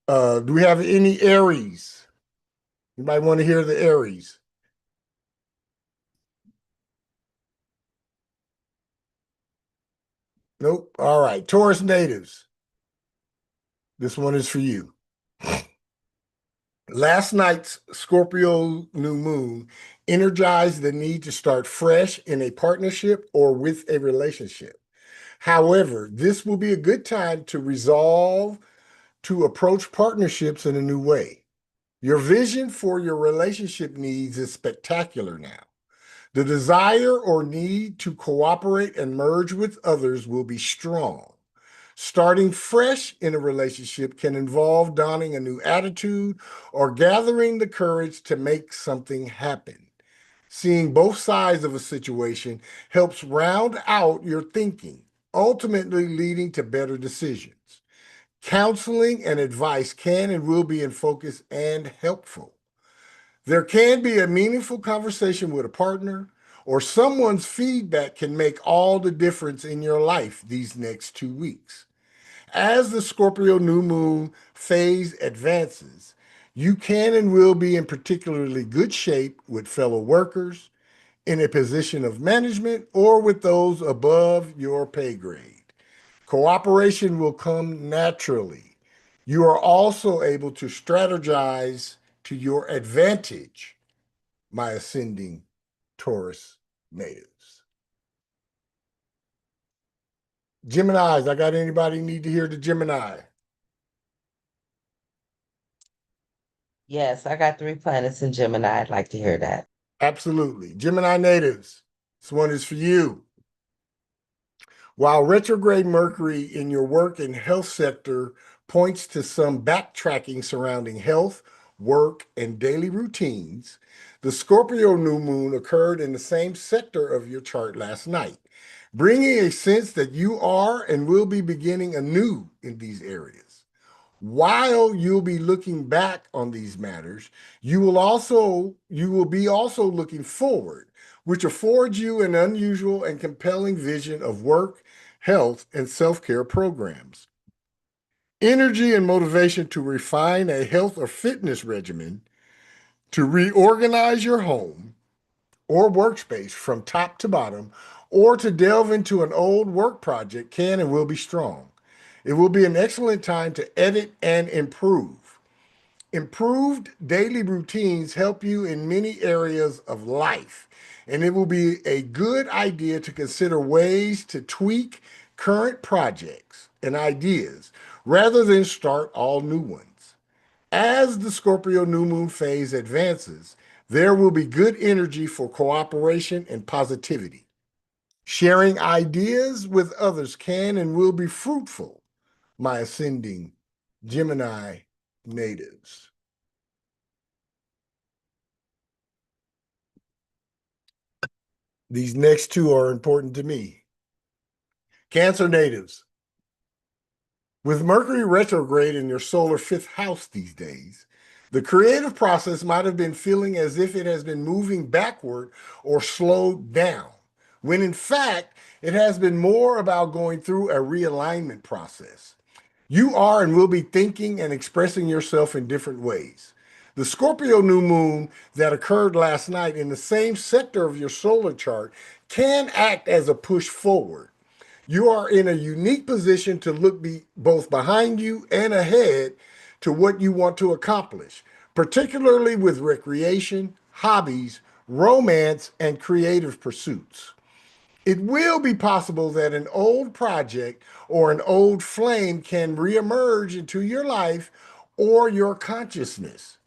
Do we have any Aries? You might want to hear the Aries. Nope. All right, Taurus natives. This one is for you. Last night's Scorpio new moon energized the need to start fresh in a partnership or with a relationship. However, this will be a good time to resolve to approach partnerships in a new way. Your vision for your relationship needs is spectacular now. The desire or need to cooperate and merge with others will be strong. Starting fresh in a relationship can involve donning a new attitude or gathering the courage to make something happen. Seeing both sides of a situation helps round out your thinking, ultimately leading to better decisions. Counseling and advice can and will be in focus and helpful. There can be a meaningful conversation with a partner, or someone's feedback can make all the difference in your life these next 2 weeks. As the Scorpio new moon phase advances, you can and will be in particularly good shape with fellow workers, in a position of management, or with those above your pay grade. Cooperation will come naturally. You are also able to strategize to your advantage, my ascending Taurus natives. Geminis, I got anybody need to hear the Gemini? Yes, I got 3 planets in Gemini. I'd like to hear that. Absolutely. Gemini natives, this one is for you. While retrograde Mercury in your work and health sector points to some backtracking surrounding health, work, and daily routines, the Scorpio new moon occurred in the same sector of your chart last night, bringing a sense that you are and will be beginning anew in these areas. While you'll be looking back on these matters, you will be also looking forward, which affords you an unusual and compelling vision of work, health, and self-care programs. Energy and motivation to refine a health or fitness regimen, to reorganize your home or workspace from top to bottom, or to delve into an old work project can and will be strong. It will be an excellent time to edit and improve. Improved daily routines help you in many areas of life, and it will be a good idea to consider ways to tweak current projects and ideas rather than start all new ones. As the Scorpio new moon phase advances, there will be good energy for cooperation and positivity. Sharing ideas with others can and will be fruitful, my ascending Gemini natives. These next two are important to me. Cancer natives. With Mercury retrograde in your solar fifth house these days, the creative process might have been feeling as if it has been moving backward or slowed down, when in fact, it has been more about going through a realignment process. You are and will be thinking and expressing yourself in different ways. The Scorpio new moon that occurred last night in the same sector of your solar chart can act as a push forward. You are in a unique position to look both behind you and ahead to what you want to accomplish, particularly with recreation, hobbies, romance, and creative pursuits. It will be possible that an old project or an old flame can reemerge into your life or your consciousness.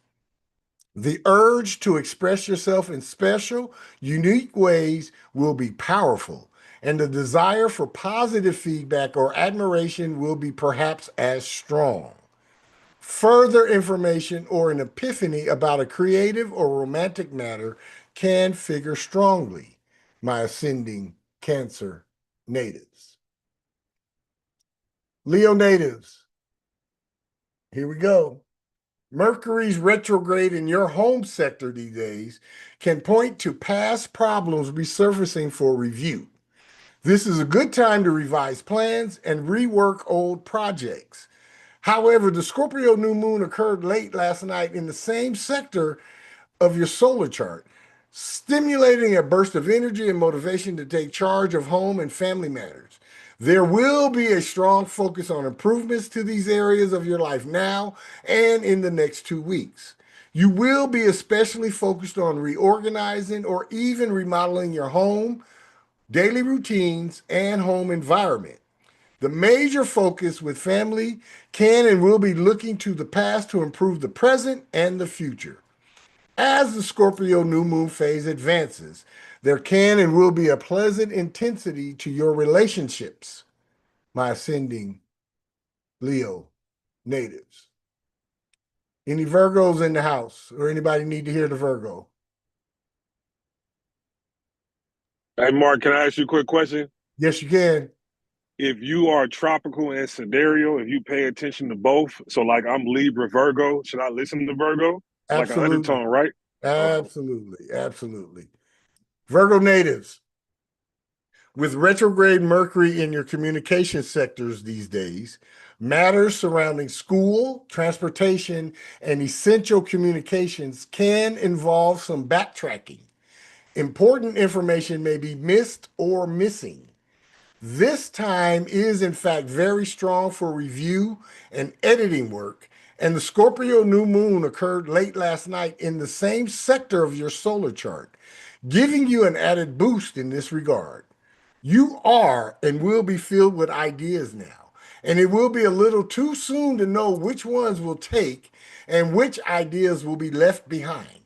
The urge to express yourself in special, unique ways will be powerful, and the desire for positive feedback or admiration will be perhaps as strong. Further information or an epiphany about a creative or romantic matter can figure strongly, my ascending Cancer natives. Leo natives, here we go. Mercury's retrograde in your home sector these days can point to past problems resurfacing for review. This is a good time to revise plans and rework old projects. However, the Scorpio new moon occurred late last night in the same sector of your solar chart, stimulating a burst of energy and motivation to take charge of home and family matters. There will be a strong focus on improvements to these areas of your life now and in the next 2 weeks. You will be especially focused on reorganizing or even remodeling your home, daily routines, and home environment. The major focus with family can and will be looking to the past to improve the present and the future. As the Scorpio new moon phase advances, there can and will be a pleasant intensity to your relationships, my ascending Leo natives. Any Virgos in the house or anybody need to hear the Virgo? Hey, Mark, can I ask you a quick question? Yes, you can. If you are tropical and sidereal, if you pay attention to both, so like I'm Libra Virgo, should I listen to Virgo? It's like an Absolutely. undertone, right? Absolutely. Absolutely. Virgo natives, with retrograde Mercury in your communication sectors these days, matters surrounding school, transportation, and essential communications can involve some backtracking. Important information may be missed or missing. This time is, in fact, very strong for review and editing work, and the Scorpio new moon occurred late last night in the same sector of your solar chart, giving you an added boost in this regard. You are and will be filled with ideas now, and it will be a little too soon to know which ones will take and which ideas will be left behind.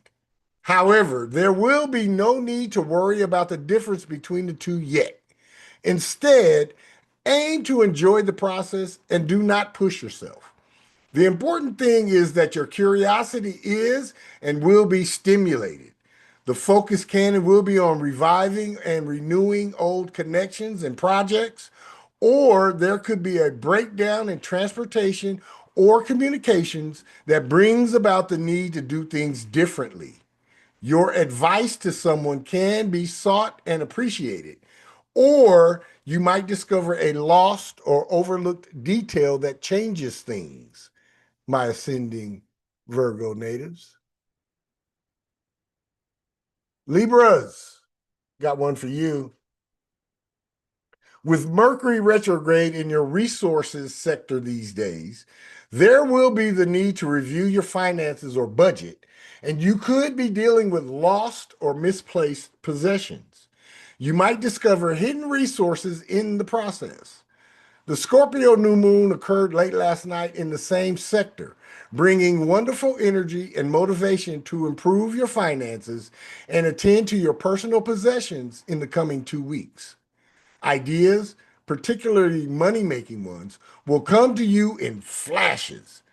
However, there will be no need to worry about the difference between the two yet. Instead, aim to enjoy the process and do not push yourself. The important thing is that your curiosity is and will be stimulated. The focus can and will be on reviving and renewing old connections and projects, or there could be a breakdown in transportation or communications that brings about the need to do things differently. Your advice to someone can be sought and appreciated, or you might discover a lost or overlooked detail that changes things, my ascending Virgo natives. Libras, got one for you. With Mercury retrograde in your resources sector these days, there will be the need to review your finances or budget, and you could be dealing with lost or misplaced possessions. You might discover hidden resources in the process. The Scorpio new moon occurred late last night in the same sector, bringing wonderful energy and motivation to improve your finances and attend to your personal possessions in the coming 2 weeks. Ideas, particularly money-making ones, will come to you in flashes.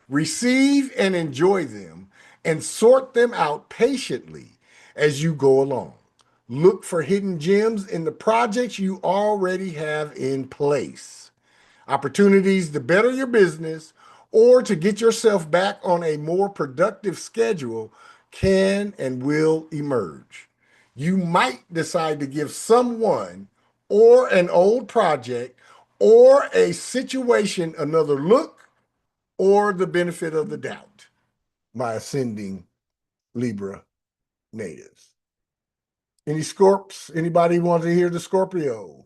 Receive and enjoy them and sort them out patiently as you go along. Look for hidden gems in the projects you already have in place. Opportunities to better your business or to get yourself back on a more productive schedule can and will emerge. You might decide to give someone or an old project or a situation another look or the benefit of the doubt, my ascending Libra natives. Any Scorps? Anybody want to hear the Scorpio?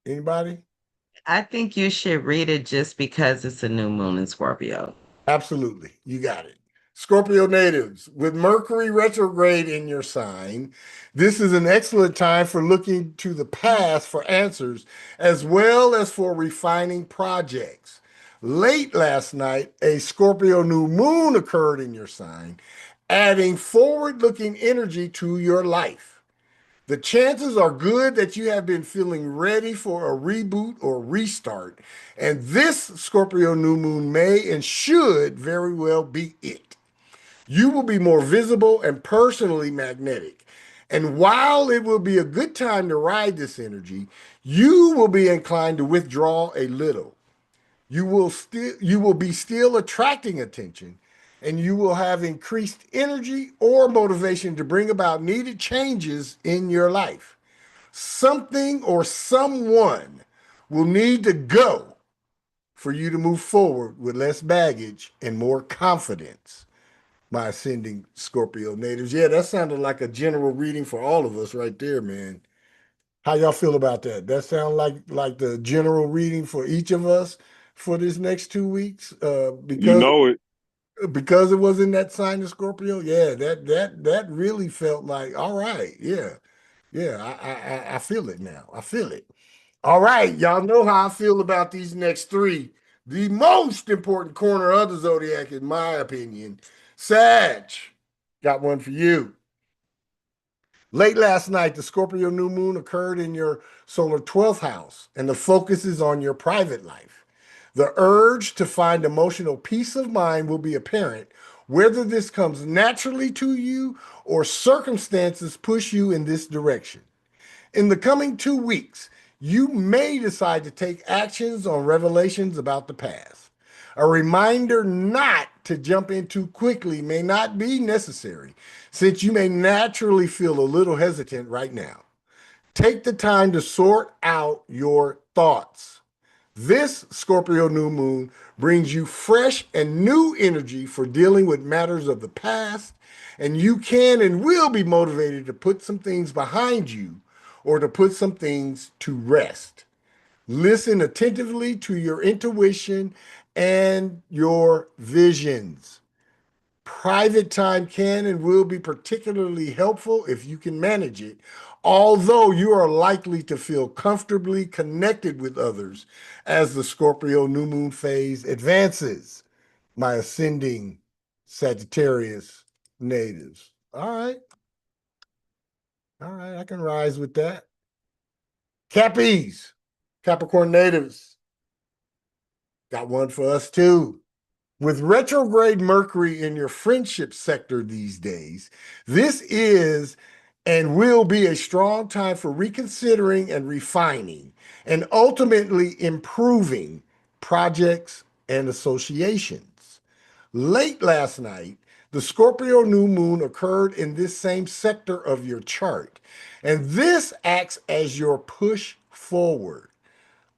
Anybody? I think you should read it just because it's a new moon in Scorpio. Absolutely. You got it. Scorpio natives, with Mercury retrograde in your sign, this is an excellent time for looking to the past for answers, as well as for refining projects. Late last night, a Scorpio new moon occurred in your sign, adding forward-looking energy to your life. The chances are good that you have been feeling ready for a reboot or restart, and this Scorpio new moon may and should very well be it. You will be more visible and personally magnetic. And while it will be a good time to ride this energy, you will be inclined to withdraw a little. You will be still attracting attention, and you will have increased energy or motivation to bring about needed changes in your life. Something or someone will need to go for you to move forward with less baggage and more confidence. My ascending Scorpio natives. Yeah, that sounded like a general reading for all of us right there, man. How y'all feel about that? That sound like the general reading for each of us for this next 2 weeks? You know it. Because it was in that sign of Scorpio. Yeah, that really felt like, all right, yeah, yeah. I feel it now. I feel it. All right, y'all know how I feel about these next three. The most important corner of the zodiac, in my opinion. Sag, got one for you. Late last night, the Scorpio new moon occurred in your solar 12th house, and the focus is on your private life. The urge to find emotional peace of mind will be apparent, whether this comes naturally to you or circumstances push you in this direction. In the coming 2 weeks, you may decide to take actions on revelations about the past. A reminder not to jump in too quickly may not be necessary, since you may naturally feel a little hesitant right now. Take the time to sort out your thoughts. This Scorpio new moon brings you fresh and new energy for dealing with matters of the past, and you can and will be motivated to put some things behind you or to put some things to rest. Listen attentively to your intuition and your visions. Private time can and will be particularly helpful if you can manage it, although you are likely to feel comfortably connected with others as the Scorpio new moon phase advances. My ascending Sagittarius natives. All right. All right. I can rise with that. Cappies, Capricorn natives. Got one for us too. With retrograde Mercury in your friendship sector these days, this is and will be a strong time for reconsidering and refining and ultimately improving projects and associations. Late last night, the Scorpio new moon occurred in this same sector of your chart, and this acts as your push forward.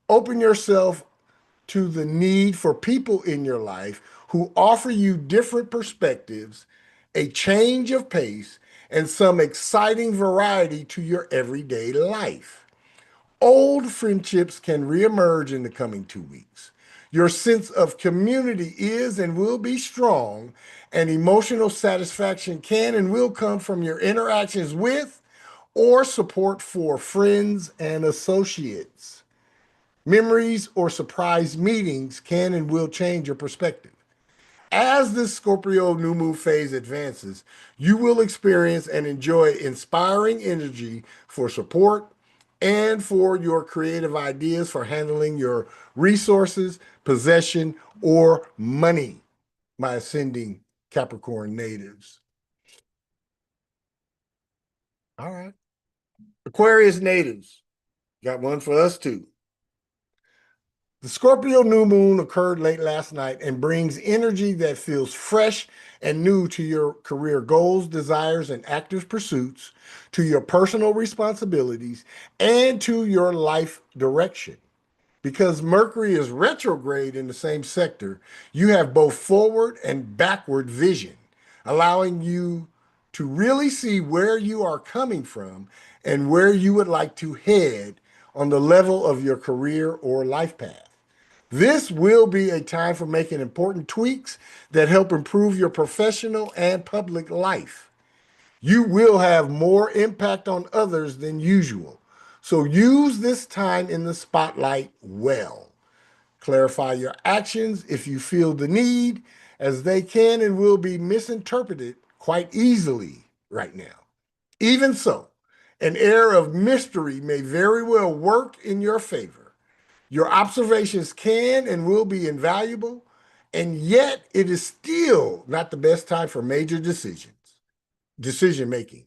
Open yourself to the need for people in your life who offer you different perspectives, a change of pace, and some exciting variety to your everyday life. Old friendships can reemerge in the coming 2 weeks. Your sense of community is and will be strong, and emotional satisfaction can and will come from your interactions with or support for friends and associates. Memories or surprise meetings can and will change your perspective. As this Scorpio new moon phase advances, you will experience and enjoy inspiring energy for support and for your creative ideas for handling your resources, possession, or money. My ascending Capricorn natives. All right. Aquarius natives. Got one for us too. The Scorpio new moon occurred late last night and brings energy that feels fresh and new to your career goals, desires, and active pursuits, to your personal responsibilities, and to your life direction. Because Mercury is retrograde in the same sector, you have both forward and backward vision, allowing you to really see where you are coming from and where you would like to head on the level of your career or life path. This will be a time for making important tweaks that help improve your professional and public life. You will have more impact on others than usual, so use this time in the spotlight well. Clarify your actions if you feel the need, as they can and will be misinterpreted quite easily right now. Even so, an air of mystery may very well work in your favor. Your observations can and will be invaluable, and yet it is still not the best time for major decision making.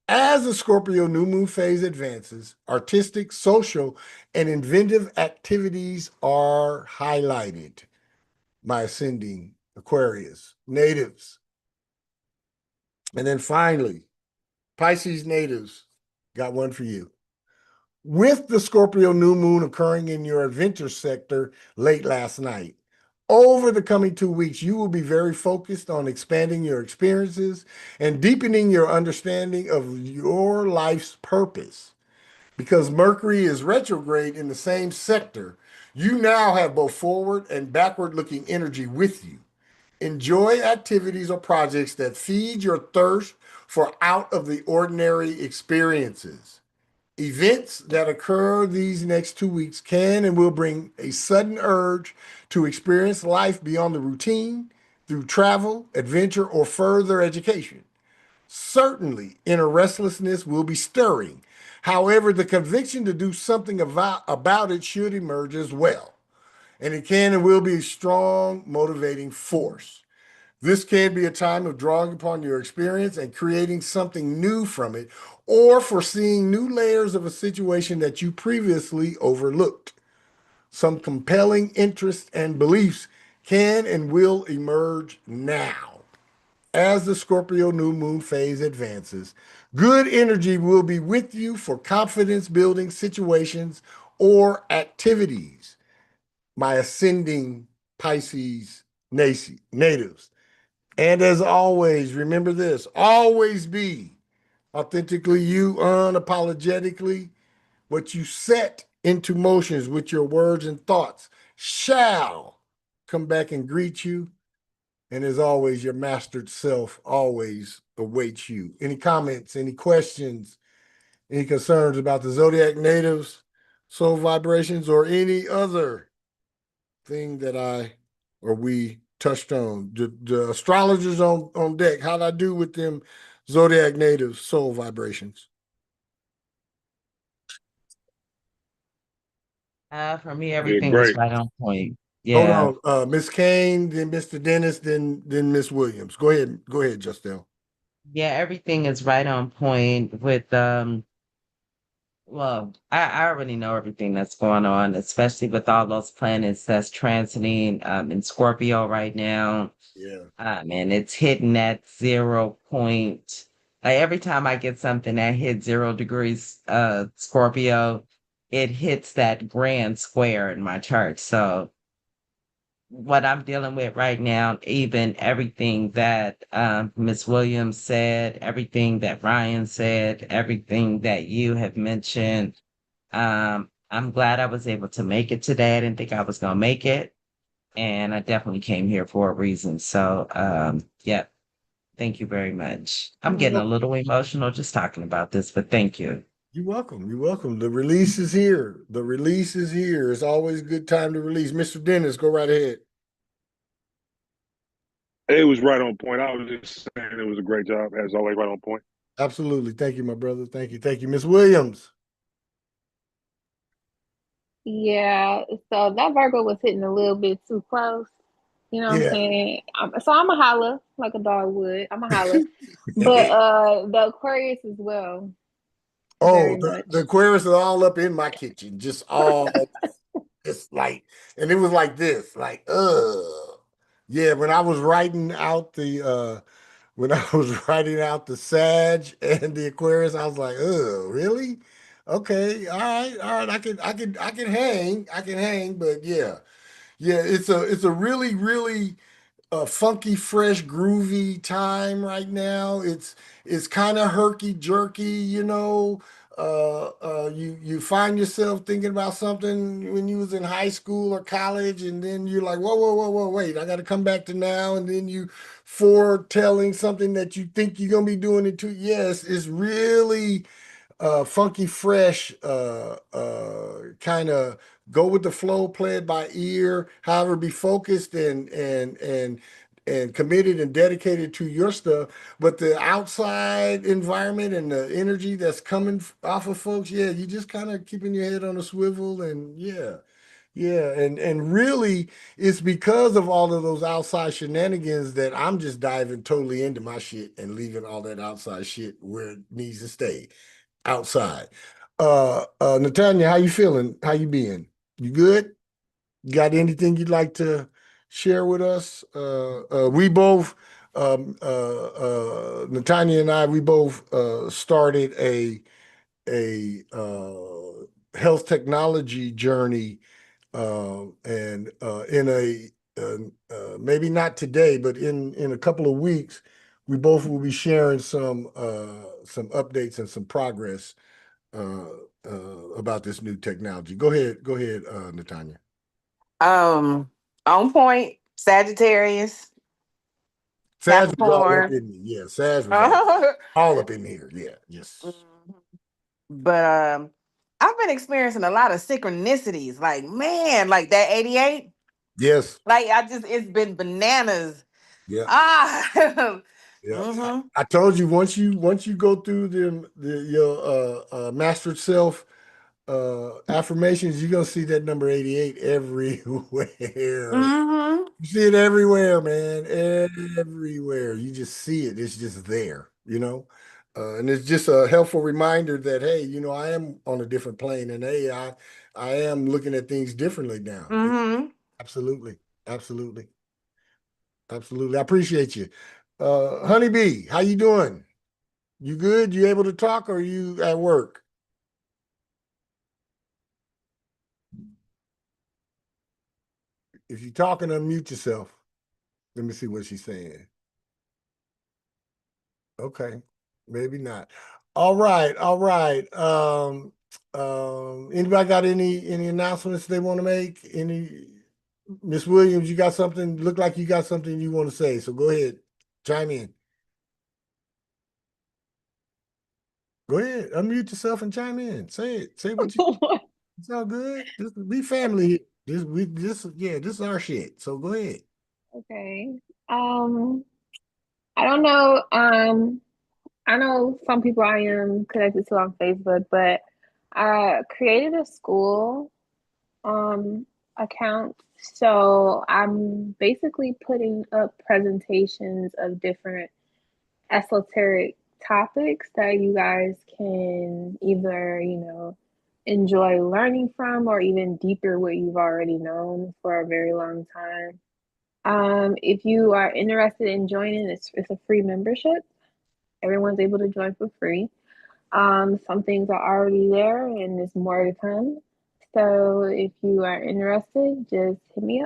As the Scorpio new moon phase advances, artistic, social, and inventive activities are highlighted. My ascending Aquarius natives. And then finally, Pisces natives, got one for you. With the Scorpio new moon occurring in your adventure sector late last night, over the coming 2 weeks, you will be very focused on expanding your experiences and deepening your understanding of your life's purpose. Because Mercury is retrograde in the same sector, you now have both forward and backward looking energy with you. Enjoy activities or projects that feed your thirst for out of the ordinary experiences. Events that occur these next 2 weeks can and will bring a sudden urge to experience life beyond the routine through travel, adventure, or further education. Certainly, inner restlessness will be stirring. However, the conviction to do something about it should emerge as well. And it can and will be a strong motivating force. This can be a time of drawing upon your experience and creating something new from it, or foreseeing new layers of a situation that you previously overlooked. Some compelling interests and beliefs can and will emerge now. As the Scorpio new moon phase advances, good energy will be with you for confidence building situations or activities. My ascending Pisces natives. And as always, remember this, always be authentically you, unapologetically. What you set into motions with your words and thoughts shall come back and greet you. And as always, your mastered self always awaits you. Any comments, any questions, any concerns about the Zodiac natives, soul vibrations, or any other thing that I or we touched on? The astrologers on deck, how'd I do with them Zodiac natives soul vibrations? For me, Yeah, everything was great. right on point. Hold Yeah. on, Miss Kane, then Mr. Dennis, then Miss Williams. Go ahead, Justel. Yeah, everything is right on point with well, I already know everything that's going on, especially with all those planets that's transiting in Scorpio right now. Yeah. And it's hitting that 0 point. Like every time I get something that hits 0 degrees Scorpio, it hits that grand square in my chart. So what I'm dealing with right now, even everything that Miss Williams said, everything that Ryan said, everything that you have mentioned, I'm glad I was able to make it today. I didn't think I was gonna make it, and I definitely came here for a reason. So, yeah, thank you very much. I'm getting a little emotional just talking about this, but thank you. You're welcome. You're welcome. The release is here. The release is here. It's always a good time to release. Mr. Dennis, go right ahead. It was right on point. I was just saying it was a great job, as always, right on point. Absolutely. Thank you, my brother. Thank you. Thank you. Miss Williams. Yeah, so that Virgo was hitting a little bit too close. You know what I'm Yeah. saying? So I'm a holler like a dog would. I'm a holler, but the Aquarius as well, Oh, very the much. Aquarius is all up in my kitchen, just all it's like, and it was like this, like, yeah. When I was writing out the when I was writing out the Sag and the Aquarius, I was like, really? Okay, all right. I can hang, but yeah, yeah. It's a really, really funky, fresh, groovy time right now. It's kind of herky jerky, you know. You find yourself thinking about something when you was in high school or college, and then you're like, whoa, wait, I got to come back to now, and then you foretelling something that you think you're gonna be doing it to. Yes, it's really funky, fresh, kind of go with the flow, play it by ear. However, be focused and committed and dedicated to your stuff. But the outside environment and the energy that's coming off of folks, yeah, you just kind of keeping your head on a swivel, and yeah. Yeah, and really, it's because of all of those outside shenanigans that I'm just diving totally into my shit and leaving all that outside shit where it needs to stay, outside. Natanya, how you feeling? How you being? You good? You got anything you'd like to share with us? We both, Natanya and I, we both started a health technology journey, and in a maybe not today, but in a couple of weeks, we both will be sharing some updates and some progress uh, about this new technology. Go ahead, Natanya. Um, on point, Sagittarius, Sag was all up Capricorn. in me. Yeah, Sag was all up in here. Yeah, yes. But I've been experiencing a lot of synchronicities. Like, man, like that 88. Yes. Like it's been bananas. Yeah. Ah. Yeah. Mm-hmm. I told you once you go through your mastered self affirmations, you're gonna see that number 88 everywhere. Mm-hmm. You see it everywhere, man. Everywhere. You just see it. It's just there, you know? And it's just a helpful reminder that, hey, I am on a different plane, and hey, I am looking at things differently now. Mm-hmm. Absolutely. Absolutely. Absolutely. I appreciate you. Honeybee, how you doing? You good? You able to talk, or are you at work? If you're talking, unmute yourself. Let me see what she's saying. Okay, maybe not. All right, all right. Anybody got any announcements they want to make? Any Miss Williams, you got something? Look like you got something you want to say. So go ahead, chime in. Go ahead, unmute yourself and chime in. Say it. Say what you. It's all good. We family. This is our shit. So go ahead. Okay. I don't know. I know some people I am connected to on Facebook, but I created a school account. So I'm basically putting up presentations of different esoteric topics that you guys can either, enjoy learning from or even deeper what you've already known for a very long time. If you are interested in joining, it's a free membership. Everyone's able to join for free. Some things are already there and there's more to come. So if you are interested, just hit me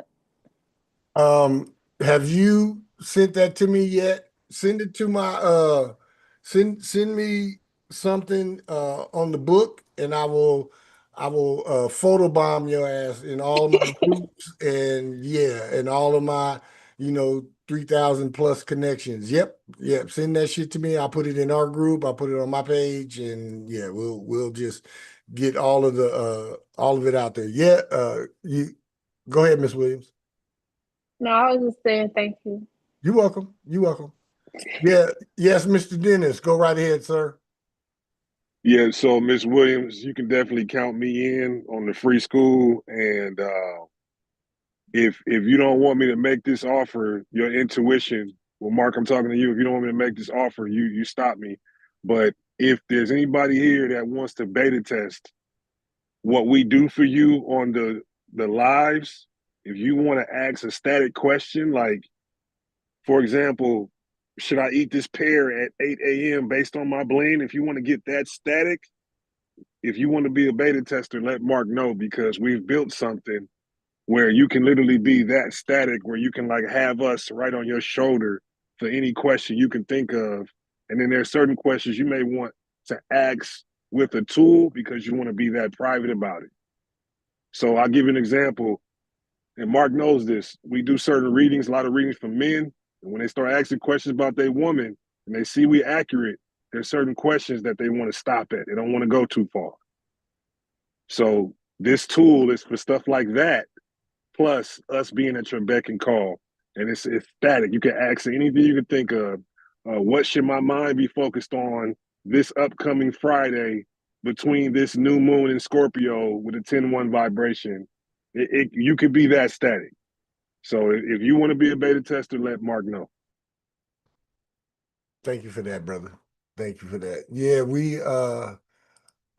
up. Have you sent that to me yet? Send it to my send me something on the book, and I will photobomb your ass in all of my groups, and yeah, and all of my 3,000 plus connections. Yep. Send that shit to me. I'll put it in our group. I'll put it on my page, and yeah, we'll just get all of it out there. Yeah, you go ahead, Miss Williams. No, I was just saying thank you. You're welcome. You're welcome. Yeah. Yes, Mr. Dennis. Go right ahead, sir. Yeah, so Miss Williams, you can definitely count me in on the free school. And if you don't want me to make this offer, your intuition, well, Mark, I'm talking to you. If you don't want me to make this offer, you stop me. But if there's anybody here that wants to beta test what we do for you on the lives, if you want to ask a static question, like, for example, should I eat this pear at 8 a.m. based on my bling? If you want to get that static, if you want to be a beta tester, let Mark know, because we've built something where you can literally be that static, where you can like have us right on your shoulder for any question you can think of. And then there's certain questions you may want to ask with a tool because you want to be that private about it. So I'll give you an example, and Mark knows this. We do certain readings, a lot of readings for men. And when they start asking questions about their woman and they see we accurate, there's certain questions that they want to stop at. They don't want to go too far. So this tool is for stuff like that, plus us being at your beck and call. And it's static. You can ask anything you can think of. What should my mind be focused on this upcoming Friday between this new moon in Scorpio with a 10-1 vibration? You could be that static. So if you want to be a beta tester, let Mark know. Thank you for that, brother. Thank you for that. Yeah, we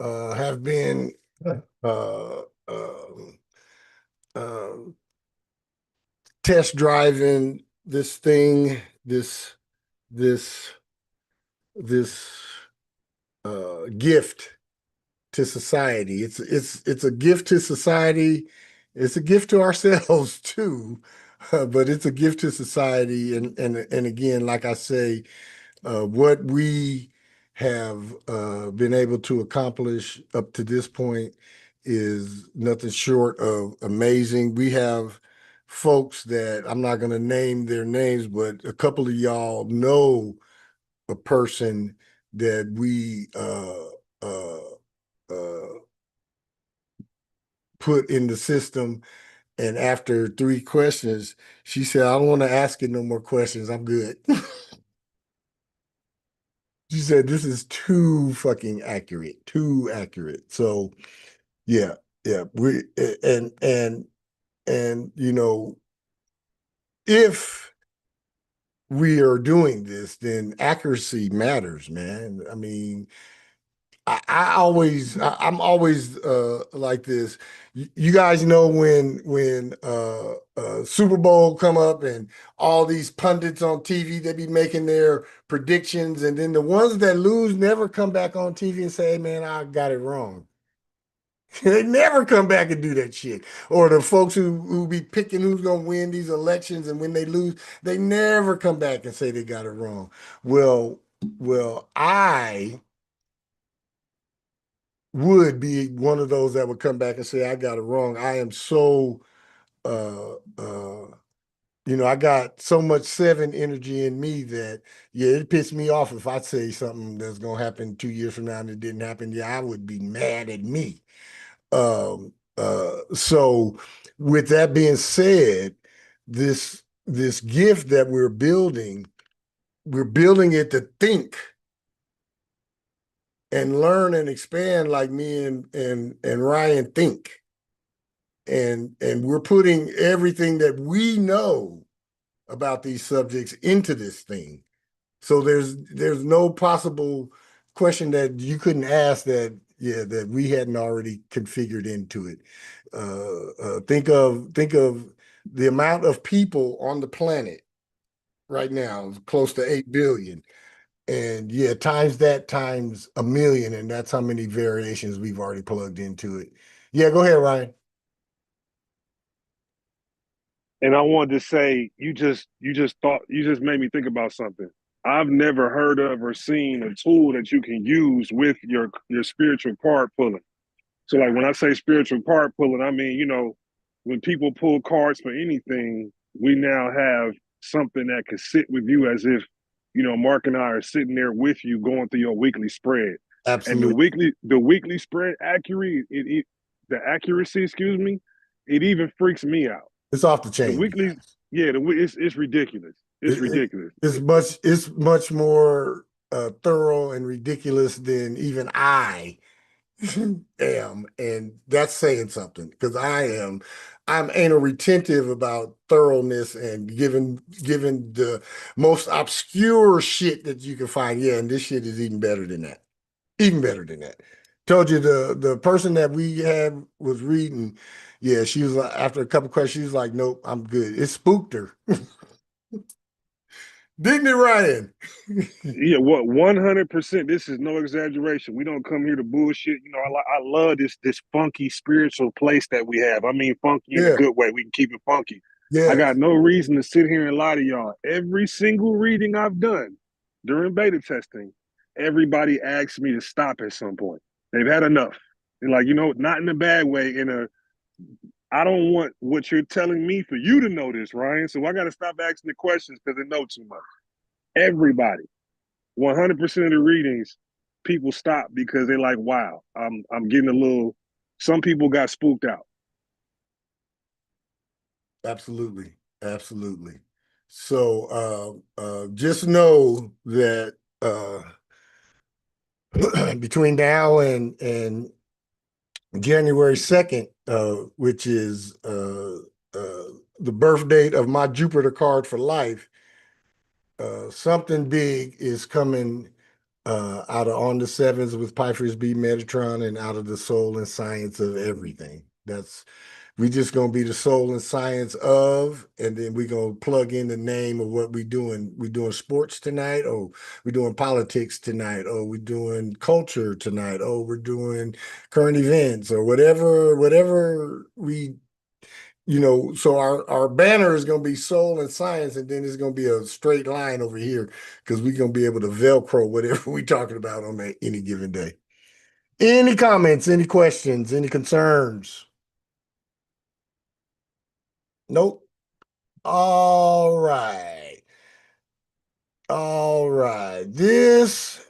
have been uh, uh, test driving this thing, this gift to society. It's a gift to society. It's a gift to ourselves too, but it's a gift to society. And again, like I say, what we have been able to accomplish up to this point is nothing short of amazing. We have folks that I'm not going to name their names, but a couple of y'all know a person that we put in the system. And after 3 questions, she said, I don't want to ask you no more questions. I'm good. She said, this is too fucking accurate, too accurate. So yeah, yeah. And you know, if we are doing this, then accuracy matters, man. I mean, I'm always like this. You guys know when Super Bowl come up and all these pundits on TV, they be making their predictions, and then the ones that lose never come back on TV and say, hey, man, I got it wrong. They never come back and do that shit. Or the folks who be picking who's gonna win these elections, and when they lose, they never come back and say they got it wrong. Well, I would be one of those that would come back and say, I got it wrong. I am so, I got so much 7 energy in me that, yeah, it pissed me off if I say something that's going to happen 2 years from now and it didn't happen. Yeah, I would be mad at me. So with that being said, this gift that we're building it to think and learn and expand like me and Ryan think. And we're putting everything that we know about these subjects into this thing. So there's no possible question that you couldn't ask that we hadn't already configured into it. Think of the amount of people on the planet right now, close to 8 billion. And yeah, times that times a million, and that's how many variations we've already plugged into it. Yeah, go ahead, Ryan. And I wanted to say, you just made me think about something. I've never heard of or seen a tool that you can use with your spiritual card pulling. So like when I say spiritual card pulling, I mean, when people pull cards for anything, we now have something that can sit with you as if, Mark and I are sitting there with you going through your weekly spread. And Absolutely. the weekly spread the accuracy, excuse me, it even freaks me out. It's off the The chain. weekly, yeah, it's ridiculous. It's ridiculous. It's much more thorough and ridiculous than even I am, and that's saying something because I'm anal retentive about thoroughness and giving the most obscure shit that you can find. Yeah, and this shit is even better than that. Even better than that. Told you the person that we had was reading. Yeah, she was like, after a couple questions, she was like, "Nope, I'm good." It spooked her, didn't it, Ryan? Yeah, what 100%. This is no exaggeration. We don't come here to bullshit. I love this funky spiritual place that we have. I mean, funky in a Yeah, good way. We can keep it funky. I yes, got no reason to sit here and lie to y'all. Every single reading I've done during beta testing, everybody asks me to stop at some point. They've had enough. And like, not in a bad way. I don't want what you're telling me for you to know this, Ryan. So I got to stop asking the questions because they know too much. Everybody. 100% of the readings, people stop because they're like, wow, I'm getting a little, some people got spooked out. absolutely, absolutely. So just know that between now and January 2nd, which is the birth date of my Jupiter card for life, something big is coming out of On the Sevens with Piper's B Metatron and out of the soul and science of everything. We just gonna be the soul and science of, and then we gonna plug in the name of what we doing. We doing sports tonight. Oh, we doing politics tonight. Oh, we doing culture tonight. Oh, we're doing current events or whatever we, so our banner is going to be soul and science, and then it's going to be a straight line over here because we're going to be able to Velcro whatever we're talking about on any given day. Any comments, any questions, any concerns? Nope. All right. All right. This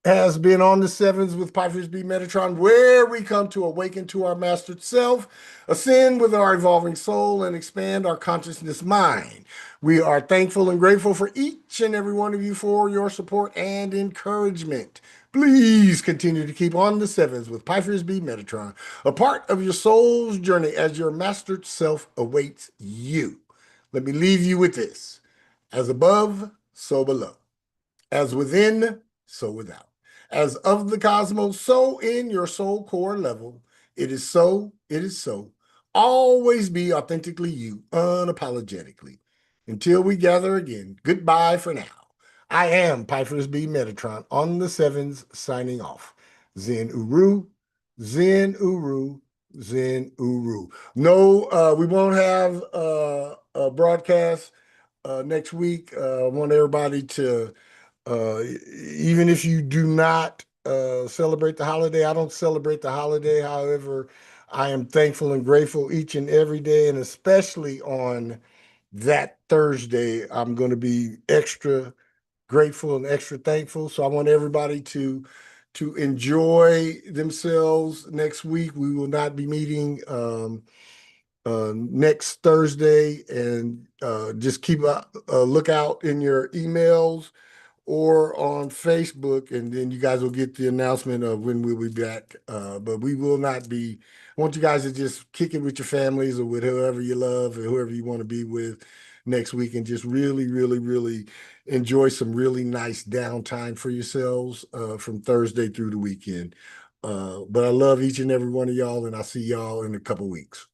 has been On the Sevens with Piper's B Metatron, where we come to awaken to our mastered self, ascend with our evolving soul, and expand our consciousness mind. We are thankful and grateful for each and every one of you for your support and encouragement. Please continue to keep On the Sevens with Piper's B Metatron, a part of your soul's journey as your mastered self awaits you. Let me leave you with this. As above, so below. As within, so without. As of the cosmos, so in your soul core level. It is so, it is so. Always be authentically you, unapologetically. Until we gather again, goodbye for now. I am Piper's B Metatron on the Sevens, signing off. Zen Uru, Zen Uru, Zen Uru. No, we won't have a broadcast next week. I want everybody to even if you do not celebrate the holiday. I don't celebrate the holiday. However, I am thankful and grateful each and every day, and especially on that Thursday, I'm going to be extra grateful and extra thankful. So I want everybody to enjoy themselves next week. We will not be meeting next Thursday, and just keep a lookout in your emails or on Facebook, and then you guys will get the announcement of when we'll be back. But we will not be. I want you guys to just kick it with your families or with whoever you love or whoever you want to be with next week, and just really, really, really enjoy some really nice downtime for yourselves from Thursday through the weekend. But I love each and every one of y'all, and I'll see y'all in a couple weeks.